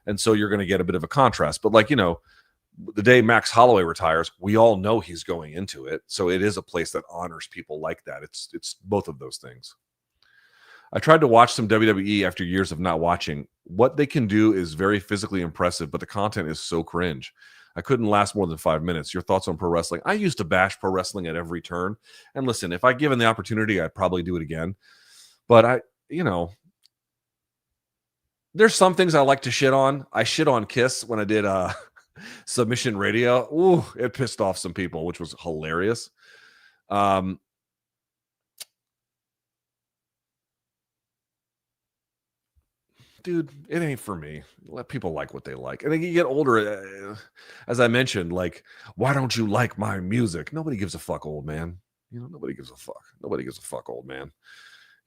And so you're going to get a bit of a contrast. But, like, you know, the day Max Holloway retires, we all know he's going into it. So it is a place that honors people like that. It's both of those things. I tried to watch some WWE after years of not watching. What they can do is very physically impressive, but the content is so cringe. I couldn't last more than 5 minutes. Your thoughts on pro wrestling? I used to bash pro wrestling at every turn. And listen, if I given the opportunity, I'd probably do it again. But there's some things I like to shit on. I shit on Kiss when I did Submission Radio. Ooh, it pissed off some people, which was hilarious. Dude, it ain't for me. Let people like what they like. And then you get older, as I mentioned, like, why don't you like my music? Nobody gives a fuck, old man. You know, nobody gives a fuck. Nobody gives a fuck, old man.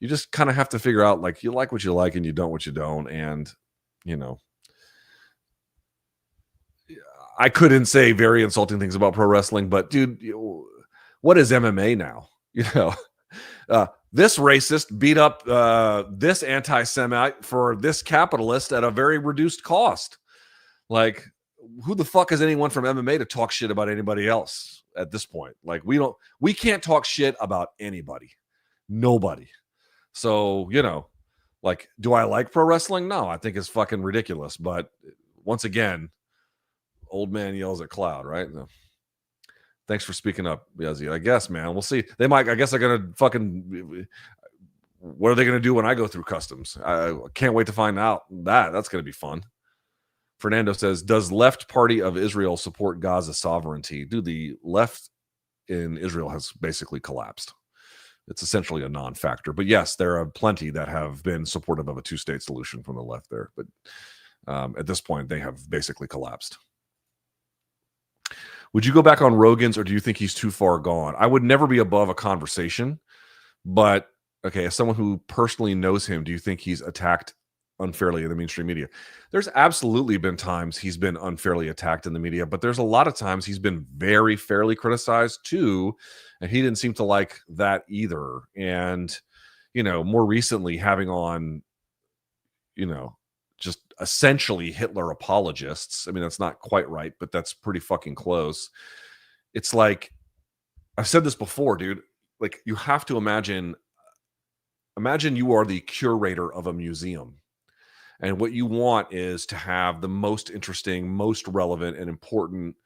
You just kind of have to figure out, like, you like what you like and you don't what you don't. And, you know, I couldn't say very insulting things about pro wrestling, but dude, what is MMA now? You know, this racist beat up this anti-Semite for this capitalist at a very reduced cost. Like, who the fuck is anyone from MMA to talk shit about anybody else at this point? Like, we can't talk shit about anybody. Nobody. So, you know, like, do I like pro wrestling? No, I think it's fucking ridiculous. But once again, old man yells at cloud, right? No. Thanks for speaking up, Yazzie. I guess, man. We'll see. They might, I guess they're going to fucking, what are they going to do when I go through customs? I can't wait to find out that. That's going to be fun. Fernando says, does left party of Israel support Gaza sovereignty? Dude, the left in Israel has basically collapsed. It's essentially a non-factor. But yes, there are plenty that have been supportive of a two-state solution from the left there. But at this point, they have basically collapsed. Would you go back on Rogan's, or do you think he's too far gone? I would never be above a conversation. But, okay, as someone who personally knows him, do you think he's attacked unfairly in the mainstream media? There's absolutely been times he's been unfairly attacked in the media, but there's a lot of times he's been very fairly criticized too, and he didn't seem to like that either. And, you know, more recently having on just essentially Hitler apologists. I mean, that's not quite right, but that's pretty fucking close. It's like, I've said this before, dude. Like, you have to imagine you are the curator of a museum. And what you want is to have the most interesting, most relevant, and important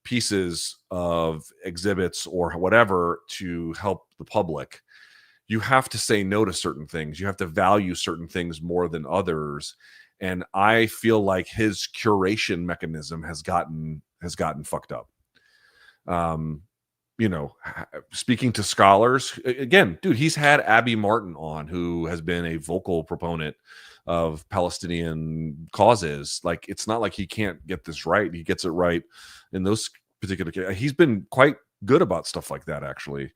pieces of exhibits or whatever to help the public. You have to say no to certain things. You have to value certain things more than others. And I feel like his curation mechanism has gotten fucked up. Speaking to scholars, again, dude, he's had Abby Martin on, who has been a vocal proponent of Palestinian causes. Like, it's not like he can't get this right. He gets it right in those particular cases. He's been quite good about stuff like that, actually.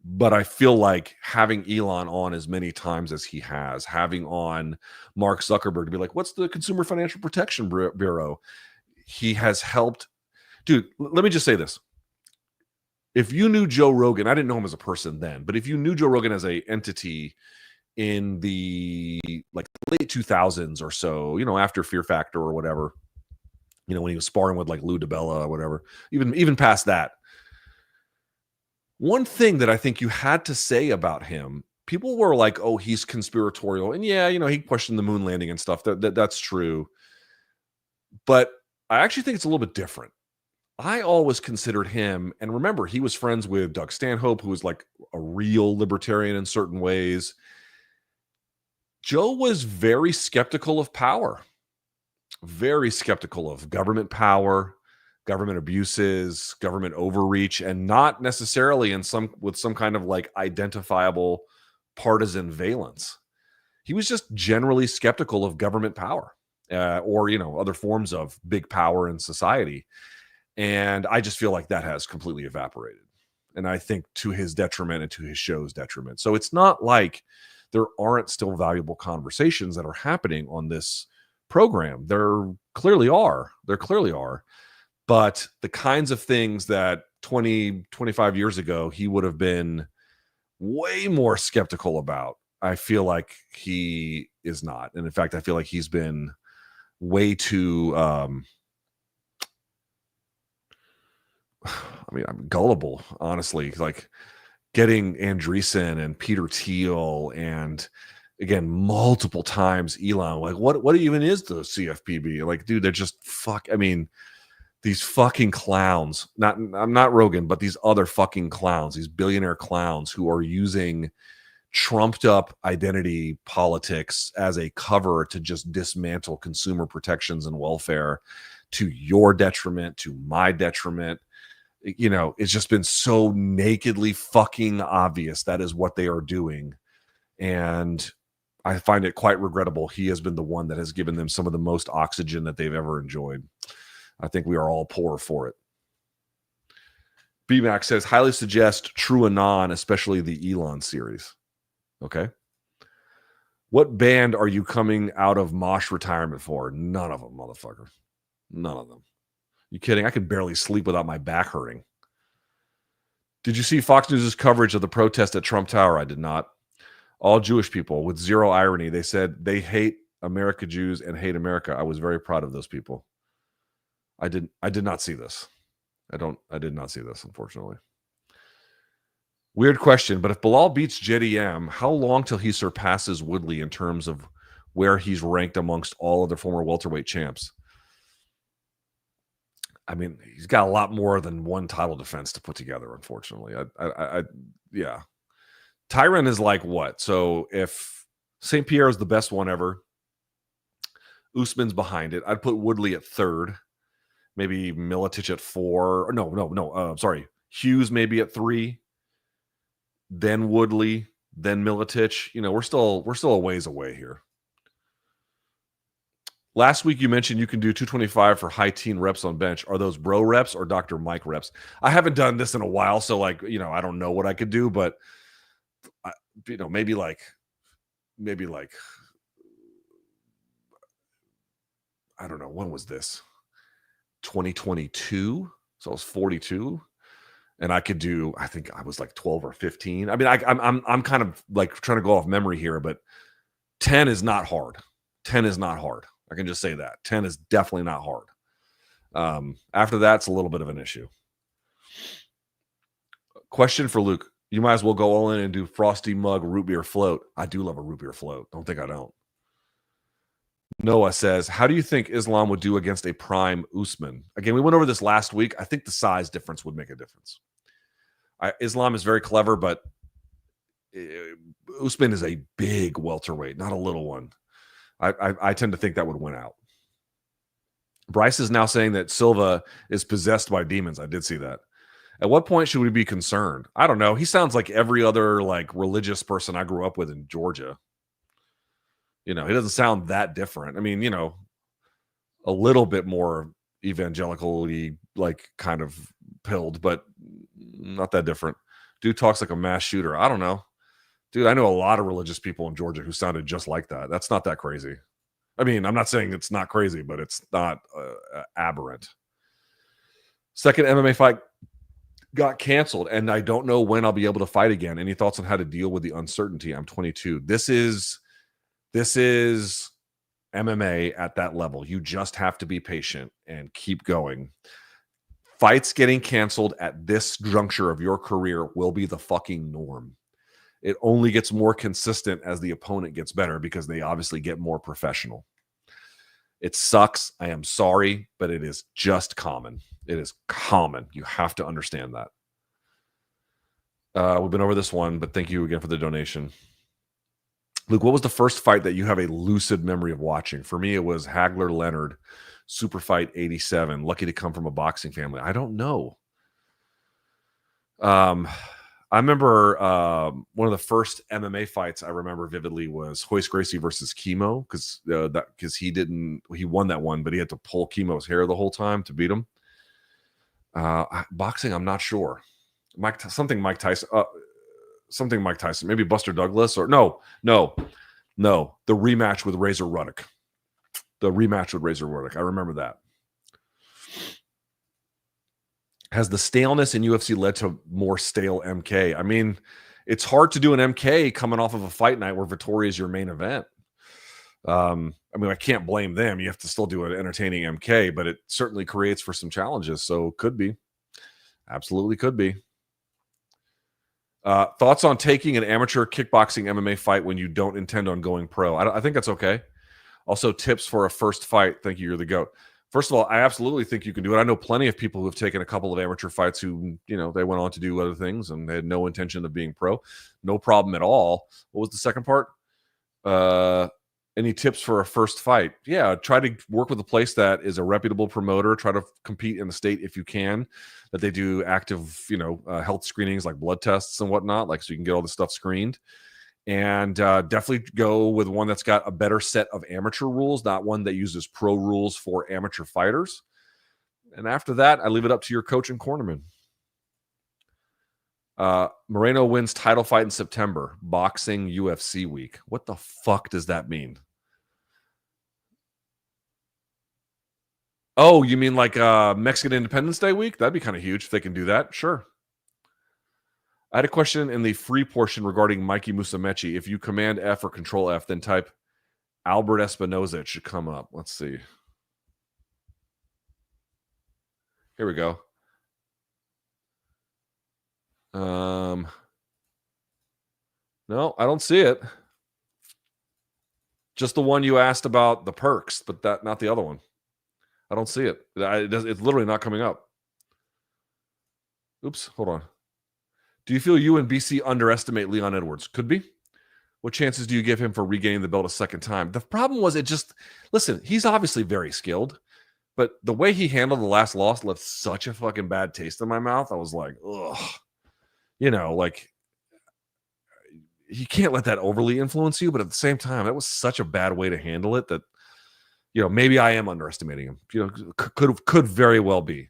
But I feel like having Elon on as many times as he has, having on Mark Zuckerberg to be like, what's the Consumer Financial Protection Bureau? He has helped. Dude, let me just say this. If you knew Joe Rogan, I didn't know him as a person then, but if you knew Joe Rogan as a entity in the like late 2000s or so, after Fear Factor or whatever, when he was sparring with like Lou DiBella or whatever, even past that, one thing that I think you had to say about him, people were like, oh, he's conspiratorial. And yeah, he questioned the moon landing and stuff. That's true. But I actually think it's a little bit different. I always considered him, and remember, he was friends with Doug Stanhope, who was like a real libertarian in certain ways. Joe was very skeptical of power, very skeptical of government power, government abuses, government overreach, and not necessarily with some kind of like identifiable partisan valence. He was just generally skeptical of government power, or other forms of big power in society. And I just feel like that has completely evaporated. And I think to his detriment and to his show's detriment. So it's not like there aren't still valuable conversations that are happening on this program. There clearly are. But the kinds of things that 20, 25 years ago, he would have been way more skeptical about, I feel like he is not. And in fact, I feel like he's been way too... I'm gullible, honestly. Like, getting Andreessen and Peter Thiel and, again, multiple times Elon, like, what even is the CFPB? Like, dude, they're just these fucking clowns. I'm not Rogan, but these other fucking clowns, these billionaire clowns who are using trumped up identity politics as a cover to just dismantle consumer protections and welfare to your detriment, to my detriment. It's just been so nakedly fucking obvious that is what they are doing. And I find it quite regrettable. He has been the one that has given them some of the most oxygen that they've ever enjoyed. I think we are all poor for it. BMAX says, highly suggest True Anon, especially the Elon series. Okay. What band are you coming out of Mosh retirement for? None of them, motherfucker. None of them. You kidding? I could barely sleep without my back hurting. Did you see Fox News' coverage of the protest at Trump Tower? I did not. All Jewish people with zero irony. They said they hate America Jews and hate America. I was very proud of those people. I did not see this. I did not see this, unfortunately. Weird question, but if Bilal beats JDM, how long till he surpasses Woodley in terms of where he's ranked amongst all other former welterweight champs? He's got a lot more than one title defense to put together, unfortunately. Yeah. Tyron is like what? So if St. Pierre is the best one ever, Usman's behind it. I'd put Woodley at third, maybe Miletich at four. No. Sorry. Hughes maybe at three, then Woodley, then Miletich. We're still a ways away here. Last week you mentioned you can do 225 for high teen reps on bench. Are those bro reps or Dr. Mike reps? I haven't done this in a while, so I don't know what I could do, but maybe like I don't know, when was this? 2022. So I was 42, and I could do, I think I was like 12 or 15. I'm kind of like trying to go off memory here, but 10 is not hard. 10 is not hard. I can just say that. 10 is definitely not hard. After that, it's a little bit of an issue. Question for Luke. You might as well go all in and do frosty mug root beer float. I do love a root beer float. Don't think I don't. Noah says, how do you think Islam would do against a prime Usman? Again, we went over this last week. I think the size difference would make a difference. Islam is very clever, but Usman is a big welterweight, not a little one. I tend to think that would win out. Bryce is now saying that Silva is possessed by demons. I did see that. At what point should we be concerned? I don't know. He sounds like every other like religious person I grew up with in Georgia. You know, he doesn't sound that different. I mean, you know, a little bit more evangelically like kind of pilled, but not that different. Dude talks like a mass shooter. I don't know. Dude, I know a lot of religious people in Georgia who sounded just like that. That's not that crazy. I mean, I'm not saying it's not crazy, but it's not aberrant. Second MMA fight got canceled, and I don't know when I'll be able to fight again. Any thoughts on how to deal with the uncertainty? I'm 22. This is MMA at that level. You just have to be patient and keep going. Fights getting canceled at this juncture of your career will be the fucking norm. It only gets more consistent as the opponent gets better because they obviously get more professional. It sucks. I am sorry, but it is just common. It is common. You have to understand that. We've been over this one, but thank you again for the donation. Luke, what was the first fight that you have a lucid memory of watching? For me, it was Hagler-Leonard, Super Fight 87. Lucky to come from a boxing family. I don't know. I remember one of the first MMA fights I remember vividly was Royce Gracie versus Chemo because he won that one, but he had to pull Chemo's hair the whole time to beat him. Boxing, I'm not sure. Mike Tyson, maybe Buster Douglas or no. The rematch with Razor Ruddock. I remember that. Has the staleness in UFC led to more stale MK? I mean, it's hard to do an MK coming off of a fight night where Vittori is your main event. I mean, I can't blame them. You have to still do an entertaining MK, but it certainly creates for some challenges. So could be. Absolutely could be. Thoughts on taking an amateur kickboxing MMA fight when you don't intend on going pro? I think that's okay. Also, tips for a first fight. Thank you. You're the GOAT. First of all, I absolutely think you can do it. I know plenty of people who have taken a couple of amateur fights who, you know, they went on to do other things and they had no intention of being pro. No problem at all. What was the second part? Any tips for a first fight? Yeah, try to work with a place that is a reputable promoter. Try to compete in the state if you can, that they do active, health screenings like blood tests and whatnot, like so you can get all this stuff screened. And definitely go with one that's got a better set of amateur rules, not one that uses pro rules for amateur fighters. And after that, I leave it up to your coach and cornerman. Moreno wins title fight in September. Boxing UFC week. What the fuck does that mean? Oh, you mean like Mexican Independence Day week? That'd be kind of huge if they can do that. Sure. I had a question in the free portion regarding Mikey Musumeci. If you command F or control F, then type Albert Espinoza. It should come up. Let's see. Here we go. No, I don't see it. Just the one you asked about the perks, but that not the other one. I don't see it. It's literally not coming up. Oops, hold on. Do you feel you and BC underestimate Leon Edwards? Could be. What chances do you give him for regaining the belt a second time? The problem was listen, he's obviously very skilled, but the way he handled the last loss left such a fucking bad taste in my mouth. I was like, ugh. Like you can't let that overly influence you, but at the same time, that was such a bad way to handle it that, maybe I am underestimating him. Could very well be.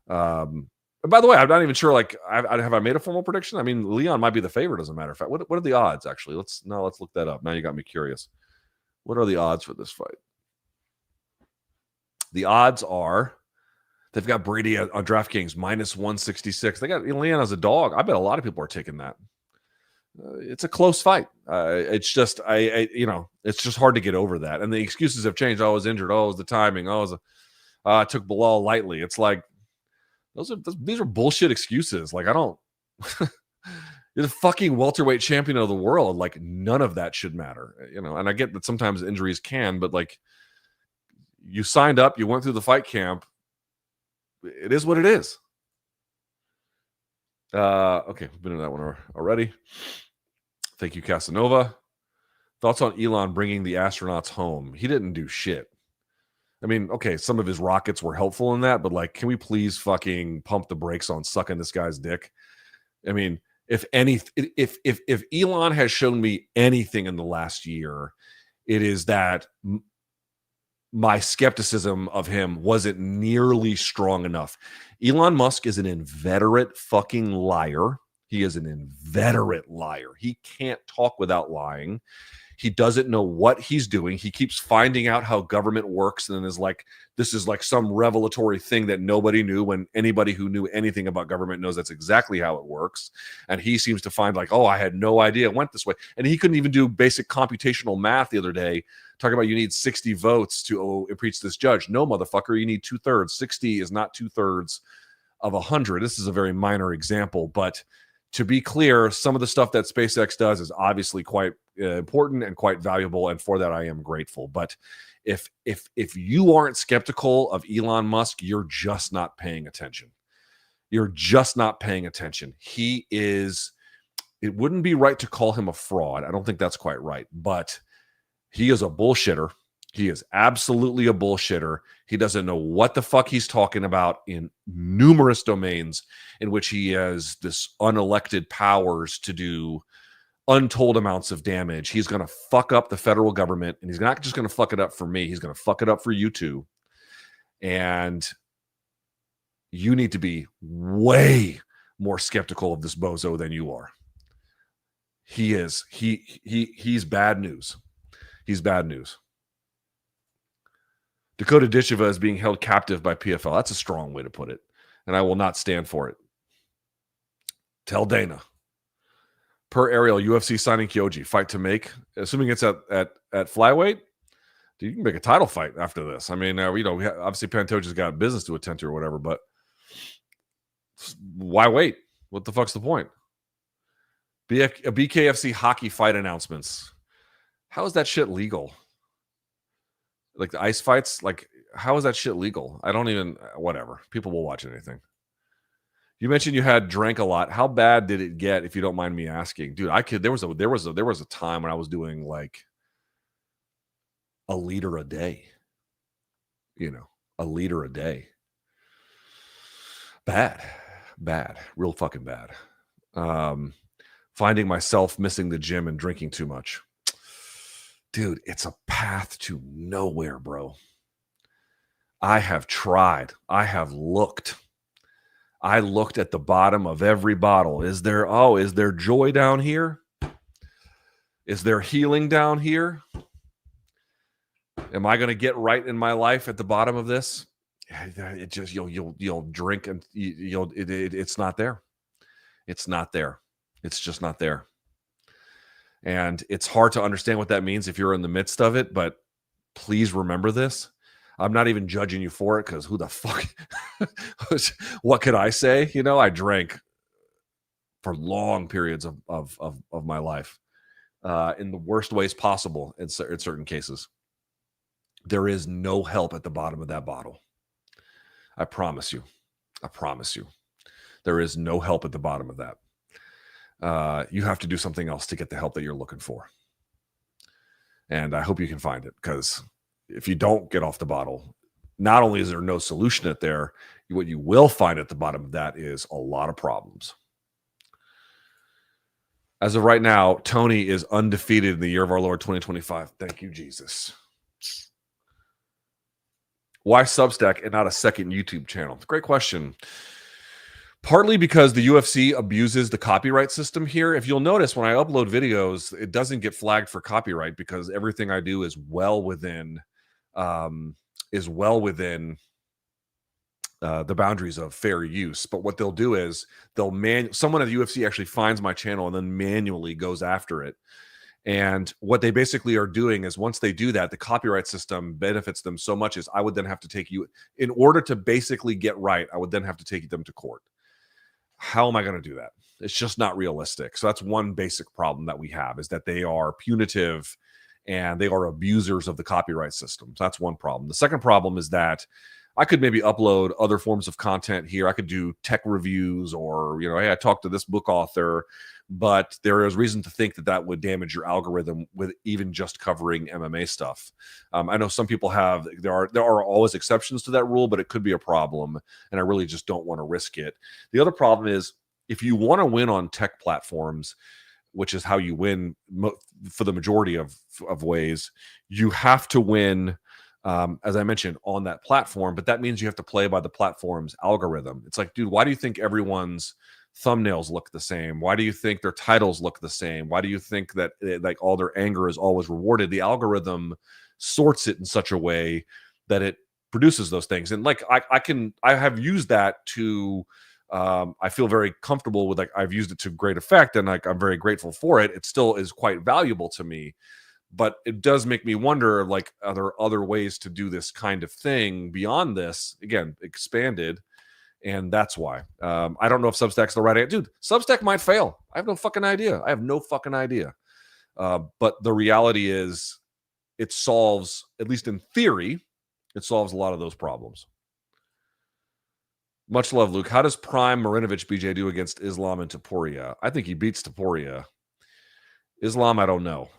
By the way, I'm not even sure. Like, have I made a formal prediction? I mean, Leon might be the favorite, as a matter of fact. What are the odds? Actually, let's look that up. Now you got me curious. What are the odds for this fight? The odds are they've got Brady on DraftKings -166. They got Leon as a dog. I bet a lot of people are taking that. it's a close fight. It's just it's just hard to get over that. And the excuses have changed. Oh, I was injured. Oh, it was the timing. Oh, I took Bilal lightly. It's like these are bullshit excuses. Like I don't. You're the fucking welterweight champion of the world. Like none of that should matter. And I get that sometimes injuries can, but like you signed up, you went through the fight camp. It is what it is. Okay, we've been in that one already. Thank you, Casanova. Thoughts on Elon bringing the astronauts home? He didn't do shit. I mean, okay, some of his rockets were helpful in that, but like, can we please fucking pump the brakes on sucking this guy's dick? I mean, if Elon has shown me anything in the last year, it is that my skepticism of him wasn't nearly strong enough. Elon Musk is an inveterate fucking liar. He is an inveterate liar. He can't talk without lying. He doesn't know what he's doing. He keeps finding out how government works and is like, this is like some revelatory thing that nobody knew, when anybody who knew anything about government knows that's exactly how it works. And he seems to find like, oh, I had no idea it went this way. And he couldn't even do basic computational math the other day, talking about you need 60 votes to impeach this judge. No, motherfucker, you need 2/3. 60 is not 2/3 of 100. This is a very minor example, but to be clear, some of the stuff that SpaceX does is obviously quite important and quite valuable, and for that I am grateful. But if you aren't skeptical of Elon Musk, you're just not paying attention. You're just not paying attention. He is. It wouldn't be right to call him a fraud. I don't think that's quite right, but he is a bullshitter. He is absolutely a bullshitter. He doesn't know what the fuck he's talking about in numerous domains in which he has this unelected powers to do untold amounts of damage. He's going to fuck up the federal government, and he's not just going to fuck it up for me. He's going to fuck it up for you too. And you need to be way more skeptical of this bozo than you are. He is. He's bad news. He's bad news. Dakota Disheva is being held captive by PFL. That's a strong way to put it, and I will not stand for it. Tell Dana. Per Ariel, UFC signing Kyoji. Fight to make. Assuming it's at flyweight, dude, you can make a title fight after this. I mean, obviously Pantoja's got business to attend to or whatever, but why wait? What the fuck's the point? BKFC hockey fight announcements. How is that shit legal? Like the ice fights, like how is that shit legal? I don't even, whatever. People will watch anything. You mentioned you had drank a lot. How bad did it get, if you don't mind me asking? Dude, there was a time when I was doing like a liter a day. A liter a day. Bad, real fucking bad. Finding myself missing the gym and drinking too much. Dude, it's a path to nowhere, bro. I have tried. I have looked. I looked at the bottom of every bottle. Is there joy down here? Is there healing down here? Am I going to get right in my life at the bottom of this? It just you'll drink and it's not there. It's not there. It's just not there. And it's hard to understand what that means if you're in the midst of it, but please remember this. I'm not even judging you for it, because who the fuck, what could I say? I drank for long periods of my life in the worst ways possible in certain cases. There is no help at the bottom of that bottle. I promise you. There is no help at the bottom of that. You have to do something else to get the help that you're looking for. And I hope you can find it, because if you don't get off the bottle, not only is there no solution at there, what you will find at the bottom of that is a lot of problems. As of right now, Tony is undefeated in the year of our Lord 2025. Thank you, Jesus. Why Substack and not a second YouTube channel? Great question. Partly because the UFC abuses the copyright system here. If you'll notice, when I upload videos, it doesn't get flagged for copyright, because everything I do is well within the boundaries of fair use. But what they'll do is someone at the UFC actually finds my channel and then manually goes after it. And what they basically are doing is once they do that, the copyright system benefits them so much is I would then have to take you in order to basically get right. I would then have to take them to court. How am I going to do that? It's just not realistic. So that's one basic problem that we have, is that they are punitive and they are abusers of the copyright system. So that's one problem. The second problem is that I could maybe upload other forms of content here. I could do tech reviews or, hey, I talked to this book author, but there is reason to think that that would damage your algorithm with even just covering MMA stuff. I know some people there are always exceptions to that rule, but it could be a problem, and I really just don't want to risk it. The other problem is if you want to win on tech platforms, which is how you win for the majority of ways, you have to win, as I mentioned, on that platform, but that means you have to play by the platform's algorithm. It's like, dude, why do you think everyone's thumbnails look the same? Why do you think their titles look the same? Why do you think that like all their anger is always rewarded? The algorithm sorts it in such a way that it produces those things. And like I have used that to I feel very comfortable with, like, I've used it to great effect, and like I'm very grateful for it. It still is quite valuable to me. But it does make me wonder, like, are there other ways to do this kind of thing beyond this? Again, expanded. And that's why. I don't know if Substack's the right idea. Dude, Substack might fail. I have no fucking idea. But the reality is it solves, at least in theory, it solves a lot of those problems. Much love, Luke. How does Prime Marinovich BJ do against Islam and Topuria? I think he beats Topuria. Islam, I don't know.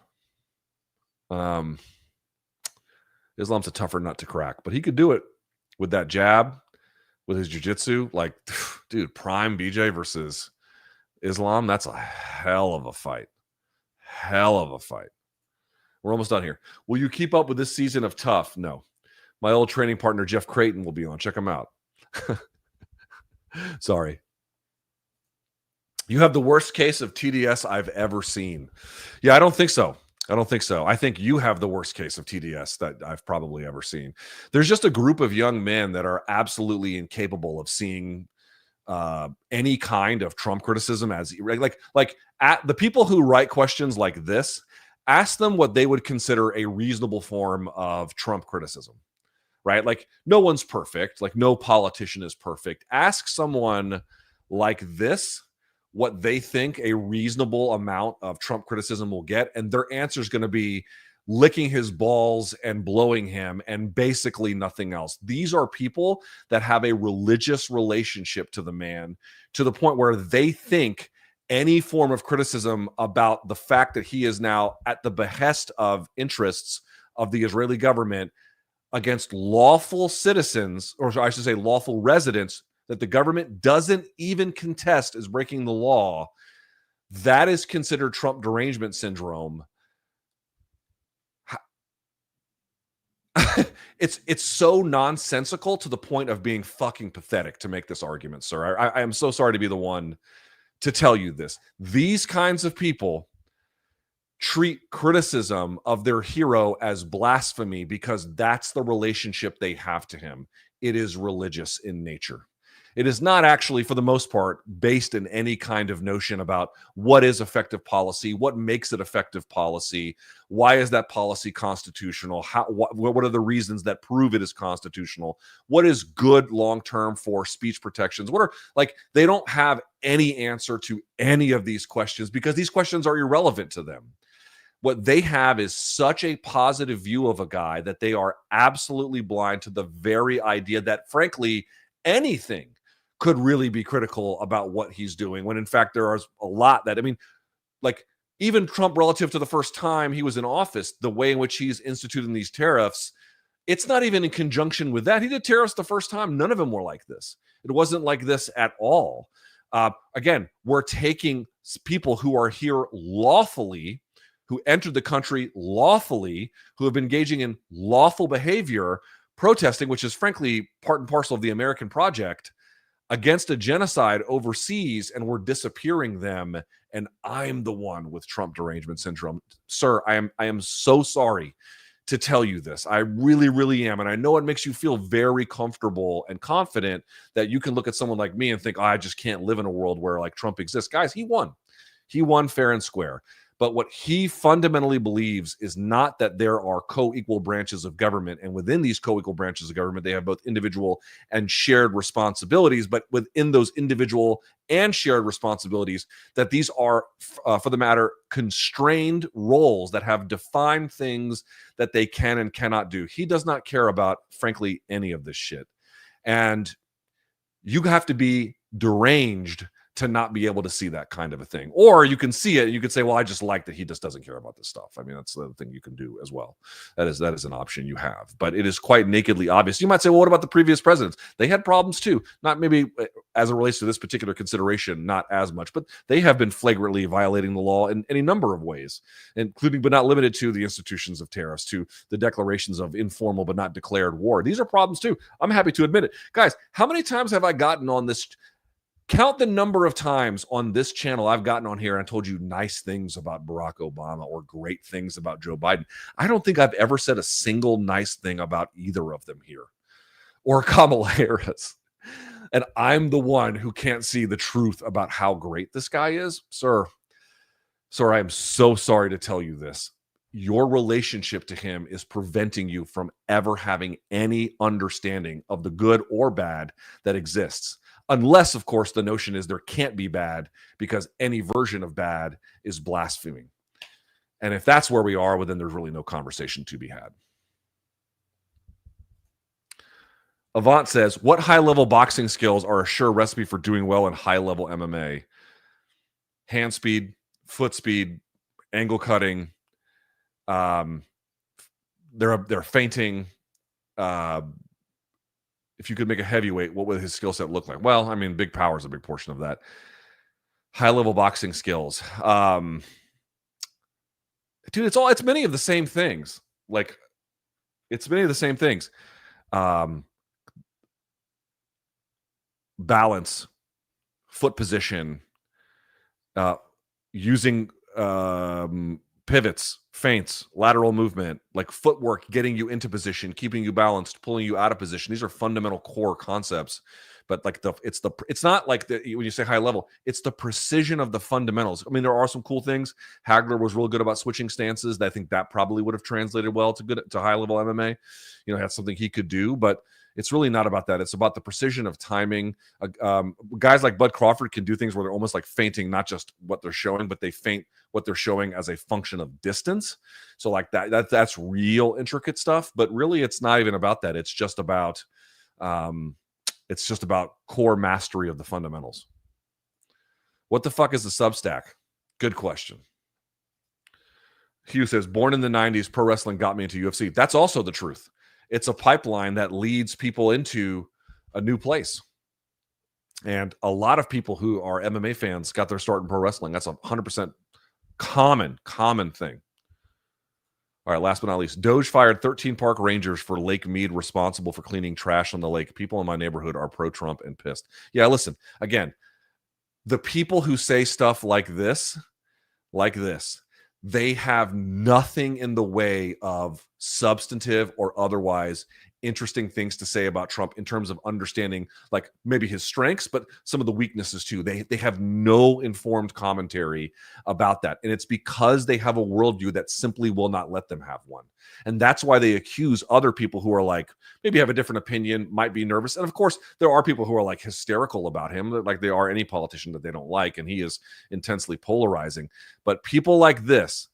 Islam's a tougher nut to crack, but he could do it with that jab, with his jiu-jitsu. Like, dude, Prime BJ versus Islam, that's a hell of a fight. We're almost done here. Will you keep up with this season of Tough? No. My old training partner, Jeff Creighton, will be on. Check him out. Sorry. You have the worst case of TDS I've ever seen. Yeah, I don't think so. I think you have the worst case of TDS that I've probably ever seen. There's just a group of young men that are absolutely incapable of seeing any kind of Trump criticism as like at the people who write questions like this. Ask them what they would consider a reasonable form of Trump criticism, right? Like, no one's perfect. Like, no politician is perfect. Ask someone like this what they think a reasonable amount of Trump criticism will get, and their answer is going to be licking his balls and blowing him and basically nothing else. These are people that have a religious relationship to the man, to the point where they think any form of criticism about the fact that he is now at the behest of interests of the Israeli government against lawful citizens, or I should say lawful residents, that the government doesn't even contest as breaking the law, that is considered Trump derangement syndrome. It's so nonsensical to the point of being fucking pathetic to make this argument, sir. I am so sorry to be the one to tell you this. These kinds of people treat criticism of their hero as blasphemy because that's the relationship they have to him. It is religious in nature. It is not actually, for the most part, based in any kind of notion about what is effective policy, what makes it effective policy, why is that policy constitutional, what are the reasons that prove it is constitutional, what is good long-term for speech protections, they don't have any answer to any of these questions because these questions are irrelevant to them. What they have is such a positive view of a guy that they are absolutely blind to the very idea that, frankly, anything could really be critical about what he's doing, when in fact there are a lot that, like, even Trump relative to the first time he was in office, the way in which he's instituting these tariffs, it's not even in conjunction with that. He did tariffs the first time. None of them were like this. It wasn't like this at all. Again, we're taking people who are here lawfully, who entered the country lawfully, who have been engaging in lawful behavior, protesting, which is frankly part and parcel of the American project, against a genocide overseas, and we're disappearing them. And I'm the one with Trump derangement syndrome. Sir, I am so sorry to tell you this. I really, really am. And I know it makes you feel very comfortable and confident that you can look at someone like me and think, oh, I just can't live in a world where like Trump exists. Guys, he won. He won fair and square. But what he fundamentally believes is not that there are co-equal branches of government. And within these co-equal branches of government, they have both individual and shared responsibilities. But within those individual and shared responsibilities, that these are, for the matter, constrained roles that have defined things that they can and cannot do. He does not care about, frankly, any of this shit. And you have to be deranged to not be able to see that kind of a thing. Or you can see it and you could say, well, I just like that he just doesn't care about this stuff. I mean, that's the other thing you can do as well. That is an option you have. But it is quite nakedly obvious. You might say, well, what about the previous presidents? They had problems too. Not maybe as it relates to this particular consideration, not as much, but they have been flagrantly violating the law in any number of ways, including but not limited to the institutions of tariffs, to the declarations of informal but not declared war. These are problems too. I'm happy to admit it. Guys, how many times have I gotten on this? Count the number of times on this channel I've gotten on here and told you nice things about Barack Obama or great things about Joe Biden. I don't think I've ever said a single nice thing about either of them here, or Kamala Harris. And I'm the one who can't see the truth about how great this guy is. Sir, I am so sorry to tell you this. Your relationship to him is preventing you from ever having any understanding of the good or bad that exists. Unless, of course, the notion is there can't be bad because any version of bad is blaspheming. And if that's where we are, well, then there's really no conversation to be had. Avant says, what high-level boxing skills are a sure recipe for doing well in high-level MMA? Hand speed, foot speed, angle cutting. They're feinting. If you could make a heavyweight, what would his skill set look like? Well, I mean, big power is a big portion of that. High-level boxing skills. Dude, it's many of the same things. Like, it's many of the same things. Balance, foot position, using pivots, feints, lateral movement, like footwork, getting you into position, keeping you balanced, pulling you out of position. These are fundamental core concepts. But like it's not like when you say high level, it's the precision of the fundamentals. I mean, there are some cool things. Hagler was real good about switching stances. I think that probably would have translated well to high level MMA. You know, that's something he could do, but it's really not about that. It's about the precision of timing. Guys like Bud Crawford can do things where they're almost like feinting, not just what they're showing, but they feint what they're showing as a function of distance. So like that's real intricate stuff, but really it's not even about that. It's just about core mastery of the fundamentals. What the fuck is the Substack? Good question. Hugh says, born in the 90s, pro wrestling got me into UFC. That's also the truth. It's a pipeline that leads people into a new place. And a lot of people who are MMA fans got their start in pro wrestling. That's 100% common thing. All right, last but not least, Doge fired 13 park rangers for Lake Mead responsible for cleaning trash on the lake. People in my neighborhood are pro-Trump and pissed. Yeah, listen, again, the people who say stuff like this, they have nothing in the way of substantive or otherwise interesting things to say about Trump in terms of understanding, like maybe his strengths, but some of the weaknesses too. They have no informed commentary about that. And it's because they have a worldview that simply will not let them have one. And that's why they accuse other people who are like, maybe have a different opinion, might be nervous. And of course, there are people who are like hysterical about him, like they are any politician that they don't like. And he is intensely polarizing. But people like this,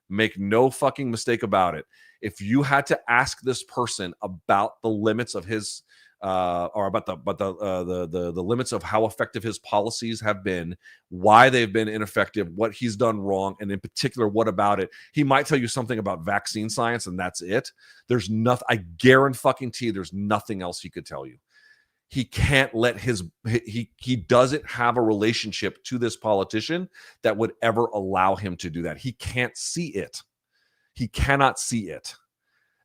make no fucking mistake about it. If you had to ask this person about the limits of his or about the limits of how effective his policies have been, why they've been ineffective, what he's done wrong, and in particular, what about it? He might tell you something about vaccine science, and that's it. There's nothing. I guarantee there's nothing else he could tell you. He can't let he doesn't have a relationship to this politician that would ever allow him to do that. He can't see it. He cannot see it.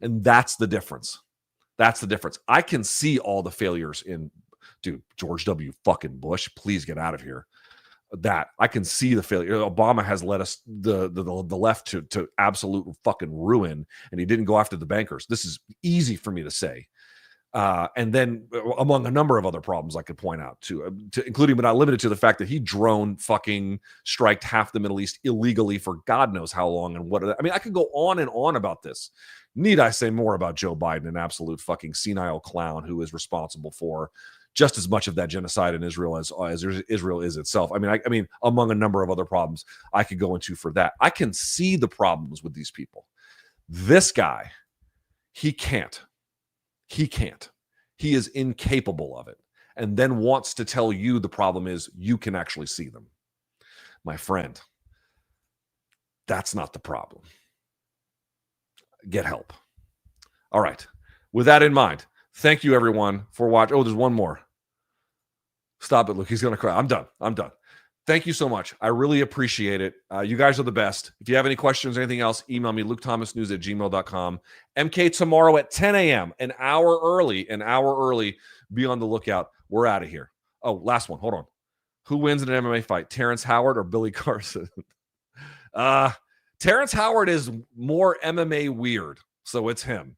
And that's the difference. That's the difference. I can see all the failures in, dude, George W. fucking Bush. Please get out of here. that. I can see the failure. Obama has led us the left to absolute fucking ruin, and he didn't go after the bankers. This is easy for me to say. And then among a number of other problems I could point out to including but not limited to the fact that he drone fucking striked half the Middle East illegally for God knows how long. And I mean, I could go on and on about this. Need I say more about Joe Biden, an absolute fucking senile clown who is responsible for just as much of that genocide in Israel as Israel is itself. I mean, among a number of other problems I could go into for that. I can see the problems with these people. This guy, he can't. He can't. He is incapable of it. And then wants to tell you the problem is you can actually see them. My friend, that's not the problem. Get help. All right. With that in mind, thank you everyone for watching. Oh, there's one more. Stop it, Luke. He's going to cry. I'm done. Thank you so much. I really appreciate it. You guys are the best. If you have any questions or anything else, email me, lukethomasnews@gmail.com. MK tomorrow at 10 a.m., an hour early. Be on the lookout. We're out of here. Oh, last one. Hold on. Who wins in an MMA fight, Terrence Howard or Billy Carson? Terrence Howard is more MMA weird, so it's him.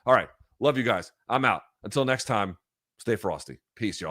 All right. Love you guys. I'm out. Until next time, stay frosty. Peace, y'all.